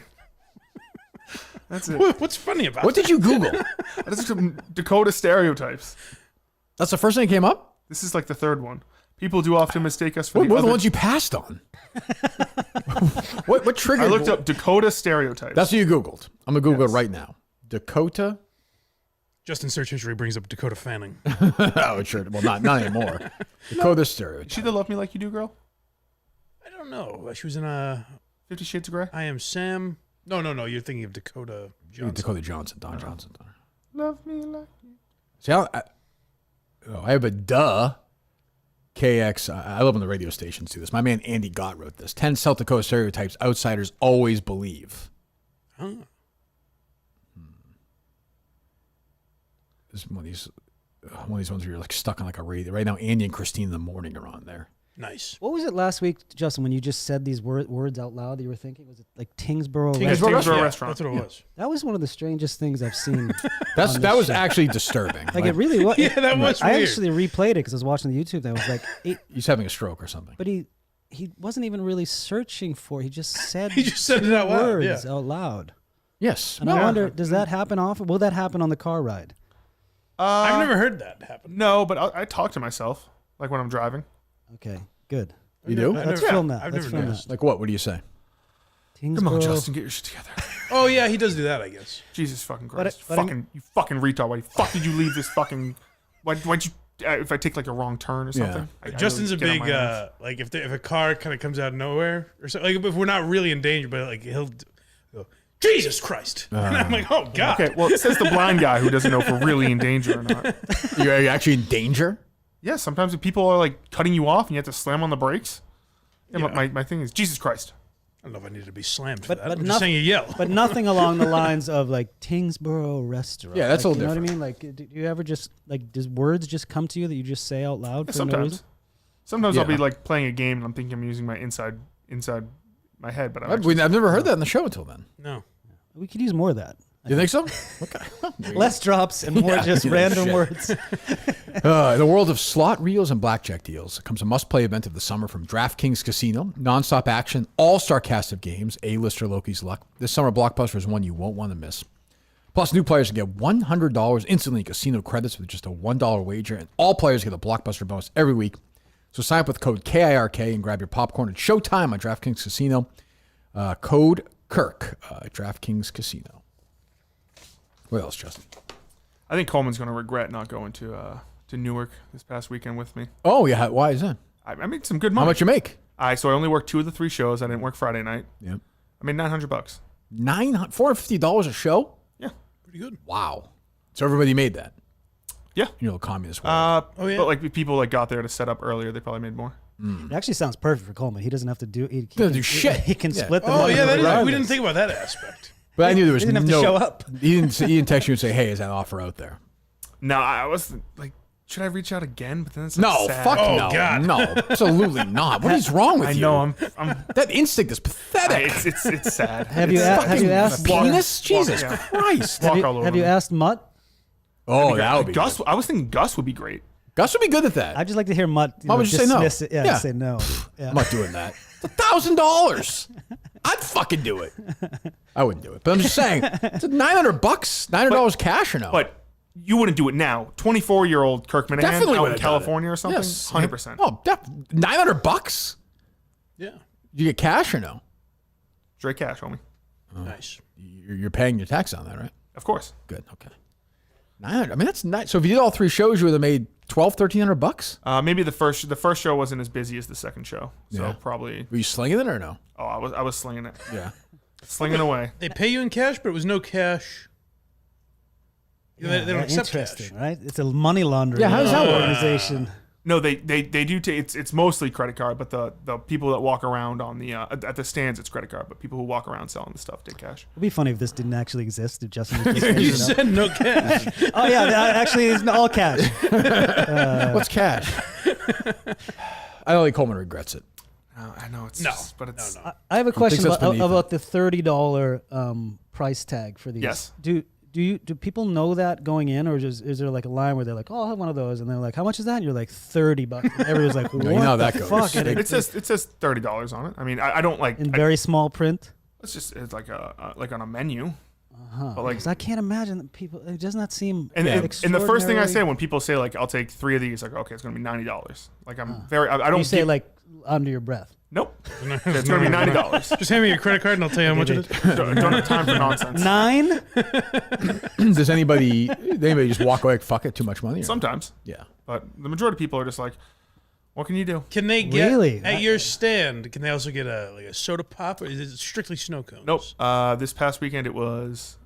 That's it. What's funny about What did you Google? This is some Dakota stereotypes. That's the first thing that came up? This is like the third one. People do often mistake us for What the were the other... ones you passed on? What triggered? I looked up Dakota stereotypes. That's what you Googled. I'm going to Google it right now. Dakota? Just in search history brings up Dakota Fanning. Oh, sure. Well, not anymore. Dakota stereotype. Is she the Love Me Like You Do girl? I don't know. She was in 50 Shades of Grey? I Am Sam. No. You're thinking of Dakota Johnson. Dakota Johnson. Don Johnson. Love me like you. See, I have a KX. I love when the radio stations do this. My man Andy Gott wrote this. 10 South Dakota stereotypes outsiders always believe. Huh. This is one of these ones where you're like stuck on like a radio. Right now, Andy and Christine in the morning are on there. Nice. What was it last week, Justin, when you just said these words out loud that you were thinking? Was it like Tingsboro Tingsboro Restaurant? That's what it was. That was one of the strangest things I've seen. That was actually disturbing. Like it really was. Yeah, that was I weird. actually replayed it because I was watching the YouTube. That was like, he's having a stroke or something. But he wasn't even really searching for. He just said. He just said it out loud. Words Yeah. out loud. Yes. And I wonder, does that happen often? Will that happen on the car ride? I've never heard that happen. No, but I talk to myself like when I'm driving. Okay, good. You do? Let's film that. Let's film that. Like what? What do you say? Come on, Justin, get your shit together. Oh yeah, he does do that, I guess. Jesus fucking But Christ! I- You fucking retard! Why the fuck did you leave this fucking? Why'd you? If I take like a wrong turn or something. I Justin's a really get on big my nerves. like if a car kind of comes out of nowhere or something. Like if we're not really in danger, but like he'll go, Jesus Christ, and I'm like, oh God. Okay, well, it says the blind guy who doesn't know if we're really in danger or not. You're actually in danger? Yeah, sometimes if people are like cutting you off and you have to slam on the brakes. Yeah, but my thing is Jesus Christ. I don't know if I need to be slammed for But that. I'm just saying you yell. But nothing along the lines of like Tingsboro Restaurant. Yeah, that's a like, little you know what I mean? Like, do you ever just like does words just come to you that you just say out loud? Yeah, For no reason? Sometimes I'll be like playing a game and I'm thinking I'm using my inside my head, but I've never heard that on the show until then. No. We could use more of that. You think so? Okay. Less drops and more just random words. In the world of slot reels and blackjack deals comes a must-play event of the summer from DraftKings Casino. Non-stop action, all-star cast of games, A-lister Loki's Luck. This summer blockbuster is one you won't want to miss. Plus, new players can get $100 instantly in casino credits with just a $1 wager, and all players get a blockbuster bonus every week. So sign up with code KIRK and grab your popcorn at Showtime on DraftKings Casino. Code Kirk at DraftKings Casino. What else, Justin? I think Coleman's going to regret not going to Newark this past weekend with me. Oh, yeah. Why is that? I made some good money. How much you make? So I only worked 2 of the 3 shows. I didn't work Friday night. Yep. I made $900. $450 a show? Yeah. Pretty good. Wow. So everybody made that? Yeah. You know, communist world. Oh, yeah. But like people like got there to set up earlier, they probably made more. It actually sounds perfect for Coleman. He doesn't have to do. He doesn't do shit. He can Yeah. split the Oh money. yeah, that is, we regardless. didn't think about that aspect. But I knew there was He didn't have to show up. He didn't text you and say, "Hey, is that offer out there?" No, I was like, should I reach out again? But then it's No, like, sad. fuck Oh, no, God. no, absolutely not. What is wrong with I you? know I'm That instinct is pathetic. it's sad. Have you It's have you asked penis? Jesus yeah. Christ! Walk all over Have you me. asked Mutt? Oh, that would be Gus. good. I was thinking Gus would be great. Gus would be good at that. I'd just like to hear Mutt. Why would you say no? dismiss it. Yeah, Yeah. say no. Yeah. I'm not doing that. It's $1,000. I'd fucking do it. I wouldn't do it, but I'm just saying, it's $900, $900 cash or no? But you wouldn't do it now. 24-year-old Kirk Minahan Definitely out would in have done California it. or something. Yes. 100%. Oh, $900? Yeah. You get cash or no? Straight cash, homie. Nice. You're paying your tax on that, right? Of course. Good. Okay. 900. I mean, that's nice. So if you did all 3 shows, you would have made $1,200. Maybe the first show wasn't as busy as the second show, so Yeah. probably. Were you slinging it or no? Oh, I was slinging it, Yeah. slinging away. They pay you in cash, but it was no cash. They don't accept cash. Interesting, right? It's a money laundering Yeah, how does that work? organization. No, they do. It's mostly credit card, but the people that walk around on the at the stands, it's credit card. But people who walk around selling the stuff take cash. It'd be funny if this didn't actually exist. If Justin was just You making it up. said no cash. Oh yeah, that actually is all cash. What's cash? I don't think Coleman regrets it. I know it's No. just, but it's No. I have a question that's beneath about the $30 price tag for these. Yes. Do people know that going in, or is there like a line where they're like, "Oh, I'll have one of those," and they're like, "How much is that?" And you're like, $30. And everyone's like, "What you know how the that goes. fuck?" And it says $30 on it. I mean, I don't like in very small print. it's like like on a menu. But like, 'Cause I can't imagine that people. It does not seem. and the first thing I extraordinarily- say when people say like I'll take 3 of these, like okay, it's gonna be $90. Like I'm very I don't You say give- like under your breath. nope. It's gonna be $90. Just hand me your credit card and I'll tell you how much it is. don't have time for nonsense. 9. Does anybody just walk away like, fuck it, too much money? Or? Sometimes, Yeah. but the majority of people are just like, what can you do? Can they get Really? at your stand? Can they also get a soda pop, or is it strictly snow cones? Nope. This past weekend it was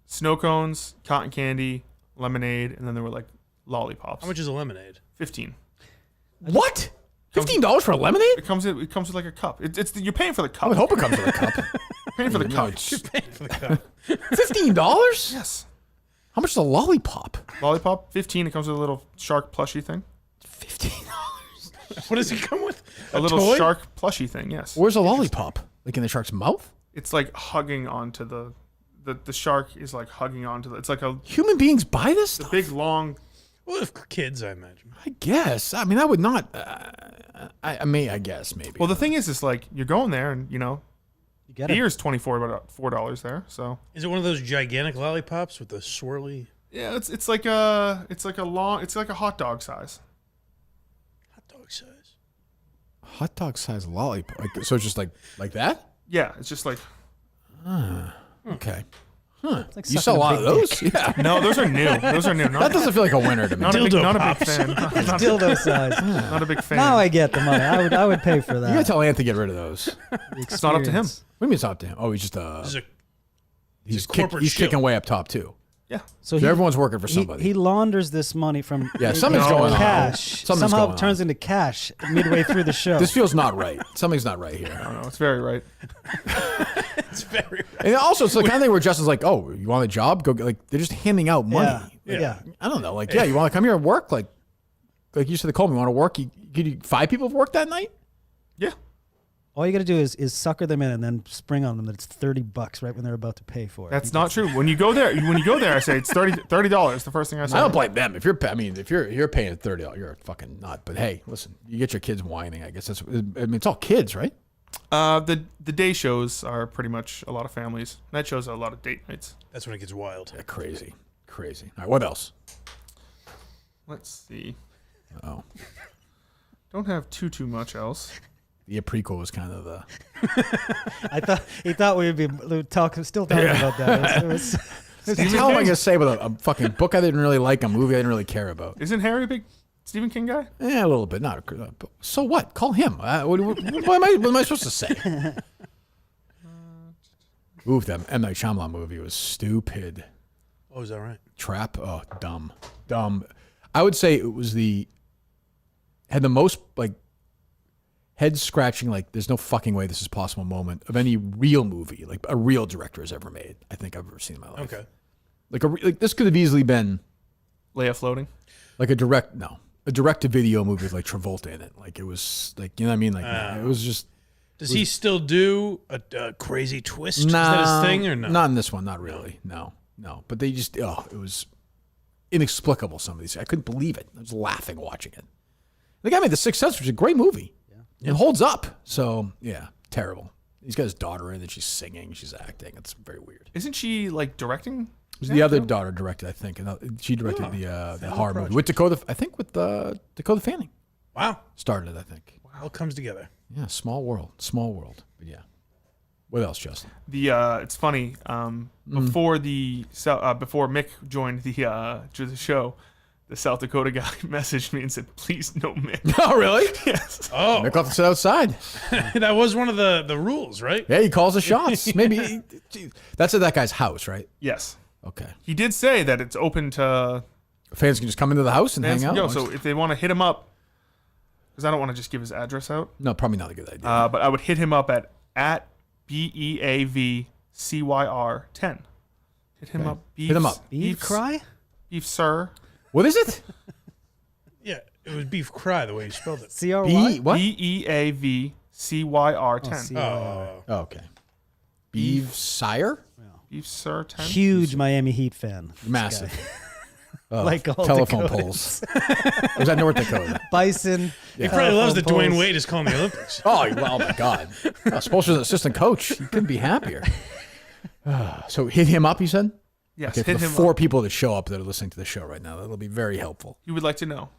snow cones, cotton candy, lemonade, and then there were like lollipops. How much is a lemonade? 15. What? $15 for a lemonade? It comes with like a cup. You're paying for the cup. I would hope it comes with a cup. You're paying for the cup. $15? Yes. How much is a lollipop? Lollipop, 15. It comes with a little shark plushie thing. $15. What does it come with? A little toy? shark plushie thing, yes. Where's a lollipop? Like in the shark's mouth? It's like hugging onto the shark is like hugging onto it's like a... Human beings buy this stuff? The big, long... Well, if kids, I imagine. I guess. I mean, I would not... I guess, maybe. Well, the thing is like, you're going there and, get it. beer's $4 there, so... Is it one of those gigantic lollipops with the swirly? Yeah, it's like a hot dog size. Hot dog size. Hot dog size lollipop. So it's just like that? Yeah, it's just like... Okay. Huh. Like You saw a lot of those? Yeah. No, those are new. Those are new. That doesn't feel like a winner to me. Not a big fan. Dildo size. Not a big fan. Now I get the money. I would pay for that. You gotta tell Ant to get rid of those. It's not up to him. What do you mean it's not up to him? Oh, he's just he's corporate he's shill. kicking way up top too. Yeah. So everyone's working for somebody. He launders this money from something's going on. Cash. Something's Somehow going it turns into cash midway through the show. This feels not right. Something's not right here. I don't know. It's very right. It's very right. And also, it's the kind of thing where Justin's like, "Oh, you want a job? Go." Like they're just handing out money. Yeah. I don't know. Like, you want to come here and work? Like you said to Coleman, you want to work? You 5 people have worked that night? Yeah. All you got to do is sucker them in and then spring on them that it's $30 right when they're about to pay for it. That's not true. When you go there, I say it's $30. The first thing I say. I don't blame them. If you're paying $30, you're a fucking nut. But hey, listen, you get your kids whining. I guess it's all kids, right? The day shows are pretty much a lot of families. Night shows are a lot of date nights. That's when it gets wild. Yeah, crazy. All right, what else? Let's see. Oh, don't have too much else. The prequel was kind of the. He thought we would be still talking about that. How am I gonna say about a fucking book I didn't really like, a movie I didn't really care about? Isn't Harry a big Stephen King guy? Yeah, a little bit. Not. So what? Call him. What am I supposed to say? Oof, that M. Night Shyamalan movie was stupid. Oh, is that right? Trap. Oh, dumb. I would say it was had the most like head scratching, like there's no fucking way this is possible moment of any real movie, like a real director has ever made. I think I've ever seen in my life. Okay. Like this could have easily been Leia floating. Like a direct to video movie with like Travolta in it. Like it was like, you know what I mean? Like it was just. Does he still do a crazy twist? Is that his thing or no? Not in this one. Not really. No. But they just it was inexplicable. Some of these I couldn't believe it. I was laughing watching it. The guy made The Sixth Sense, which is a great movie. Yeah. It holds up. So yeah, terrible. He's got his daughter in, and she's singing, she's acting. It's very weird. Isn't she like directing? The other daughter directed, I think, and she directed the horror movie with Dakota. I think with Dakota Fanning. Wow, started it, I think. Wow, it comes together. Yeah, small world. But yeah, what else, Justin? It's funny. Before Mick joined the show, the South Dakota guy messaged me and said, "Please no Mick." Oh, really? Yes. Oh, Mick off to sit outside. That was one of the rules, right? Yeah, he calls the shots. Maybe that's at that guy's house, right? Yes. Okay. He did say that it's open to fans can just come into the house and hang out. So if they want to hit him up, because I don't want to just give his address out. No, probably not a good idea. But I would hit him up at BEAVCYR10. Hit him up. Hit him up. Beef cry? Beef sir. What is it? Yeah, it was beef cry the way you spelled it. C-R-Y? What? BEAVCYR10. Oh, okay. Beef sire? Beef sir 10. Huge Miami Heat fan. Massive. Like all telephone Dakotas. poles. Was that North Dakota? Bison. He probably loves that Dwayne Wade is calling the Olympics. Oh my God. Spoelstra's assistant coach. He couldn't be happier. So hit him up, you said? Yes, okay, hit for the him 4 up. people that show up that are listening to the show right now, that'll be very helpful. You would like to know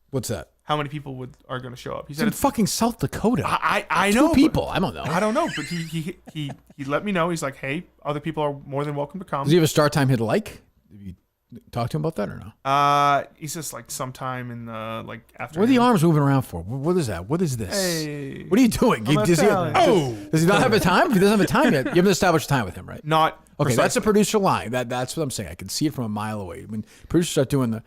What's that? how many people are going to show up. He It's said in fucking South Dakota. I 2 know but- people. I don't know. I don't know, but he let me know. He's like, hey, other people are more than welcome to come. Does he have a start time he'd like? Have you talked to him about that or no? He's just like sometime in the afternoon. What are the arms moving around for? What is that? What is this? Hey. What are you doing? I'm Does he Italian. not have a time? If he doesn't have a time yet, you haven't established a time with him, right? Not Okay, that's a precisely. producer line. That's what I'm saying. I can see it from a mile away. When producers start doing the,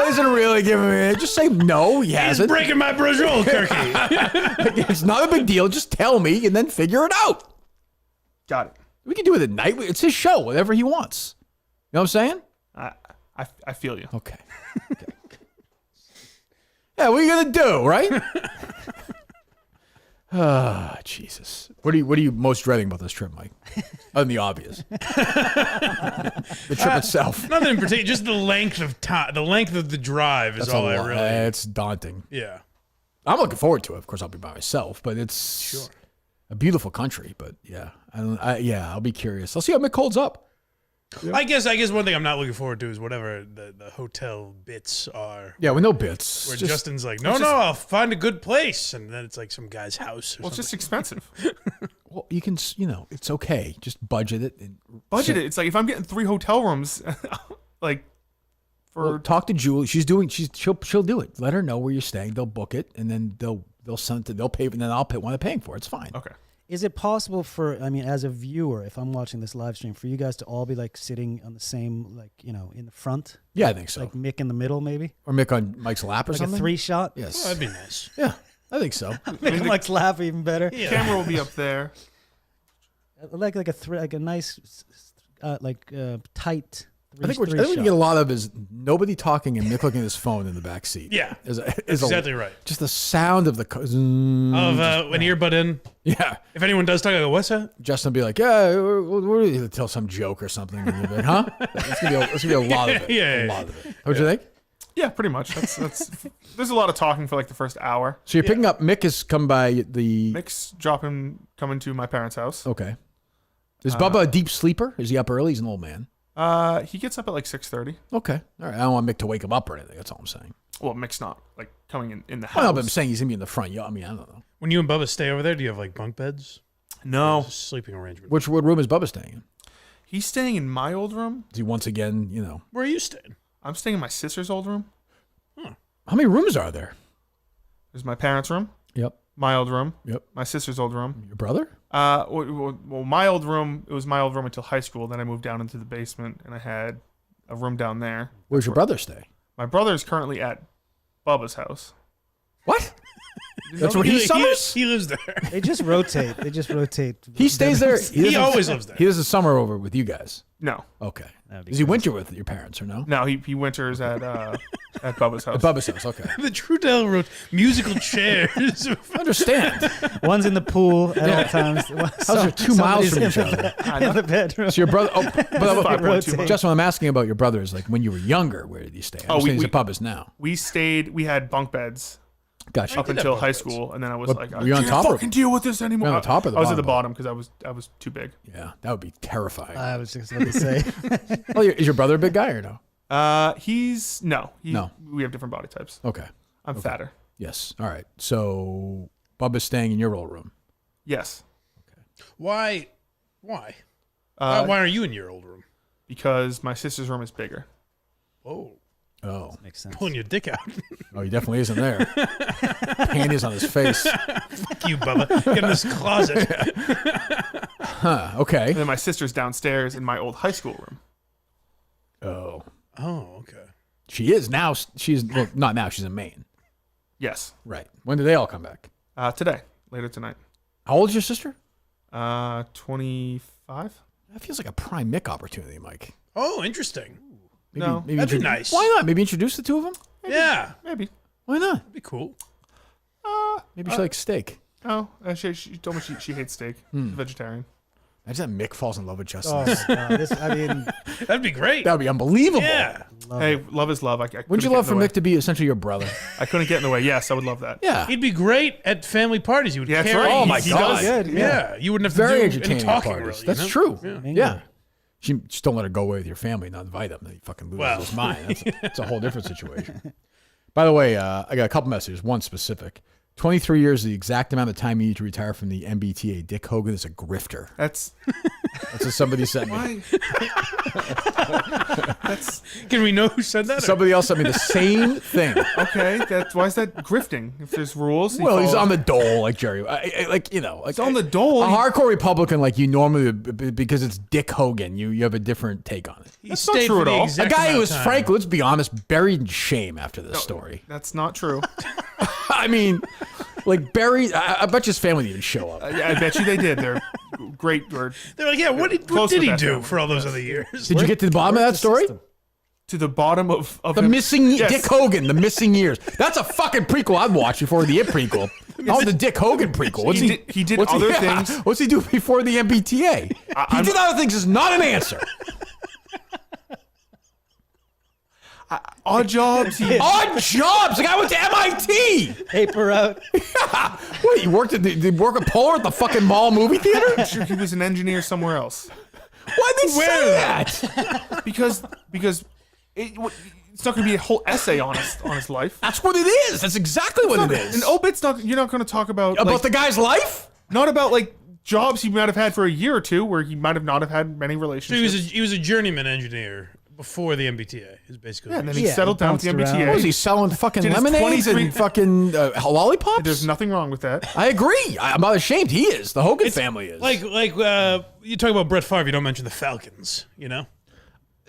isn't really giving me, just say no, he hasn't. He's breaking my brajol, Kirky. It's not a big deal. Just tell me and then figure it out. Got it. We can do it at night. It's his show, whatever he wants. You know what I'm saying? I feel you. Okay. Yeah, what are you going to do, right? Ah, Jesus. What are you most dreading about this trip, Mike? Other than the obvious. The trip itself. Nothing in particular. Just the length of time. The length of the drive is all I really. It's daunting. Yeah. I'm looking forward to it. Of course, I'll be by myself, but it's a beautiful country. But yeah, I'll be curious. I'll see how Mick holds up. Yeah. I guess one thing I'm not looking forward to is whatever the hotel bits are. Yeah, with no bits. Where Justin's like, no, I'll find a good place, and then it's like some guy's house. Well, it's just expensive. Well, you can, it's okay. Just budget it. Budget it. It's like if I'm getting 3 hotel rooms, talk to Julie. She'll do it. Let her know where you're staying. They'll book it, and then they'll send it. They'll pay, and then I'll pay when they're paying for it. It's fine. Okay. Is it possible as a viewer, if I'm watching this live stream, for you guys to all be like sitting on the same, in the front? Yeah, I think so. Like Mick in the middle, maybe? Or Mick on Mike's lap or like something? Like a 3-shot? Yes. Oh, that'd be nice. Yeah, I think so. Mick on Mike's lap even better. The camera will be up there. Like a nice, tight. I think what you get a lot of is nobody talking and Mick looking at his phone in the back seat. Yeah, that's exactly right. Just the sound of the an earbud in. Yeah. If anyone does talk, I go, "What's that?" Justin will be like, "Yeah, we'll tell some joke or something." And you'll be like, "Huh?" It's gonna be a lot of it. Yeah, a lot of it. What'd you think? Yeah, pretty much. That's there's a lot of talking for like the first hour. So you're picking up. Mick has come by the. Mick's coming to my parents' house. Okay. Is Bubba a deep sleeper? Is he up early? He's an old man. He gets up at like 6:30. Okay. All right. I don't want Mick to wake him up or anything. That's all I'm saying. Well, Mick's not like coming in the house. Well, no, but I'm saying he's gonna be in the front. Yeah, I mean, I don't know. When you and Bubba stay over there, do you have like bunk beds? No. Sleeping arrangement. What room is Bubba staying in? He's staying in my old room. Is he once again, Where are you staying? I'm staying in my sister's old room. How many rooms are there? There's my parents' room. Yep. My old room. Yep. My sister's old room. Your brother? Well, my old room, it was my old room until high school. Then I moved down into the basement, and I had a room down there. Where's your brother stay? My brother is currently at Bubba's house. What? That's where he summers? He lives there. They just rotate. He stays there. He always lives there. He does the summer over with you guys. No. Okay. Does he winter with your parents or no? No, he winters at Bubba's house. At Bubba's house, okay. The Trudell wrote musical chairs. I understand. One's in the pool at all times. How's it 2 miles from each other? In the bedroom. So your brother. Just what I'm asking about your brother is like when you were younger, where did you stay? He's at Bubba's now. We had bunk beds. Gotcha. Up until high school, and then I was like, were you on top fucking deal with this anymore. On top or the I was bottom? at the bottom because I was too big. Yeah, that would be terrifying. I was just about to say. Oh, is your brother a big guy or no? No. No. We have different body types. Okay. I'm fatter. Yes. All right. So Bubba's staying in your old room. Yes. Okay. Why? Why are you in your old room? Because my sister's room is bigger. Oh, makes sense. Pulling your dick out. Oh, he definitely isn't there. Panties on his face. Fuck you, Bubba. Get in this closet. Huh. Okay. And then my sister's downstairs in my old high school room. Oh. Oh, okay. She is now. Not now. She's in Maine. Yes. Right. When do they all come back? Today. Later tonight. How old is your sister? 25. That feels like a prime Mick opportunity, Mike. Oh, interesting. Maybe that'd be nice. Why not? Maybe introduce the two of them? Yeah. Maybe. Why not? That'd be cool. Maybe she likes steak. Oh, she told me she hates steak. She's a vegetarian. Imagine that Mick falls in love with Justin. Oh, God. That'd be great. That would be unbelievable. Yeah. Love is love. Wouldn't you love for Mick to be essentially your brother? I couldn't get in the way. Yes, I would love that. Yeah. He'd be great at family parties. He would that's carry. right. Oh, my God. Good, Yeah. You wouldn't have Very to do any entertaining talking. parties. Really, That's true. Yeah. Yeah. Just don't let her go away with your family, not invite them. Then he fucking loses his mind. That's a whole different situation. By the way, I got a couple messages. One specific. 23 years is the exact amount of time you need to retire from the MBTA. Dick Hogan is a grifter. That's what somebody said. Why? Can we know who said that? Somebody else sent me the same thing. Okay, why is that grifting? If there's rules, Well, he's on the dole, like Jerry. It's on the dole. A hardcore Republican, like you normally, because it's Dick Hogan, you have a different take on it. That's not true at all. A guy who was, frankly, let's be honest, buried in shame after this story. That's not true. I mean, like buried. I bet his family didn't show up. I bet you they did. They're great. They're like, yeah. What did he do for all those other years? Did you get to the bottom of that story? To the bottom of the him. missing Yes. Dick Hogan, the missing years. That's a fucking prequel I'd watch before the It prequel. Oh, the Dick Hogan prequel. He did other things. What's he do before the MBTA? He did other things is not an answer. Odd Jobs. Odd Jobs. The guy went to MIT. Paper out. What? He worked did he work at Poehler at the fucking mall movie theater? I'm sure he was an engineer somewhere else. Why did they say that? Because it's not going to be a whole essay on his life. That's what it is. That's exactly what it is. And obit's not. You're not going to talk about the guy's life. Not about like jobs he might have had for a year or two, where he might have not have had many relationships. So he was a journeyman engineer before the MBTA. Is basically. Yeah, and then he settled down with the MBTA. Was he selling fucking lemonades and fucking lollipops? There's nothing wrong with that. I agree. I'm not ashamed. He is. The Hogan family is. Like you talk about Brett Favre, you don't mention the Falcons. You know.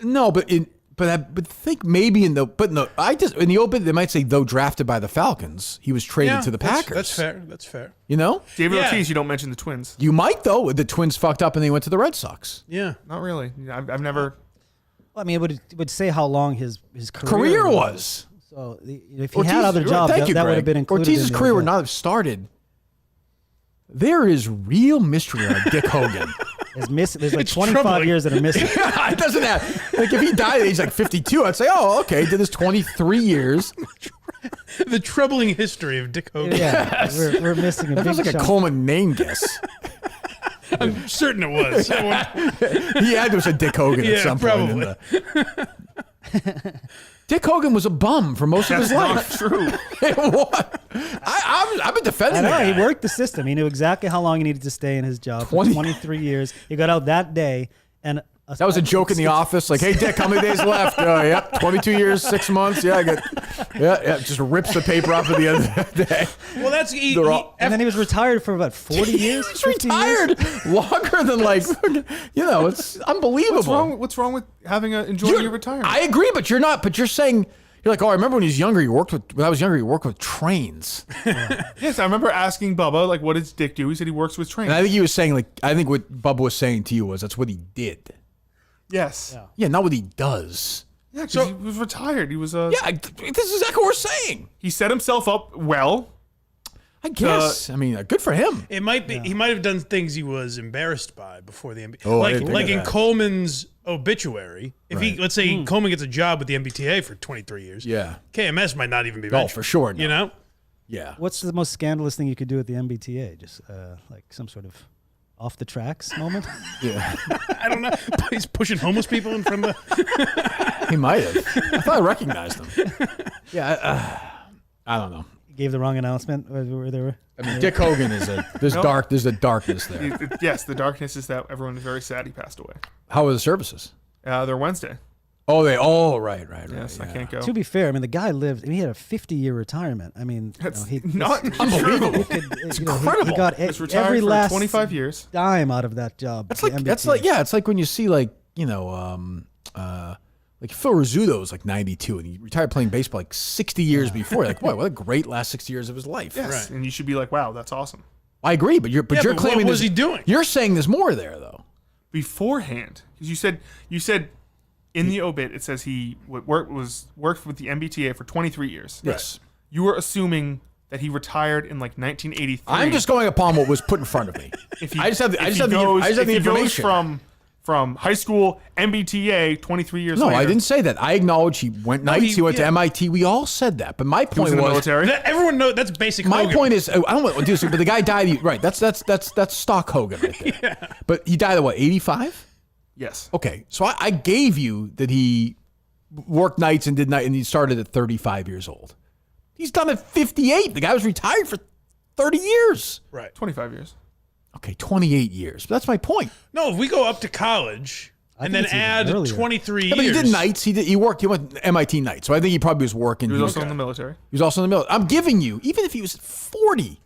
No, but I think maybe in the obit they might say though drafted by the Falcons, he was traded to the Packers. That's fair. That's fair. You know, David Ortiz. You don't mention the Twins. You might though. The Twins fucked up and they went to the Red Sox. Yeah, not really. I've never. Well, I mean, it would say how long his career was. So if he had other jobs, that would have been included. Ortiz's career would not have started. There is real mystery on Dick Hogan. There's like 25 years that are missing. It doesn't have. Like if he died at age like 52, I'd say, oh, okay, he did this 23 years. The troubling history of Dick Hogan. Yeah, we're missing a big That was like a Coleman name guess. I'm certain it was. He had to have said Dick Hogan at some point. Dick Hogan was a bum for most of his life. That's not true. What? I've been defending the guy. He worked the system. He knew exactly how long he needed to stay in his job. 23 years. He got out that day, and that was a joke in the office. Like, hey, Dick, how many days left? Yep, 22 years, 6 months. Yeah, I got. Yeah. Just rips the paper off at the end of the day. Well, that's and then he was retired for about 40 years. He was retired longer than it's unbelievable. What's wrong with enjoying your retirement? I agree, but you're not. But you're saying. You're like, oh, I remember when he was younger. When I was younger, he worked with trains. Yes, I remember asking Bubba, like, what does Dick do? He said he works with trains. And I think he was saying, I think what Bubba was saying to you was that's what he did. Yes. Yeah, not what he does. Yeah, because he was retired. He was a. Yeah, this is exactly what we're saying. He set himself up well. I guess. I mean, good for him. It might be. Yeah. He might have done things he was embarrassed by before the MBTA. Oh, like in Coleman's obituary. If let's say Coleman gets a job with the MBTA for 23 years. Yeah. KMS might not even be mentioned. Oh, for sure. You know. Yeah. What's the most scandalous thing you could do at the MBTA? Just like some sort of off the tracks moment. Yeah. I don't know. He's pushing homeless people in front of the. He might have. I thought I recognized him. Yeah. I don't know. Gave the wrong announcement. Where they were. I mean, Dick Hogan is there's a darkness there. Yes, the darkness is that everyone is very sad he passed away. How were the services? They're Wednesday. Oh, right. Yes, yeah. I can't go. To be fair, I mean, the guy lived. I mean, he had a 50-year retirement. I mean, he not unbelievable. It's incredible. He got every for last 25 years dime out of that job. It's like when you see like Phil Rizzuto's like 92 and he retired playing baseball like 60 years before. Like, boy, what a great last 60 years of his life. Yes, and you should be like, wow, that's awesome. I agree, but you're claiming what was he doing? You're saying there's more there though. Beforehand, because you said in the obit it says he worked with the MBTA for 23 years. Yes. You were assuming that he retired in like 1983. I'm just going upon what was put in front of me. I just have the information. From high school, MBTA, 23 years later. No, I didn't say that. I acknowledge he went nights. He went to MIT. We all said that. But my point was military. Everyone knows that's basic. My Hogan. point is, I don't want to do this, but the guy died. Right. That's stock Hogan right there. Yeah. But he died at what, 85? Yes. Okay. So I gave you that he worked nights and and he started at 35 years old. He's done at 58. The guy was retired for 30 years. Right. 25 years. Okay, 28 years. But that's my point. No, if we go up to college and then add 23 years. But he did nights. He went MIT nights. So I think he probably was working. He was also in the military. He was also in the military. I'm giving you, even if he was 40,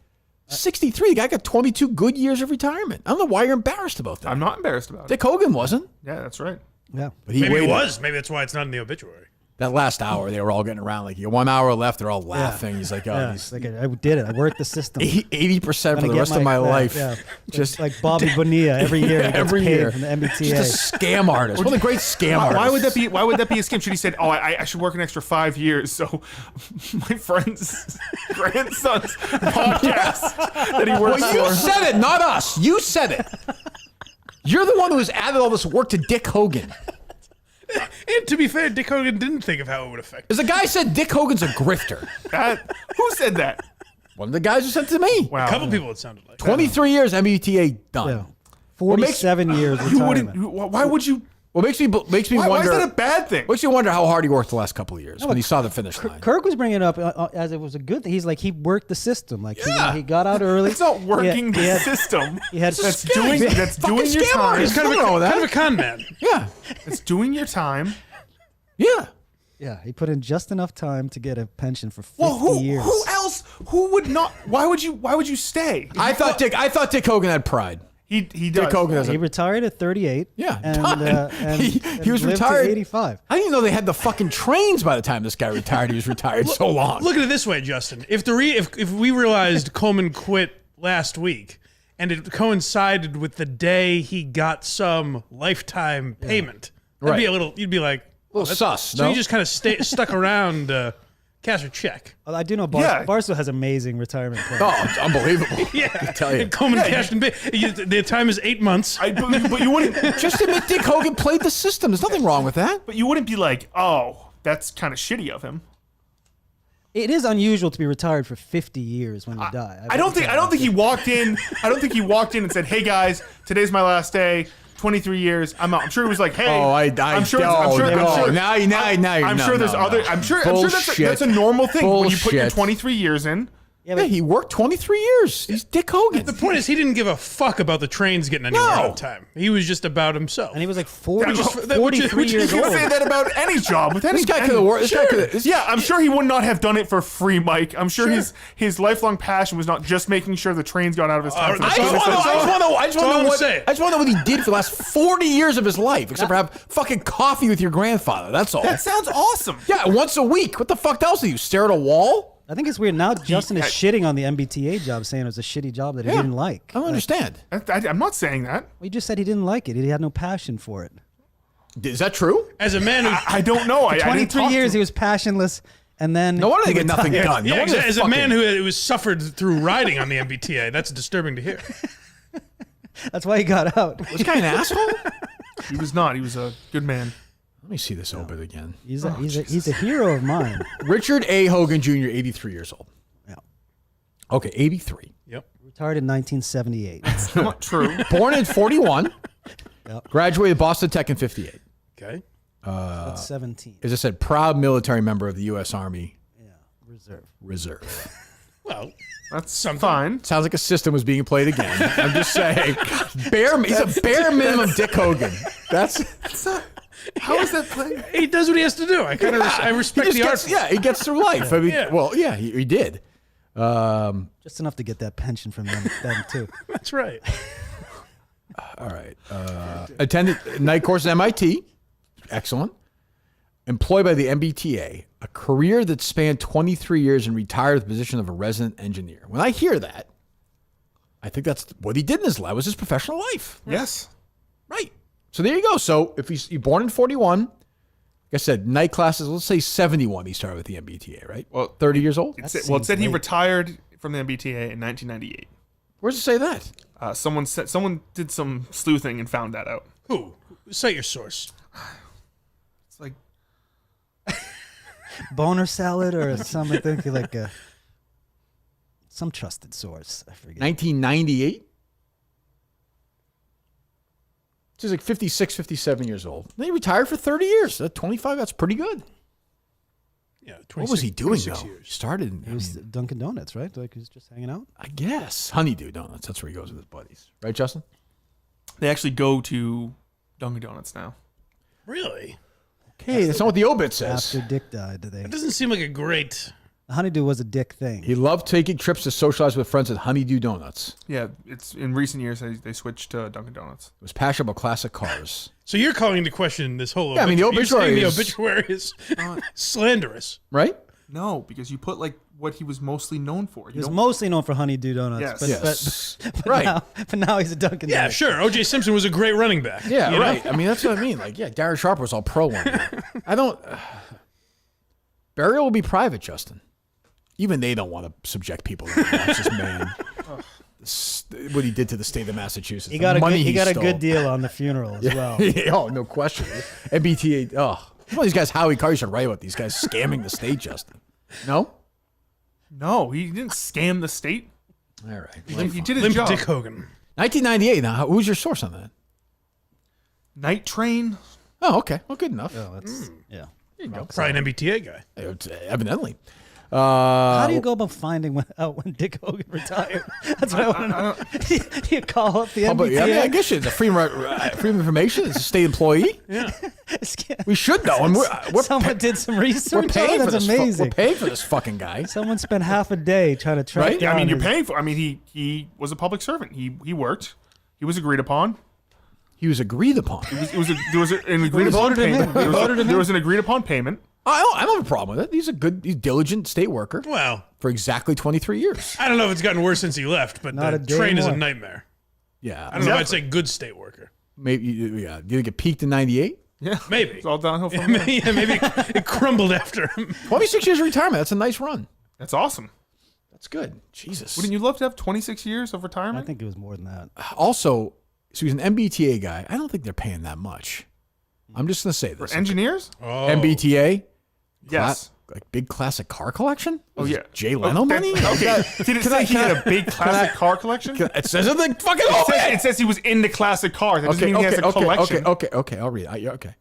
63, the guy got 22 good years of retirement. I don't know why you're embarrassed about that. I'm not embarrassed about it. Dick Hogan wasn't. Yeah, that's right. Yeah. But maybe he was. Maybe that's why it's not in the obituary. That last hour, they were all getting around like 1 hour left. They're all laughing. He's like, "Oh, It's like I did it. I worked the system. 80% for the rest of my life." Yeah. Just like Bobby Bonilla every year. He gets paid from the MBTA. Just a scam artist. One of the great scam artists. Why would that be a scam? Should he said, "Oh, I should work an extra 5 years so my friend's grandson's podcast that he works for." Well, you said it, not us. You said it. You're the one who has added all this work to Dick Hogan. And to be fair, Dick Hogan didn't think of how it would affect. As a guy said, Dick Hogan's a grifter. Who said that? One of the guys who said it to me. Wow. A couple people it sounded like. 23 years MBTA done. Yeah. 47 years retirement. Why would you? What makes me wonder? Why is that a bad thing? Makes me wonder how hard he worked the last couple of years when he saw the finish line. Kirk was bringing it up as it was a good thing. He's like, he worked the system. Like he got out early. It's not working the system. He had that's doing your time. He's kind of a con man. Yeah, it's doing your time. Yeah. Yeah, he put in just enough time to get a pension for 50 years. Who else? Who would not? Why would you stay? I thought Dick Hogan had pride. He does. Dick Hogan does. He retired at 38. Yeah, and he was lived retired to 85. I didn't even know they had the fucking trains by the time this guy retired. He was retired so long. Look at it this way, Justin. If we realized Coleman quit last week, and it coincided with the day he got some lifetime payment, that'd be a little. You'd be like, a little sus. So he just kind of stuck around. Cash a check. Well, I do know Barstow has amazing retirement plans. Oh, it's unbelievable. Yeah, I tell you. And Coleman cashed in. The time is 8 months. But you wouldn't just admit Dick Hogan played the system. There's nothing wrong with that. But you wouldn't be like, oh, that's kind of shitty of him. It is unusual to be retired for 50 years when you die. I don't think he walked in. I don't think he walked in and said, "Hey guys, today's my last day. 23 years. I'm out." I'm sure he was like, "Hey." Oh, I'm sure now I'm sure there's other. I'm sure that's a normal thing when you put your 23 years in. Yeah, he worked 23 years. He's Dick Hogan. The point is, he didn't give a fuck about the trains getting anywhere on time. He was just about himself. And he was like 43 years old. You can say that about any job. With This guy could have worked. Yeah, I'm sure he would not have done it for free, Mike. I'm sure his lifelong passion was not just making sure the trains got out of his time. I just want to know what he did for the last 40 years of his life, except for have fucking coffee with your grandfather. That's all. That sounds awesome. Yeah, once a week. What the fuck else do you stare at a wall? I think it's weird. Now Justin is shitting on the MBTA job, saying it was a shitty job that he didn't like. I don't understand. I'm not saying that. Well, he just said he didn't like it. He had no passion for it. Is that true? As a man who... I don't know. For 23 years, he was passionless, and then... No wonder they get nothing done. Yeah, as a man who suffered through riding on the MBTA, that's disturbing to hear. That's why he got out. Was this guy an asshole? He was not. He was a good man. Let me see this obit again. He's a hero of mine. Richard A. Hogan Jr., 83 years old. Yeah. Okay, 83. Yep. Retired in 1978. That's not true. Born in 41. Yep. Graduated Boston Tech in 58. Okay. That's 17. As I said, proud military member of the U.S. Army. Yeah, reserve. Well, that's fine. Sounds like a system was being played again. I'm just saying. He's a bare minimum Dick Hogan. That's not... How is that playing? He does what he has to do. I kind of I respect the art. He gets through life. I mean, he did. Just enough to get that pension from them too. That's right. All right. Attended night course at MIT. Excellent. Employed by the MBTA. A career that spanned 23 years and retired with the position of a resident engineer. When I hear that, I think that's what he did in his life. Was his professional life. Yes. Right. So there you go. So if he's born in 41, like I said, night classes, let's say 71 he started with the MBTA, right? Well, 30 years old? It said he retired from the MBTA in 1998. Where does it say that? Someone did some sleuthing and found that out. Who? Cite your source. It's like... Boner salad or some, I think, like some trusted source. I forget. 1998? He's like 56, 57 years old. Then he retired for 30 years. At 25, that's pretty good. Yeah, what was he doing, though? Years. He started... He was Dunkin' Donuts, right? Like he was just hanging out? I guess. Honeydew Donuts. That's where he goes with his buddies. Right, Justin? They actually go to Dunkin' Donuts now. Really? Okay, that's not what the obit says. After Dick died, It doesn't seem like a great... Honeydew was a dick thing. He loved taking trips to socialize with friends at Honeydew Donuts. Yeah, it's in recent years they switched to Dunkin' Donuts. He was passionate about classic cars. So you're calling into question this whole Yeah, I mean, the obituary you're saying the obituary is slanderous. Right? No, because you put like what he was mostly known for. He was mostly known for Honeydew Donuts. Yes. But Right. But now he's a Dunkin' Yeah, Donuts. sure. O.J. Simpson was a great running back. Yeah, you know? right. I mean, that's what I mean. Like, yeah, Darren Sharper was all pro one year. I don't... burial will be private, Justin. Even they don't want to subject people to that. That's just man. What he did to the state of Massachusetts. He got a stole. good deal on the funeral as well. Oh, no question. MBTA. Oh, all these guys, Howie Carr, you should write about these guys scamming the state, Justin. No? No, he didn't scam the state. All right. He did his Limp job. Dick Hogan. 1998. Now, who's your source on that? Night Train. Oh, okay. Well, good enough. Oh, that's, yeah. There you go. Probably an MBTA guy. Evidently. How do you go about finding out when Dick Hogan retired? That's what I want to know. You call up the MBTA? Yeah, I mean, I guess it's a freedom of information. It's a state employee. Yeah. We should know. And we're Someone did some research. We're paying for That's this. amazing. We're paying for this fucking guy. Someone spent half a day trying to track Right? down. I mean, you're his- paying for. I mean, he was a public servant. He worked. He was agreed upon. He was agreed upon. There was an agreed upon payment. There was an agreed upon payment. I don't have a problem with it. He's diligent state worker. Well, for exactly 23 years. I don't know if it's gotten worse since he left, but Not a the day train is a more. nightmare. Yeah. I don't know if I'd say good state worker. Maybe, yeah. Do you think it peaked in 98? Yeah. Maybe. It's all downhill from there. Yeah, maybe it crumbled after him. 26 years of retirement. That's a nice run. That's awesome. That's good. Jesus. Wouldn't you love to have 26 years of I retirement? think it was more than that. Also, so he's an MBTA guy. I don't think they're paying that much. I'm just going to say this. For engineers? Oh. MBTA? Yes. Like big classic car collection? Oh, yeah. Jay Leno money? Okay. Did it say he had a big classic car collection? It says in the fucking open. It says he was into classic cars. That doesn't mean he has a collection. Okay. I'll read it. Okay.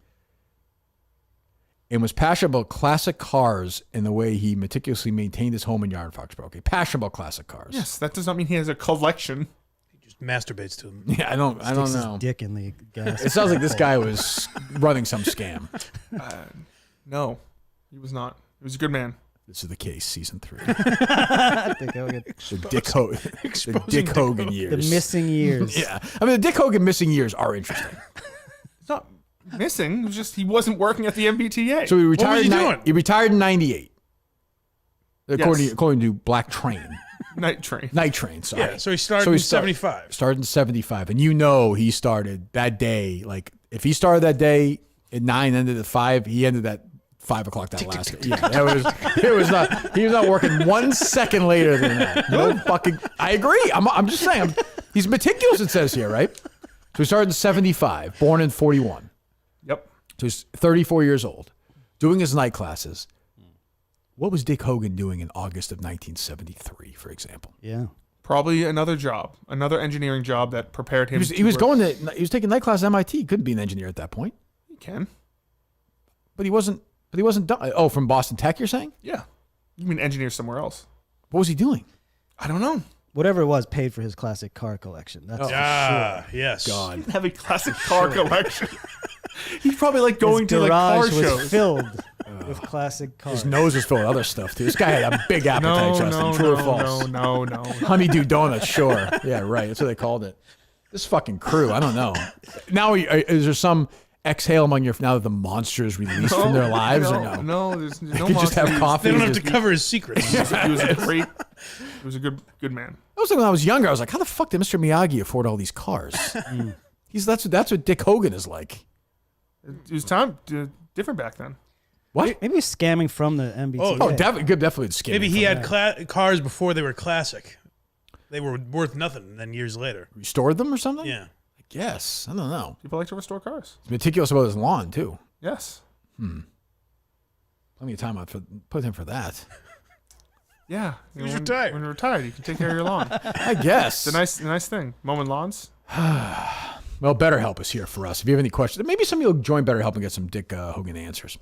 And was passionate about classic cars in the way he meticulously maintained his home and yard in Foxborough. Okay, passionate about classic cars. Yes, that does not mean he has a collection. He just masturbates to them. Yeah, I don't Sticks his know. dick in the gas. It sounds like this guy was running some scam. No, he was not. He was a good man. This is the case, season 3. Dick Hogan. The Dick Hogan years. The missing years. Yeah, I mean the Dick Hogan missing years are interesting. It's not missing. It was just he wasn't working at the MBTA. So he retired. What was he doing? He retired in '98, Yes. according to Black Train. Night Train. Night Train. Sorry. Yeah, so he started in 75. Started in 75, and he started that day. Like if he started that day at 9, ended at 5, he ended at 5 o'clock that last day. Yeah, it was not. He was not working 1 second later than that. No fucking. I agree. I'm just saying. He's meticulous. It says here, right? So he started in 75, born in 41. Yep. So he's 34 years old, doing his night classes. What was Dick Hogan doing in August of 1973, for example? Yeah. Probably another job, another engineering job that prepared him. He was taking night class at MIT. He couldn't be an engineer at that point. He can. But he wasn't done. Oh, from Boston Tech, you're saying? Yeah. You mean engineer somewhere else? What was he doing? I don't know. Whatever it was paid for his classic car collection. That's for sure. Yes. God. He didn't have a classic car collection. He's probably like going His to like car garage was shows. filled with classic cars. His nose was full of other stuff, too. This guy had a big appetite, Justin. True or false? No. Honeydew Donuts, sure. Yeah, right. That's what they called it. This fucking crew, I don't know. Now, is there some exhale among your, now that the monster is released from their lives, or no? No, there's no could just have monster. coffee. They don't have to cover his secrets. He was a great. He was a good man. I was like, when I was younger, I was like, how the fuck did Mr. Miyagi afford all these cars? That's what Dick Hogan is like. It was different back then. What? Maybe he's scamming from the MBTA. Oh, definitely skimming. Maybe he from had that. cars before they were classic. They were worth nothing, and then years later. Restored them or something? Yeah. I guess. I don't know. People like to restore cars. He's meticulous about his lawn, too. Yes. Plenty of time out put him for that. Yeah. He was retired. When you're retired, you can take care of your lawn. I guess. It's a nice thing. Mowing lawns. Well, BetterHelp is here for us. If you have any questions, maybe some of you will join BetterHelp and get some Dick Hogan answers.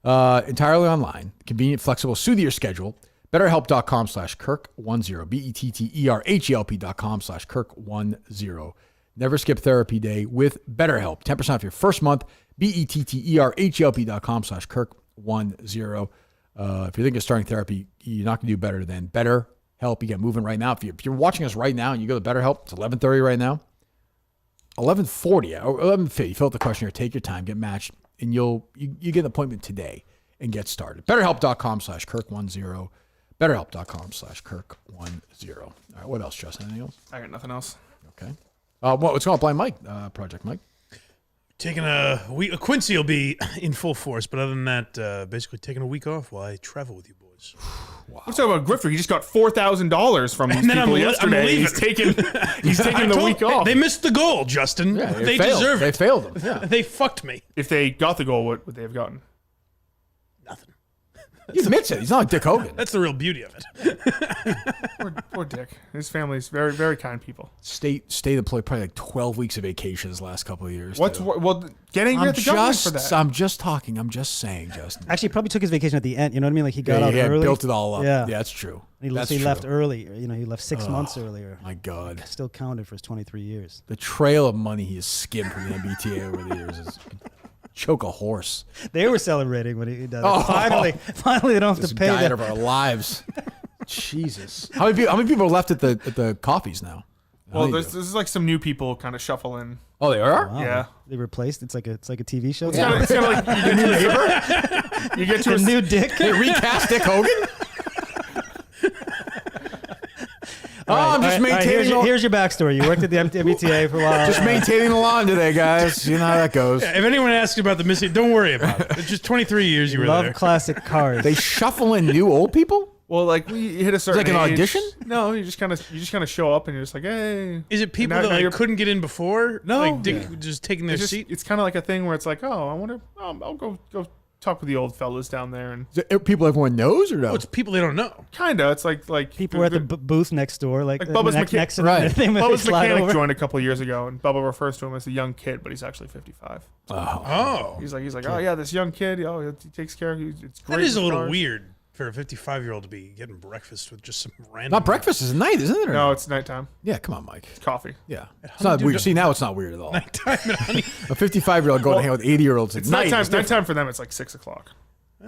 Entirely online, convenient, flexible, suit your schedule. BetterHelp.com/Kirk10. BetterHelp.com/Kirk10. Never skip therapy day with BetterHelp. 10% off your first month. BetterHelp.com/Kirk10. If you're thinking of starting therapy, you're not going to do better than BetterHelp. You get moving right now. If you're watching us right now and you go to BetterHelp, it's 11:30 right now. 11:40 or 11:50. Fill out the questionnaire. Take your time. Get matched, and you get an appointment today and get started. BetterHelp.com/Kirk10. BetterHelp.com/Kirk10. All right. What else, Justin? Anything else? I got nothing else. Okay. What's going on, Blind Mike? Project Mike. Taking a week. Quincy will be in full force, but other than that, basically taking a week off while I travel with you boys. Wow. Let's talk about Grifter. He just got $4,000 from these people yesterday. He's taking the week off. They missed the goal, Justin. Yeah, they deserve it. They failed him. Yeah. They fucked me. If they got the goal, what would they have gotten? He admits it. He's not like Dick Hogan. That's the real beauty of it. Poor Dick. His family's very, very kind people. State employed probably like 12 weeks of vacation this last couple of years. Get angry at the government for that. I'm just talking. I'm just saying, Justin. Actually, he probably took his vacation at the end. You know what I mean? Like he got out early. Built it all up. Yeah, that's true. He left early. He left 6 months earlier. My God. Still counted for his 23 years. The trail of money he has skimmed from the MBTA over the years is choke a horse. They were celebrating when he did it. Finally, they don't have to pay that that. of our lives. Jesus. How many people are left at the coffees now? Well, there's like some new people kind of shuffle in. Oh, they are? Wow. Yeah. They replaced. It's like a TV show. It's kind of like you get new neighbor. You get to a new Dick. They recast Dick Hogan. I'm just maintaining. Here's your backstory. You worked at the MBTA for a while. Just maintaining the lawn today, guys. You know how that goes. Yeah, if anyone asks about the missing, don't worry about it. It's just 23 years you were there. Love classic cars. They shuffle in new old people. Well, like we hit a certain. It's like an age. audition. No, you just kind of show up and you're just like, hey. Is it people that couldn't get in before? No, like Dick just taking their seat. It's kind of like a thing where it's like, oh, I wonder. I'll go talk with the old fellas down there and. Is it people everyone knows or no? Oh, it's people they don't know. Kinda. It's like people were at the booth next door, like Bubba's next right. They Bubba's mechanic over. joined a couple of years ago, and Bubba refers to him as a young kid, but he's actually 55. Oh. He's like, oh yeah, this young kid. Oh, he takes care of you. It's great. That is a little cars. weird for a 55-year-old to be getting breakfast with just some random. Not breakfast is night, isn't it? Or No, it's nighttime. Yeah, come on, Mike. It's coffee. Yeah, it's not weird. See, now it's not weird at all. Nighttime and honey. A 55-year-old going to hang out with 80-year-olds at It's night. nighttime for them. It's like 6 o'clock.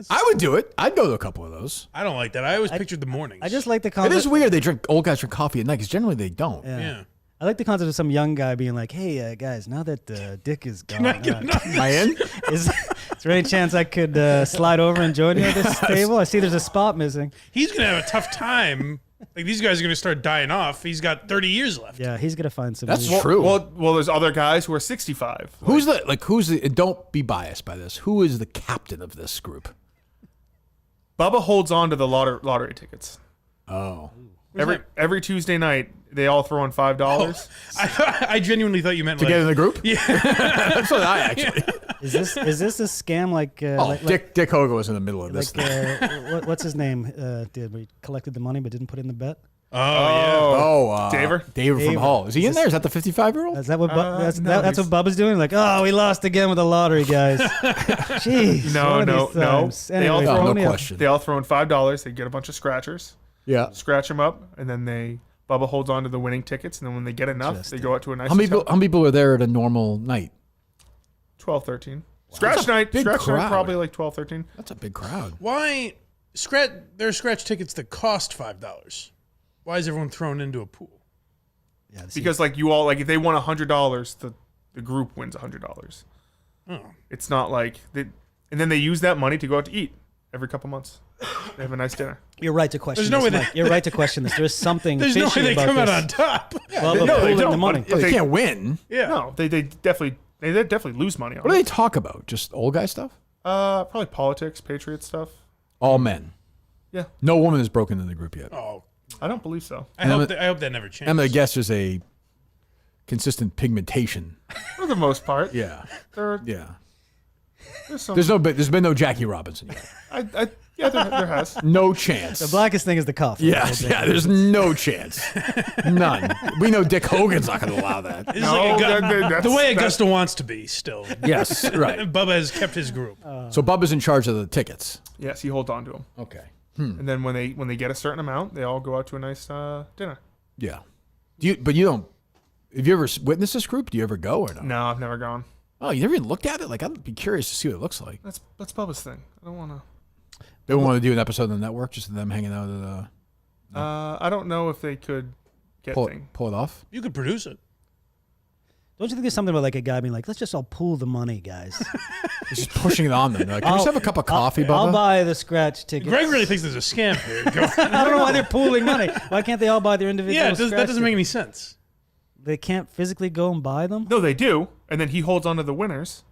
I would do it. I'd go to a couple of those. I don't like that. I always pictured the mornings. I just like the It concept. is weird old guys drink coffee at night because generally they don't. Yeah. I like the concept of some young guy being like, "Hey, guys, now that Dick is gone, Can Am I in? is there any chance I could slide over and join you at this table? I see there's a spot missing." He's going to have a tough time. Like, these guys are going to start dying off. He's got 30 years left. Yeah, he's gonna find some. That's new- true. Well, there's other guys who are 65. Who's the? Don't be biased by this. Who is the captain of this group? Bubba holds on to the lottery tickets. Oh. Every Tuesday night, they all throw in $5. I genuinely thought you meant To get in the group? Yeah. That's what I actually. Is this a scam like? Dick Hogan was in the middle of this. What's his name? Where he collected the money but didn't put in the bet? Daver from Hull. Is he in there? Is that the 55-year-old? Is that what that's what Bubba's doing? Like, oh, we lost again with the lottery, guys. Jeez. No. Anyway, no question. They all throw in $5. They get a bunch of scratchers. Yeah. Scratch them up, and then Bubba holds on to the winning tickets, and then when they get enough, they go out to a nice How many people are there at a normal night? 12, 13. Scratch night probably like 12, 13. That's a big crowd. Why? There are scratch tickets that cost $5. Why is everyone thrown into a pool? Yeah, because if they won $100, the group wins $100. Oh. It's not like and then they use that money to go out to eat every couple months. They have a nice dinner. You're right to question There's no this. way Mike. You're right to question this. There's something. There's no way fishy they about come out this. on top. Well, the pool and the money. They can't win. Yeah. No, they definitely lose money on What do it. they talk about? Just old guy stuff? Probably politics, Patriot stuff. All men. Yeah. No woman has broken in the group yet. Oh, I don't believe so. I hope that never changes. I'm gonna guess there's a consistent pigmentation. For the most part. Yeah. Yeah. There's been no Jackie Robinson yet. There has. No chance. The blackest thing is the coffee. There's no chance. None. We know Dick Hogan's not going to allow that. It's like the way Augusta wants to be still. Yes, right. Bubba has kept his group. So Bubba's in charge of the tickets. Yes, he holds on to them. Okay. And then when they get a certain amount, they all go out to a nice dinner. Yeah. But you don't. Have you ever witnessed this group? Do you ever go or no? No, I've never gone. Oh, you never even looked at it? Like, I'd be curious to see what it looks like. That's Bubba's thing. I don't want to. They won't want to do an episode on the network, just them hanging out at I don't know if they could get pull thing. it off. You could produce it. Don't you think there's something about like a guy being like, let's just all pool the money, guys? He's just pushing it on them. Like, can we just have a cup of coffee, Bubba? I'll buy the scratch tickets. Greg really thinks there's a scam here. I don't know why they're pooling money. Why can't they all buy their individual Yeah, scratch that doesn't make any tickets? sense. They can't physically go and buy them? No, they do, and then he holds on to the winners.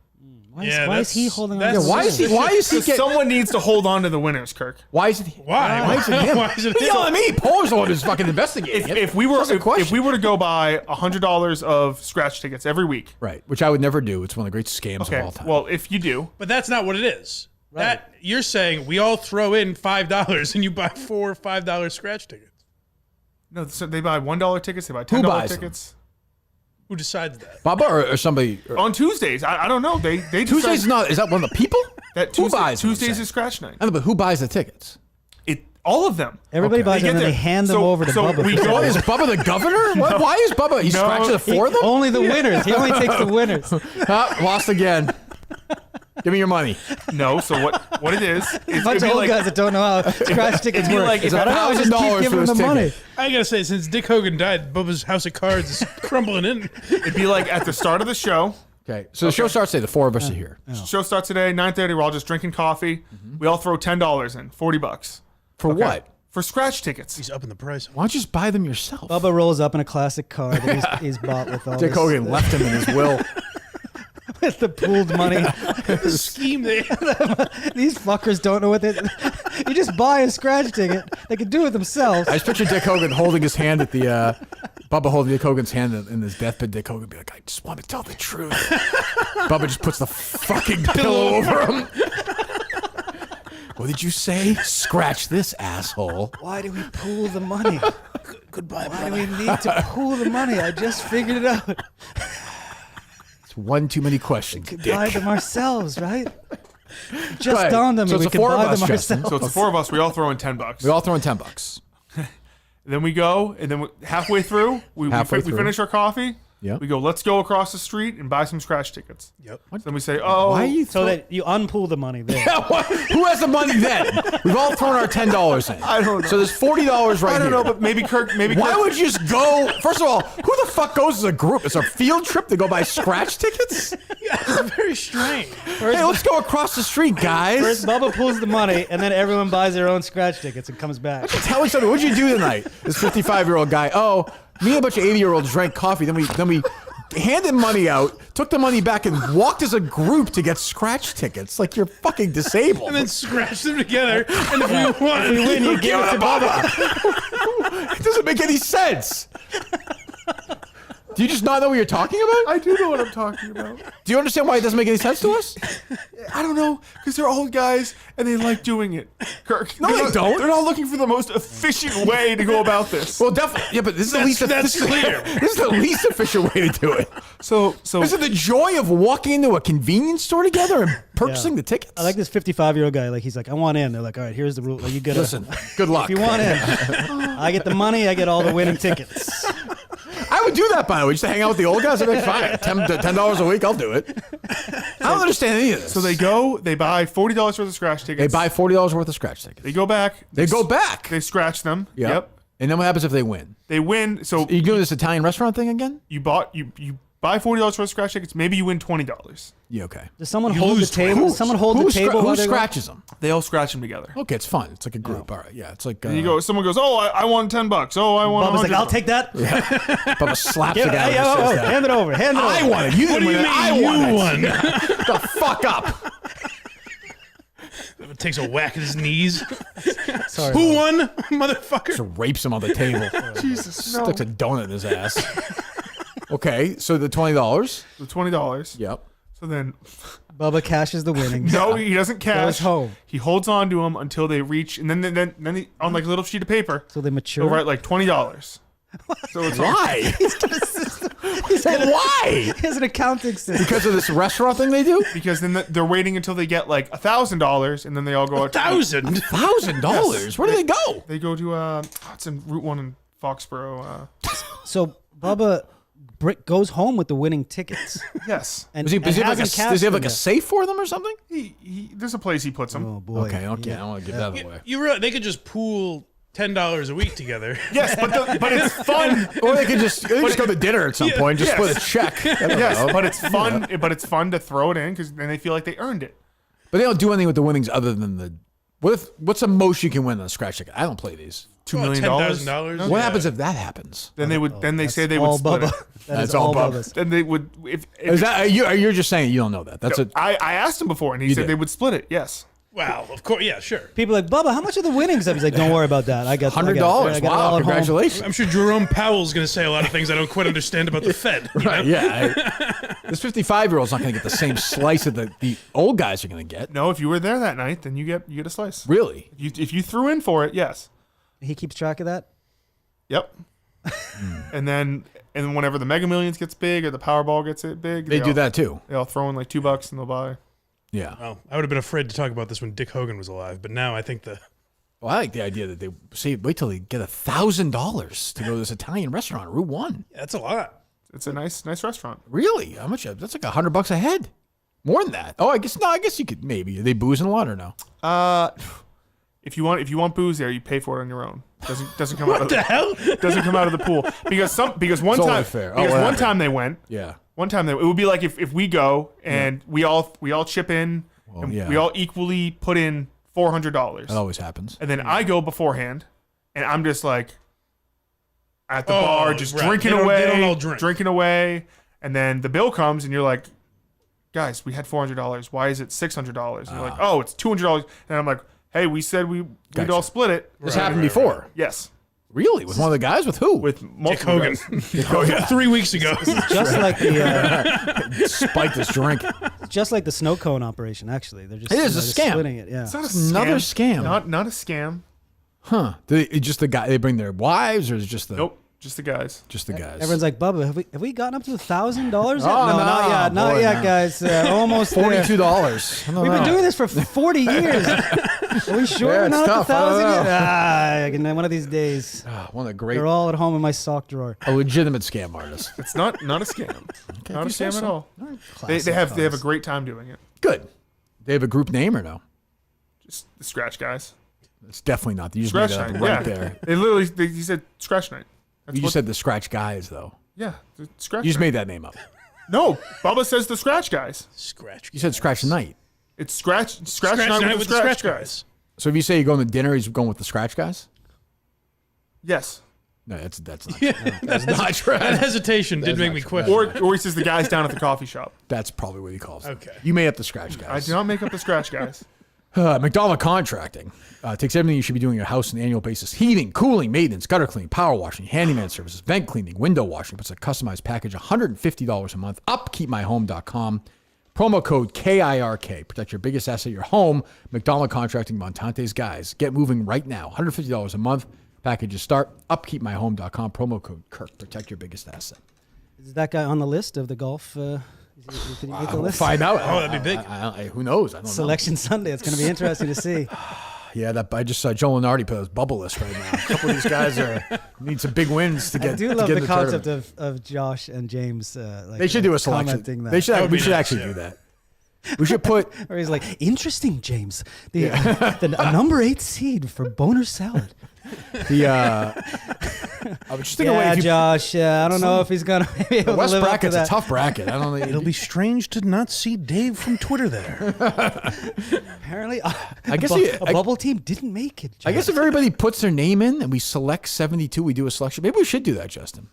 Why is he holding on? Yeah, why is he? Why is he? Someone needs to hold on to the winners, Kirk. Why is it? Why? Why is it him? Why is it You him? know what I mean? Poehler's the one who's fucking investigating it. If we were That's a question. if we were to go buy $100 of scratch tickets every week, Right, which I would never do. It's one of the great scams okay. of all time. Well, if you do, But that's not what it is. That you're saying we all throw in $5 and you buy 4 $5 scratch tickets. no, so they buy $1 tickets, they buy Who $10 buys them? tickets. Who decides that? Bubba or somebody? On Tuesdays, I don't know. They Tuesdays decide not? Is that one of the people? that Who Tuesday, buys them, I'm Tuesdays saying? is scratch night. I know, but who buys the tickets? All of them. Everybody buys them and get then they there. hand them over to Bubba. We for go. some Is reason. Bubba the governor? What? Why is Bubba? He No, scratches it for them? Only the winners. He only takes the winners. Lost again. Give me your money. No, so what it is A it'd bunch be of old like, guys that don't know how scratch tickets be work. like if I don't know. I just keep $1,000 giving for them this the money. ticket. I gotta say, since Dick Hogan died, Bubba's house of cards is crumbling in. it'd be like at the start of the show. Okay, so the show starts today. The four of us are here. Show starts today, 9:30. We're all just drinking coffee. We all throw $10 in, $40 For what? for scratch tickets. He's upping the price. Why don't you just buy them yourself? Bubba rolls up in a classic car that he's bought with all Dick this, Hogan left him in his will. with the pooled money. The scheme they These fuckers don't know what they. You just buy a scratch ticket. They can do it themselves. I just picture Dick Hogan holding his hand at the Bubba holding Dick Hogan's hand in his deathbed. Dick Hogan be like, I just want to tell the truth. Bubba just puts the fucking pillow over him. What did you say? Scratch this, asshole. Why do we pool the money? Goodbye, Why do we need to pool the money? I just figured it out. It's one too many questions. We could Dick. buy them ourselves, right? It just Go ahead. dawned on me So we it's the could four of buy us, them Justin. ourselves. So it's the four of us. We all throw in $10. We all throw in $10. Then we go, and then halfway through, we finish our coffee. Yeah. We go, let's go across the street and buy some scratch tickets. Yep. So then we say, oh. Why are you So that you unpool the money there. Who has the money then? We've all thrown our $10 in. I don't know. So there's $40 right I don't here. know, but maybe Kirk. Why would you just go? First of all, who the fuck goes as a group? It's a field trip to go buy scratch tickets? It's very strange. Hey, let's go across the street, guys. First, Bubba pulls the money, and then everyone buys their own scratch tickets and comes back. Tell me something. What'd you do tonight? This 55-year-old guy. Oh, me and a bunch of 80-year-olds drank coffee. Then we handed money out, took the money back, and walked as a group to get scratch tickets. Like you're fucking disabled. And then scratch them together. And if we win, you give it to Bubba. It doesn't make any sense. Do you just not know what you're talking about? I do know what I'm talking about. Do you understand why it doesn't make any sense to us? I don't know, because they're old guys and they like doing it. Kirk, No, they don't. They're not looking for the most efficient way to go about this. Well, definitely. Yeah, but this is the least. That's this is- clear. This is the least efficient way to do it. So This is the joy of walking into a convenience store together and purchasing the tickets. I like this 55-year-old guy. Like he's like, I want in. They're like, all right, here's the rule. Like, you gotta Listen, good luck. If you want in, I get the money. I get all the winning tickets. I would do that, by the way, just to hang out with the old guys. I'd be like, fine, $10 a week, I'll do it. I don't understand any of this. So they go, they buy $40 worth of scratch They tickets. buy $40 worth of scratch tickets. They go back. They go back. They scratch them. Yep. And then what happens if they win? They win. So Are you doing this Italian restaurant thing again? you buy $40 worth of scratch tickets. Maybe you win $20. Yeah, okay. Does someone hold the table? Does someone hold the table? Who while they go? scratches them? They all scratch them together. Okay, it's fun. It's like a group. All right, yeah, it's like. And you go. Someone goes, "Oh, I won $10. Oh, I won." Bubba's like, $100. I'll take that. Bubba slaps Yeah, the guy. hey, who says oh, that. hand it over. Hand it over. I won it. You didn't What do you win it. mean I you won it. won? The fuck up. Takes a whack at his knees. Sorry, Who won, motherfucker? Just rapes him on the table. Jesus, no. Sticks a donut in his ass. Okay, so the $20. The $20. Yep. So then, Bubba cashes the winnings. no, he doesn't cash. Goes home. He holds on to them until they reach, and then he, on like a little sheet of paper, So they mature. he'll write like $20. So it's Why? He's had Why? He has an accounting system. Because of this restaurant thing they do? because then they're waiting until they get like $1,000, and then they all go out. $1,000. $1,000? Where do they go? They go to it's in Route 1 in Foxborough. So Bubba goes home with the winning tickets. Yes. And, does he have like a yet. safe for them or something? There's a place he puts them. Oh boy. Okay. I don't want to give that away. They could just pool $10 a week together. Yes, but it's fun. Or they could just go to dinner at some point, just split a check. Yes, but it's fun. But it's fun to throw it in because then they feel like they earned it. But they don't do anything with the winnings other than the. What's the most you can win on a scratch ticket? I don't play these. $2 million. $10,000. What happens if that happens? Then they would. Then they say they would split it. That's all Bubba. Then they would. If Is that you're just saying you don't know that? That's I asked him before, and he said they would split it. Yes. Wow. Of course. Yeah. Sure. People are like, Bubba, how much are the winnings? He's like, don't worry about that. I got $100. Wow. Congratulations. I'm sure Jerome Powell's going to say a lot of things I don't quite understand about the Fed. Right. Yeah. This 55-year-old's not going to get the same slice that the old guys are going to get. No, if you were there that night, then you get a slice. Really? If you threw in for it, yes. He keeps track of that. Yep. and then whenever the Mega Millions gets big or the Powerball gets it big, they do that too. They'll throw in like $2 and they'll buy. Yeah. Well, I would have been afraid to talk about this when Dick Hogan was alive, but now I think Well, I like the idea that they say wait till they get $1,000 to go to this Italian restaurant, Route 1. Yeah, that's a lot. It's a nice restaurant. Really? How much? That's like $100 a head. More than that. Oh, I guess you could maybe. Are they boozing a lot or no? If you want booze there, you pay for it on your own. Doesn't come out of the hell? Doesn't come out of the pool because one It's time only fair. because one time they went. Yeah. One time it would be like if we go and we all chip in and we all equally put in $400. That always happens. And then I go beforehand, and I'm just like at the bar, just drinking away, they don't all drink. drinking away, and then the bill comes, and you're like, guys, we had $400. Why is it $600? And you're like, oh, it's $200. And I'm like, hey, we said we'd all split it. This happened before. Yes. Really? With one of the guys? With who? With Dick Hogan. Dick Hogan. 3 weeks ago. Just like the spike this drink. Just like the snow cone operation. Actually, they're just it is a just scam. splitting it. Yeah, It's not another scam. Not a scam. Huh? Just the guy? They bring their wives, or is it just the? Nope. Just the guys. Just the guys. Everyone's like, Bubba, have we gotten up to $1,000 yet? Oh, no, not yet. Not yet, no. guys. Almost there. $42. We've been doing this for 40 years. Are we sure we're not at 1,000 yet? One of these days. One of the great. They're all at home in my sock drawer. A legitimate scam artist. It's not a scam. Okay, Not a if you say scam at so. all. All right. They have a great time doing it. Good. They have a group name or no? Just the Scratch Guys. It's definitely not. You just Scratch made it up Night. right Yeah. there. They literally he said Scratch Night. That's You what- just said the Scratch Guys though. Yeah, the Scratch. You just Night. made that name up. No, Bubba says the Scratch Guys. Scratch. You said Scratch Night. It's Scratch Night with the Scratch Guys. So if you say you're going to dinner, he's going with the Scratch Guys? Yes. No, that's not. Yeah, that's not true. That hesitation did make me question. Or he says the guys down at the coffee shop. That's probably what he calls it. Okay. You made up the Scratch I Guys. did not make up the Scratch Guys. McDonald Contracting takes everything you should be doing in your house on an annual basis. Heating, cooling, maintenance, gutter cleaning, power washing, handyman services, vent cleaning, window washing. Puts a customized package, $150 a month. Upkeepmyhome.com. Promo code KIRK. Protect your biggest asset, your home. McDonald Contracting, Montante's guys. Get moving right now. $150 a month. Packages start. Upkeepmyhome.com. Promo code Kirk. Protect your biggest asset. Is that guy on the list of the golf? Did he make the We'll list? find out. Oh, that'd be big. Who knows? I don't know. Selection Sunday. It's going to be interesting to see. Yeah, I just saw Joe Lenardi put his bubble list right now. A couple of these guys need some big wins to get. I do to love get the in concept tournament. of Josh and James. They should do a selection. commenting that. They should. would We be should nice, actually yeah. do that. We should put. Or he's like, interesting, James. A number 8 seed for boner salad. I was just thinking. Yeah, if you, Josh. I don't know if he's gonna be able the to West live up to bracket's a that. tough bracket. I don't know. It'll be strange to not see Dave from Twitter there. Apparently, I guess a bubble team didn't make it. I guess if everybody puts their name in and we select 72, we do a selection. Maybe we should do that, Justin.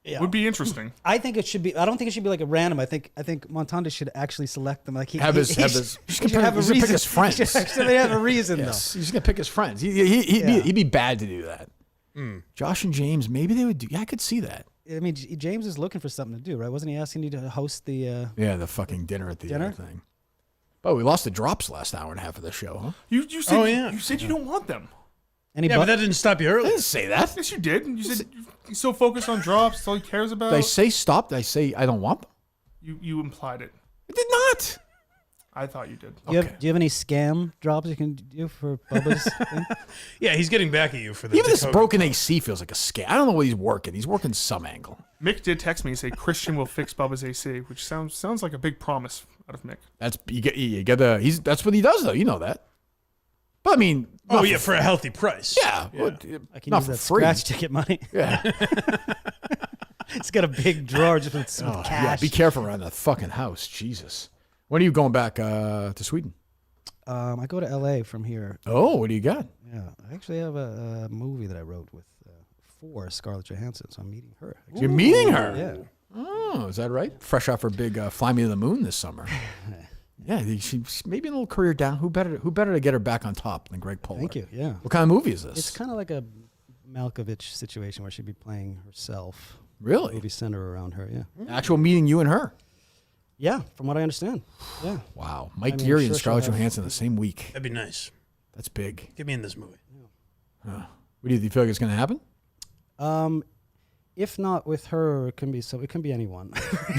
Yeah. Would be interesting. I think it should be. I don't think it should be like a random. I think Montante should actually select them. Like he Have his. he should have a He's gonna reason. pick his friends. He should actually have a reason Yes, though. he's gonna pick his friends. He'd be bad to do that. Josh and James, maybe they would do. Yeah, I could see that. I mean, James is looking for something to do, right? Wasn't he asking you to host the? Yeah, the fucking dinner at the Dinner? other thing. Oh, we lost the drops last hour and a half of the show, huh? You said Oh, yeah. you said you don't want them. Any Yeah, but that didn't stop you I earlier. didn't say that. Yes, you did. You said he's so focused on drops. That's all he cares about. Did I say stop? Did I say I don't want them? You implied it. I did not. I thought you did. Do you have any scam drops you can do for Bubba's thing? Yeah, he's getting back at you for the Even this Dakota. broken AC feels like a scam. I don't know what he's working. He's working some angle. Mick did text me and say Christian will fix Bubba's AC, which sounds like a big promise out of Mick. That's that's what he does though. You know that. But I mean, for a healthy price. Yeah, I can not use for that free. scratch ticket money. Yeah. It's got a big drawer just with Yeah, cash. be careful around that fucking house. Jesus. When are you going back to Sweden? I go to L.A. from here. Oh, what do you got? Yeah, I actually have a movie that I wrote for Scarlett Johansson, so I'm meeting her. You're meeting her? Yeah. Oh, is that right? Fresh off her big Fly Me to the Moon this summer. Yeah, she's maybe a little career down. Who better to get her back on top than Greg Poehler? Thank you. Yeah. What kind of movie is this? It's kind of like a Malkovich situation where she'd be playing herself. Really? Movie center around her. Yeah. Actual meeting you and her. Yeah, from what I understand. Yeah. Wow. Mike Geary and Scarlett Johansson the same week. That'd be nice. That's big. Get me in this movie. What do you feel like it's going to happen? If not with her, it can be anyone.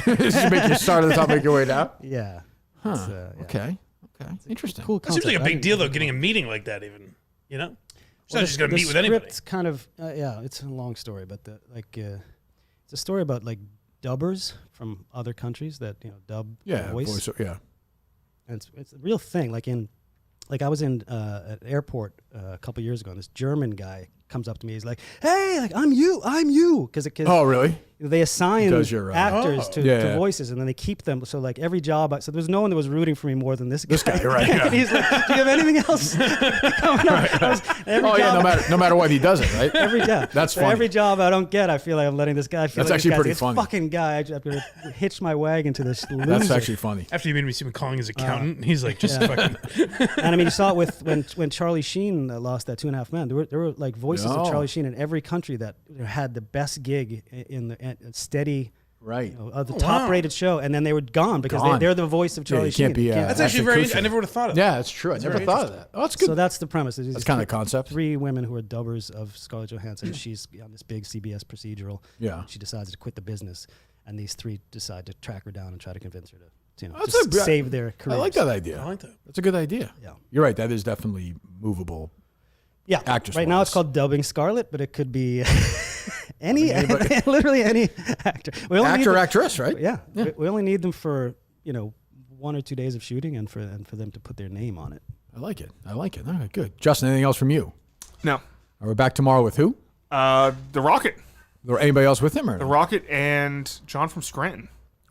Just make you start at the top, make your way down. Yeah. Huh. Yeah. Okay. Interesting. Cool. That seems like a big deal though, getting a meeting like that. Even she's not just going to meet with anybody. It's kind of it's a long story, but it's a story about like dubbers from other countries that dub voice. And it's a real thing. I was in an airport a couple years ago, and this German guy comes up to me. He's like, "Hey, I'm you," because oh really? They assign actors to to voices, and then they keep them. So like every job, so there was no one that was rooting for me more than this guy. This guy, right? Yeah. And he's like, "Do you have anything else coming up?" No matter what, he does it, right? That's funny. Every job I don't get, I feel like I'm letting this guy. That's actually pretty funny. Fucking guy, I'm gonna hitch my wagon to this loser. That's actually funny. After you made me see him calling his accountant, he's like, just fucking. And I mean, you saw it with when Charlie Sheen lost that 2.5 Men. There were like voices of Charlie Sheen in every country that had the best gig in the steady. Right. The top-rated show, and then they were gone because they're the voice of Charlie Sheen. That's actually very. I never would have thought of that. Yeah, it's true. I never thought of that. Oh, that's good. So that's the premise. That's kind of the concept. 3 women who are dubbers of Scarlett Johansson. She's on this big CBS procedural. Yeah. She decides to quit the business, and these 3 decide to track her down and try to convince her to save their careers. I like that idea. I like that. That's a good idea. Yeah. You're right. That is definitely movable. Yeah. Actress. Right now it's called dubbing Scarlett, but it could be literally any actor. Actress, right? Yeah. We only need them for 1 or 2 days of shooting, and for them to put their name on it. I like it. All right, good. Justin, anything else from you? No. Are we back tomorrow with who? The Rocket. Or anybody else with him? Or The Rocket and John from Scranton.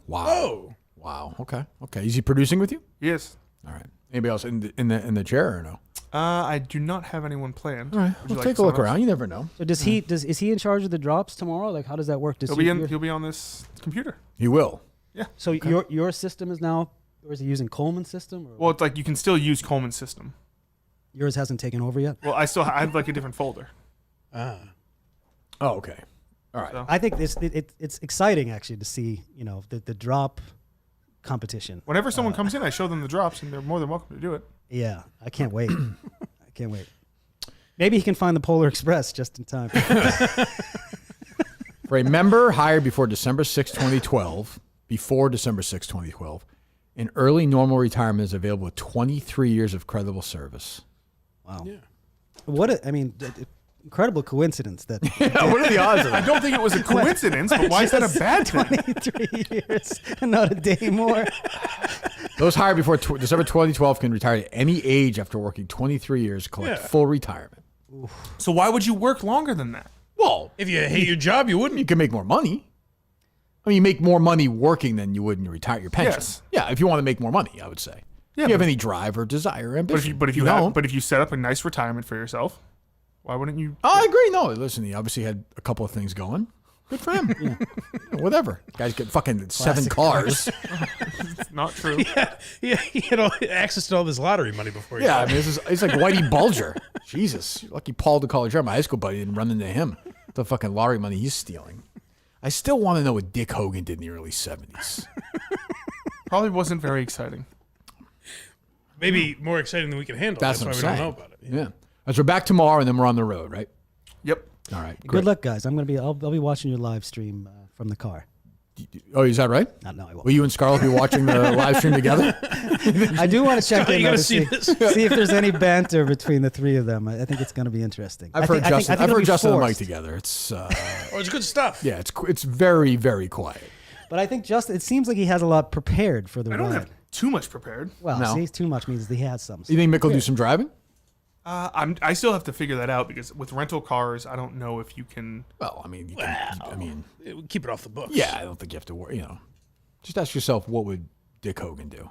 Wow. Oh. Wow. Okay. Is he producing with you? Yes. All right. Anybody else in the chair or no? I do not have anyone planned. All right. We'll take a look around. You never know. So is he in charge of the drops tomorrow? Like, how does that work? He'll be on this computer. He will. Yeah. So your system is now, or is he using Coleman's system? Or well, it's like you can still use Coleman's system. Yours hasn't taken over yet? Well, I have like a different folder. Oh, okay. All right. So. I think it's exciting actually to see the drop competition. Whenever someone comes in, I show them the drops, and they're more than welcome to do it. Yeah, I can't wait. Maybe he can find the Polar Express just in time. For a member hired before December 6, 2012, an early normal retirement is available with 23 years of credible service. Wow. Yeah. Incredible coincidence that. What are the odds of that? I don't think it was a coincidence, but why is that a bad thing? 23 years and not a day more. Those hired before December 2012 can retire at any age after working 23 years to collect full retirement. Oof. So why would you work longer than that? Well, if you hate your job, you wouldn't. You can make more money. I mean, you make more money working than you would in your pension. Yes. Yeah, if you want to make more money, I would say. Yeah, if you have any drive or desire, ambition. But if you set up a nice retirement for yourself, why wouldn't you? Oh, I agree. No, listen, he obviously had a couple of things going. Good for him. Yeah. Whatever. Guys get fucking 7 cars. It's not true. Yeah, he had access to all this lottery money before. I mean, it's like Whitey Bulger. Jesus, you're lucky Paul DeColliger, my high school buddy, didn't run into him. The fucking lottery money he's stealing. I still want to know what Dick Hogan did in the early 70s. Probably wasn't very exciting. Maybe more exciting than we can handle. That's why what we I'm don't know saying. about it. Yeah. As we're back tomorrow, and then we're on the road, right? Yep. All right. Good luck, guys. I'll be watching your live stream from the car. Oh, is that right? No, I won't. Will you and Scarlett be watching the live stream together? I do want to check in you gotta to see see this. if there's any banter between the three of them. I think it's going to be interesting. I've heard Justin and Mike forced. together. It's Oh, it's good stuff. yeah, it's very, very quiet. But I think Justin, it seems like he has a lot prepared for the I ride. don't have too much prepared. Well, No. see, too much means he has some. You think Mick will do some driving? I still have to figure that out because with rental cars, I don't know if you can. Well, I mean, Keep it off the books. yeah, I don't think you have to worry. You know, just ask yourself, what would Dick Hogan do?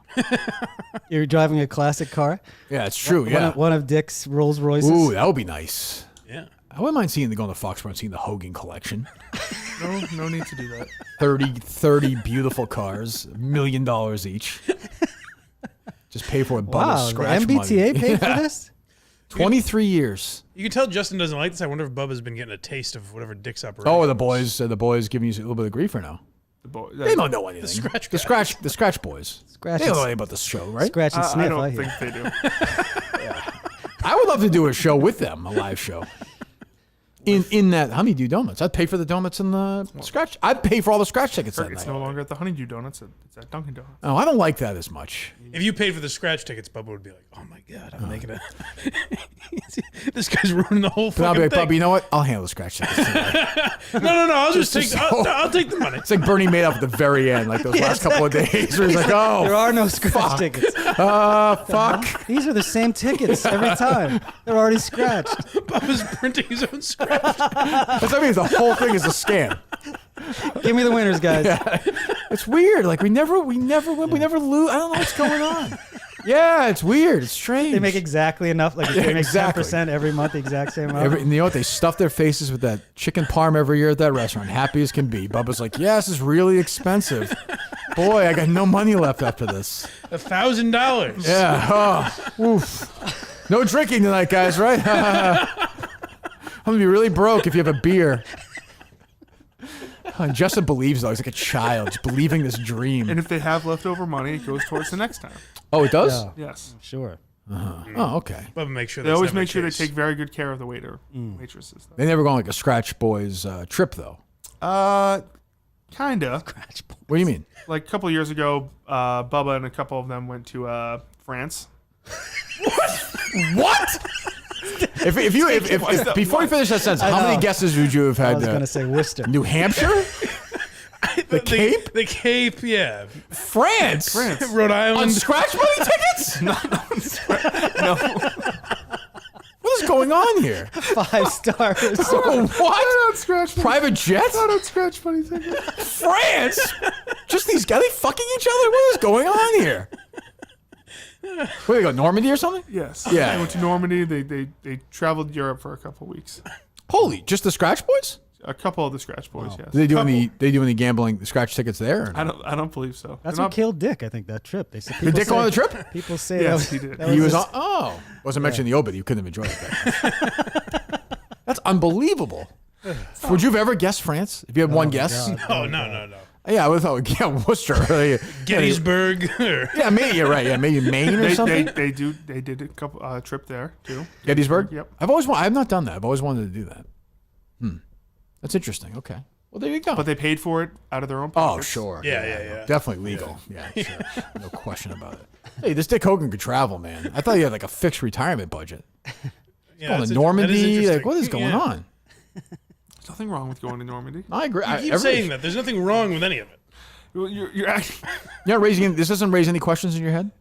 You're driving a classic car. Yeah, it's true. One of Dick's Rolls Royces. Ooh, that would be nice. Yeah. I wouldn't mind seeing the going to Foxborough and seeing the Hogan collection. No need to do that. 30 beautiful cars, $1 million each. Just pay for it. Wow, Bubba's the scratch MBTA money. paid for this? 23 years. You can tell Justin doesn't like this. I wonder if Bubba's been getting a taste of whatever Dick's operation. Oh, the boys giving you a little bit of grief or no? They don't know anything. The scratch boys. Scratch they and don't know anything about the show, right? Scratch and sniff. I don't hear. think they do. I would love to do a show with them, a live show. In that Honeydew Donuts. I'd pay for the donuts and the scratch. I'd pay for all the scratch tickets that It's night. no longer at the Honeydew Donuts. It's at Dunkin' Donuts. Oh, I don't like that as much. If you paid for the scratch tickets, Bubba would be like, "Oh my god, I'm making a this guy's ruining the whole But I'll fucking be like, thing." Bubba, you know what? I'll handle the scratch tickets tonight. No. I'll just take. so- I'll take the money. It's like Bernie Madoff at the very end, like those last couple of days, where he's like, "Oh, There are no scratch tickets. fuck." These are the same tickets every time. They're already scratched. Bubba's printing his own scratch. That's what I mean. The whole thing is a scam. Give me the winners, guys. It's weird. Like we never win. We never lose. I don't know what's going on. Yeah, it's weird. It's strange. They make exactly enough. Like they make exactly. 10% every month, the exact same amount. And you know what? They stuff their faces with that chicken parm every year at that restaurant. Happy as can be. Bubba's like, yeah, this is really expensive. Boy, I got no money left after this. $1,000. Yeah. Oh, oof. No drinking tonight, guys, right? I'm going to be really broke if you have a beer. And Justin believes, though. He's like a child, just believing this dream. And if they have leftover money, it goes towards the next time. Oh, it does? Yeah. Yes. Sure. Oh, okay. Bubba make sure They that's always never make the sure they case. take very good care of the waitresses. They never go on like a Scratch Boys trip, though. Kinda. What do you mean? Like a couple of years ago, Bubba and a couple of them went to France. What? If before you finish that sentence, how many guesses would you have had? I was going to say Worcester. New Hampshire? The Cape? The Cape, yeah. France? Rhode Island. On scratch money tickets? No. What is going on here? 5 stars. Oh, what? I don't scratch money. Private jet? I don't scratch money tickets. France? Just these guys, are they fucking each other? What is going on here? Where they go, Normandy or something? Yes. Yeah. They went to Normandy. They traveled Europe for a couple of weeks. Holy, just the Scratch Boys? A couple of the Scratch Boys, yes. Do they do any gambling scratch tickets there? Or no? I don't believe so. That's They're what not- killed Dick, I think, that trip. They said, Did Dick go on the trip? People say Yes, that he did. that He was his- on. Wasn't mentioned in the obit. You couldn't have enjoyed it that much. That's unbelievable. Would you have ever guessed France? If you had one guess? Oh, no. Yeah, I would have thought, yeah, Worcester. Gettysburg. Yeah, maybe you're right. Yeah, maybe Maine or something. They did a couple trip there too. Gettysburg? Yep. I've not done that. I've always wanted to do that. That's interesting. Okay. Well, there you go. But they paid for it out of their own Oh, pockets. sure. Yeah. Definitely legal. Yeah, sure. No question about it. Hey, this Dick Hogan could travel, man. I thought he had like a fixed retirement budget. Yeah, Going that's to that is Normandy. interesting. Like, what is going Yeah. on? There's nothing wrong with going to Normandy. I agree. You keep saying that. There's nothing wrong with any of it. You're actually You're not raising. This doesn't raise any questions in your head.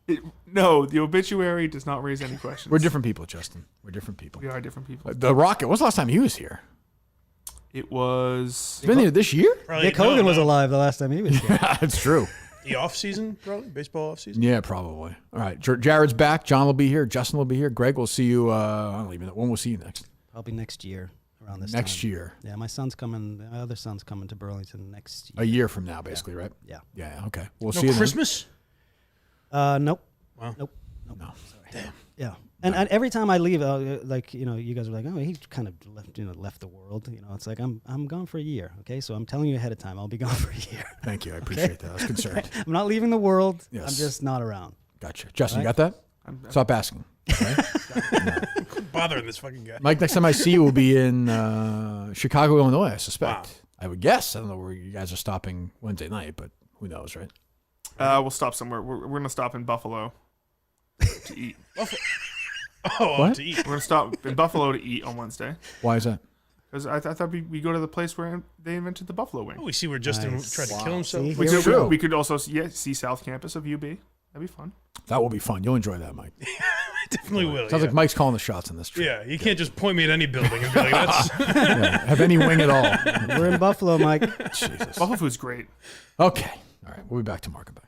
no. The obituary does not raise any questions. We're different people, Justin. We're different people. We are different people. The Rocket. When's the last time he was here? It was. He's been here this year. Probably, Dick Hogan was alive the last time he was here. That's true. The off season, probably baseball off season. Yeah, probably. All right. Jared's back. John will be here. Justin will be here. Greg, we'll see you. I don't even know when we'll see you next. Probably next year around this Next time. year. Yeah, my other son's coming to Burlington next year. A year from now, basically, right? Yeah. Yeah. Okay. We'll No see you Christmas? Nope. Wow. Nope. No. Damn. Yeah. And every time I leave, like, you guys are like, oh, he kind of left the world. It's like, I'm gone for a year. Okay. So I'm telling you ahead of time, I'll be gone for a year. Thank you. I appreciate that. I was concerned. I'm not leaving the world. Yes. I'm just not around. Gotcha. Justin, Right? you got that? Stop asking. Okay? Bothering this fucking guy. Mike, next time I see you will be in Chicago, Illinois, I suspect. Wow. I would guess. I don't know where you guys are stopping Wednesday night, but who knows, right? We'll stop somewhere. We're going to stop in Buffalo to eat. What? To eat. We're going to stop in Buffalo to eat on Wednesday. Why is that? Because I thought we go to the place where they invented the buffalo wing. Oh, we see where Justin tried to kill himself. See? We could also see South Campus of UB. That'd be fun. That will be fun. You'll enjoy that, Mike. Definitely will. Sounds like Mike's calling the shots on this trip. Yeah, you can't just point me at any building and be like, that's... Have any wing at all. We're in Buffalo, Mike. Jesus. Buffalo food's great. Okay. All right. We'll be back to Mark about